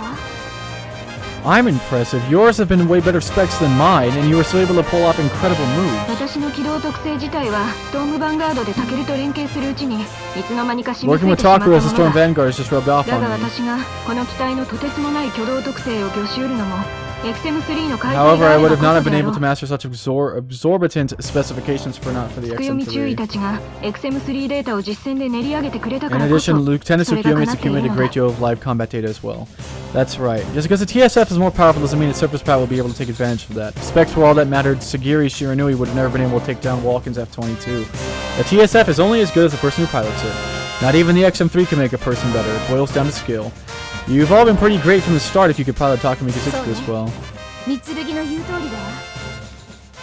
I'm impressive. Yours have been way better specs than mine, and you were still able to pull off incredible moves. 私の機動特性自体はストームヴァンガードでタケルと連携するうちにいつの間にか染みつ Working い with てしまったも Taku の as the Storm だ。 Vanguard has just rubbed off だが on me. 私がこの機体のとてつもない挙動特性を御し得るのも XM3 の改善 However, があ I れ would ば have こ not そ have been だ able ろ to う。 master such exorbitant specifications for not for the つくよみ注意 XM3. たちが XM3 データを実戦で練り上げてくれたか In らこそ addition, Lieutenant それが Tsukiyomi 叶 has っている accumulated a の great だ。 deal of live combat data as well. That's right. Just because the TSF is more powerful doesn't mean its surface power will be able to take advantage of that. If specs were all that mattered, Sagiri Shiranui would have never been able to take down Walken's F-22. The TSF is only as good as the person who pilots it. Not even the XM3 can make a person better. It boils down to skill. You've all been pretty great from the start if you could pilot Takumakizuchi this well. 三剣の言う通りだわ。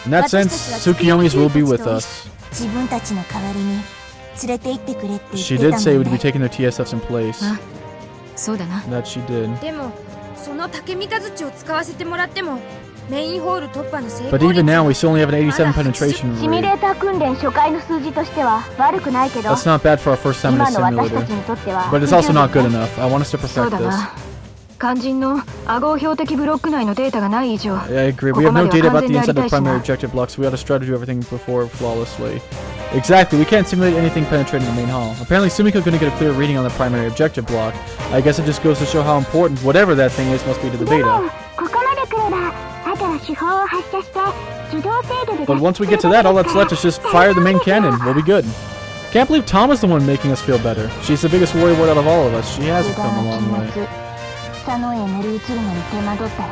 In that sense, Tsukiyomi's will be with us. 自分たちの代わりに連れて行ってくれって言 She って did た say も we'd ん be ね。 taking their TSFs in place. あ、そうだな。 That she did. でもその竹三日槌を使わせてもらってもメインホール突破の成功 But 率 even now, we still only have an 87 penetration シミュレ rate. ーター訓練初回の数字としては悪くないけど、 That's not bad for our first time in a 今の私た simulator. ちにとっては But it's also not good enough. I want us to そう perfect だ this. な。肝心のアゴ標的ブロック内のデータがない以上 I agree. We have no data about the inside of the primary objective block, so we ought to try to do everything before flawlessly. Exactly, we can't simulate anything penetrating the main hull. Apparently Sumiko couldn't get a clear reading on the primary objective block. I guess it just goes to show how important whatever that thing is must be to the でも beta. ここまで来ればあとは手法を発射して自動制御で But once we get to that, all that's left is just fire the main cannon. We'll be good. Can't believe Tom is the one making us feel better. She's the biggest warrior ward out of all of us. She has come a long way. 下の絵乗り移るのに手間取ったら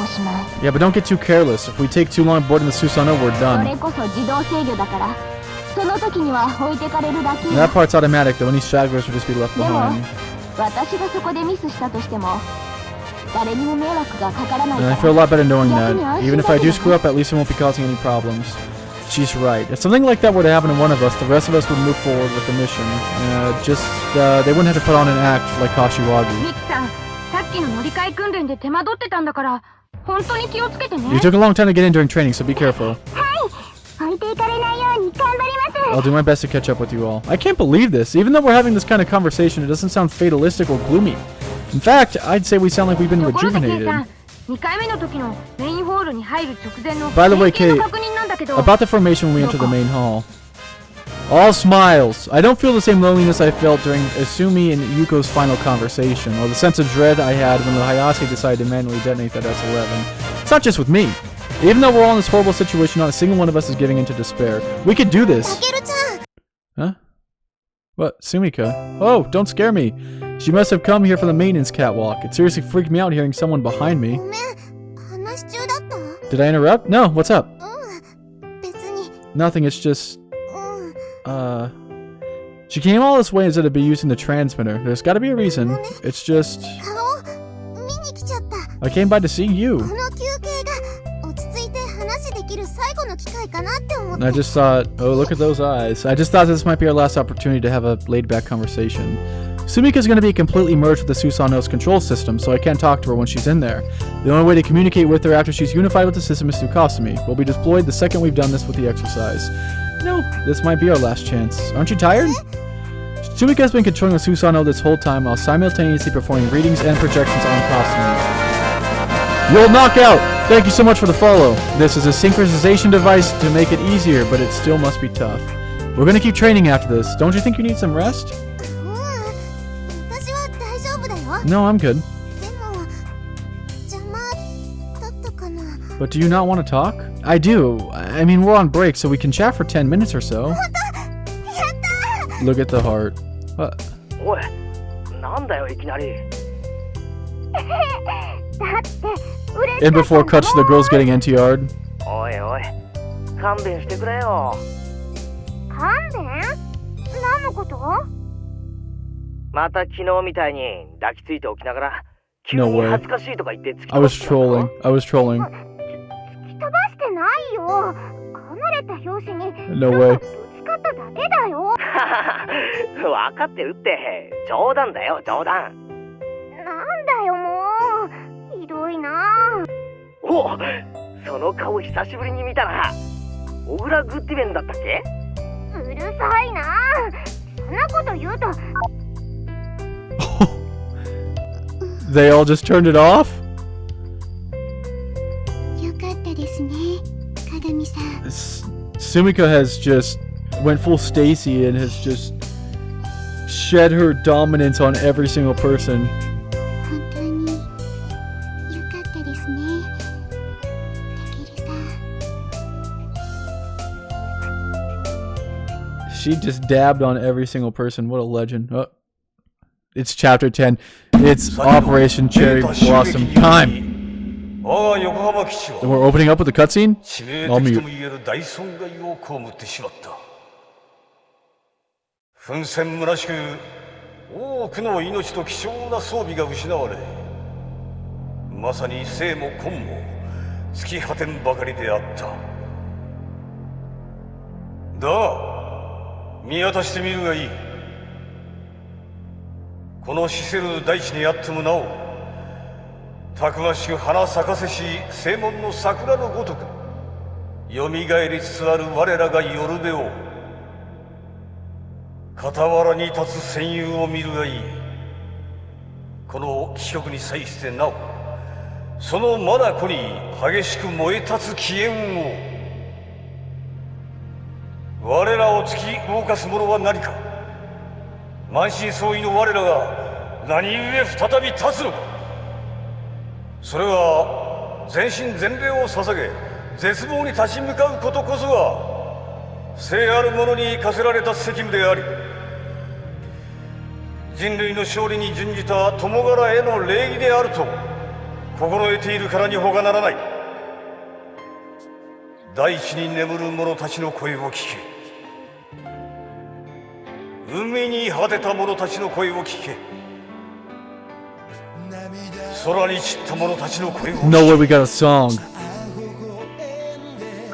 おしまい。 Yeah, but don't get too careless. If we take too long boarding the Susanoo, we're それ done. こそ自動制御だからその時には置いてかれるだけよ。 That part's automatic, though. Any stragglers would just be left でも behind. 私がそこでミスしたとしても誰にも迷惑がかからない And か I feel a ら。 lot better knowing that. Even if I do screw up, at least it won't be causing any problems. She's right. If something like that were to happen to one of us, the rest of us would move forward with the mission. They wouldn't have to put on an act like Kashiwagi. ミキさん、さっきの乗り換え訓練で手間取ってたんだから本当に気をつけてね。 You took a long time to get in during training, so be careful. 置いていかれないように頑張ります。 I'll do my best to catch up with you all. I can't believe this. Even though we're having this kind of conversation, it doesn't sound fatalistic or gloomy. In fact, I'd say we sound like we've been ところで K さ rejuvenated. ん、2回目の時のメインホールに入る直前の By the way, 連携 Kate, の確認なんだけど、 about the formation when we enter the main hall. All smiles. I don't feel the same loneliness I felt during Asumi and Yuko's final conversation, or the sense of dread I had when the Hayase decided to manually detonate that S-11. It's not just with me. Even though we're all in this horrible situation, not a single one of us is giving in to despair. We could do this. Huh? What? Sumika? Oh, don't scare me. She must have come here for the maintenance catwalk. It seriously freaked me out hearing someone behind me. 話中だった？ Did I interrupt? No, what's up? 別に。 Nothing, it's just... She came all this way instead of be using the transmitter. There's gotta be a reason. It's just... 顔見に来ちゃった。 I came by to see you. この休憩が落ち着いて話できる最後の機会かなって思っ And て。 I just thought, oh, look at those eyes. I just thought this might be our last opportunity to have a laid-back conversation. Sumika's gonna be completely merged with the Susanoo's control system, so I can't talk to her when she's in there. The only way to communicate with her after she's unified with the system is through Kasumi. We'll be deployed the second we've done this with the exercise. No, this might be our last chance. Aren't you tired? Sumika's been controlling the Susanoo this whole time while simultaneously performing readings and projections on Kasumi. You'll knock out! Thank you so much for the follow. This is a synchronization device to make it easier, but it still must be tough. We're gonna keep training after this. Don't you think you need some rest? 私は大丈夫だよ。 No, I'm good. でも邪魔だったかな。 But do you not want to talk? I do. I mean, we're on break, so we can chat for 10 minutes or so. Look at the heart. What? おい、なんだよいきなり。だって嬉し And かった before cuts to the girls getting NTR'd. おいおい、勘弁してくれよ。勘弁？何のこと？また昨日みたいに抱きついておきながら、急 No に way. 恥ずかしいとか言って突き I 飛ば was してたの trolling. I was trolling. 突き飛ばしてないよ。離れた拍子に No ちょ way. っとぶつかっただけだよ。分かってるって。冗談だよ、冗談。なんだよもう。ひどいな。お、その顔久しぶりに見たな。小倉グッディベンだったっけ？うるさいな。そんなこと言うと They all just turned it off? よかったですね、鏡さん。Sumika has just went full Stacy and has just shed her dominance on every single person. 本当によかったですね、たけるさん。 She just dabbed on every single person. What a legend. Oh, it's chapter 10. It's Operation Cherry Blossom time. 我が横浜基地 And は we're opening up with the cutscene? 致命 I'll 的 mute. とも言える大損害を被ってしまった。奮戦虚しく多くの命と貴重な装備が失われ、まさに生も根も尽き果てんばかりであった。だが見渡してみるがいい。この死せる大地にあってもなお、たくましく花咲かせし正門の桜のごとく、よみがえりつつある我らがよるべを、傍らに立つ戦友を見るがいい。この気局に際してなお、その眼に激しく燃え立つ気焰を、我らを突き動かすものは何か。満身創痍の我らが何故再び立つのか。それは全身全霊を捧げ絶望に立ち向かうことこそが生ある者に課せられた責務であり、人類の勝利に準じた友柄への礼儀であると心得ているからに他ならない。大地に眠る者たちの声を聞け。海に果てた者たちの声を聞け。空に散った者たちの声を聞け。 No way we got a song.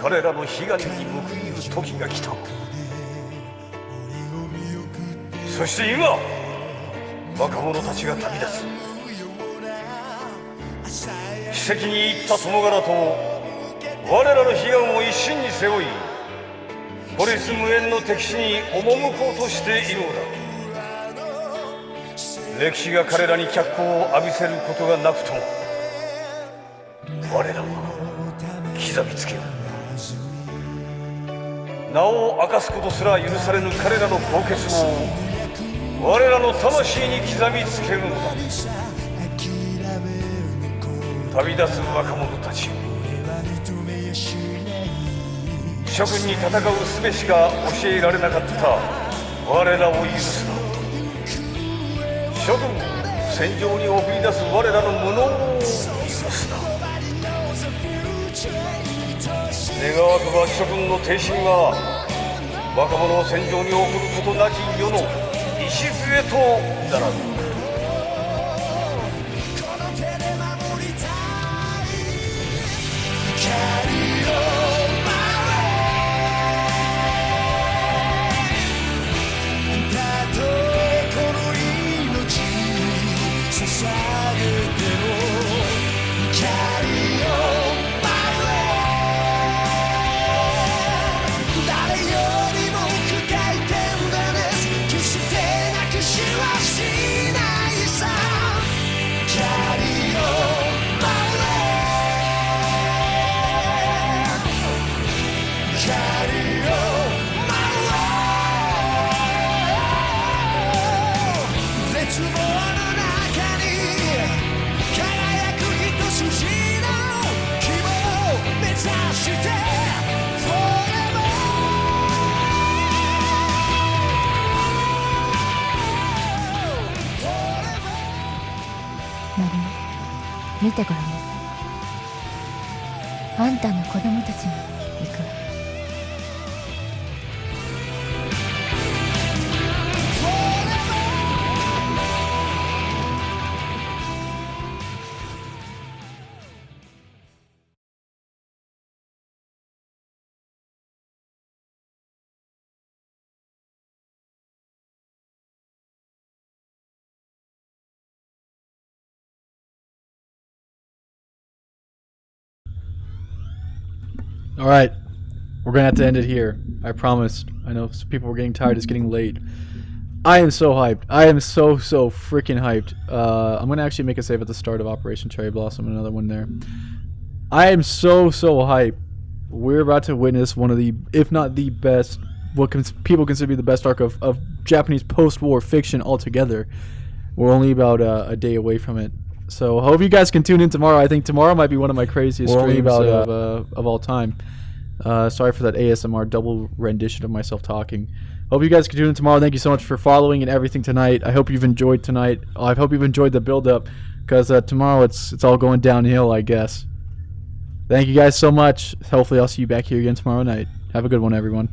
彼らの悲願に報いる時が来た。そして今、若者たちが旅立つ。奇跡に行った友柄と我らの悲願を一身に背負い、ポリス無縁の敵地に赴こうとしているのだ。歴史が彼らに脚光を浴びせることがなくとも、我らは刻みつける。名を明かすことすら許されぬ彼らの高潔を我らの魂に刻みつけるのだ。旅立つ若者たちよ、諸君に戦う術しか教えられなかった我らを許すな。諸君を戦場に送り出す我らの無能を許すな。願わくば諸君の挺身が若者を戦場に送ることなき世の礎とならず。誰よりも深い点で決してなくしはしない。見てごらんなさい。あんたの子供たちが行くわ。All right, we're gonna have to end it here. I promised. I know some people were getting tired. It's getting late. I am so hyped. I am so freaking hyped. I'm gonna actually make a save at the start of Operation Cherry Blossom. Another one there. I am so hyped. We're about to witness one of the, if not the best, people consider to be the best arc of Japanese post-war fiction altogether. We're only about a day away from it. So I hope you guys can tune in tomorrow. I think tomorrow might be one of my craziest streams of all time. Sorry for that ASMR double rendition of myself talking. Hope you guys can tune in tomorrow. Thank you so much for following and everything tonight. I hope you've enjoyed tonight. I hope you've enjoyed the build-up, because tomorrow it's all going downhill, I guess. Thank you guys so much. Hopefully I'll see you back here again tomorrow night. Have a good one, everyone.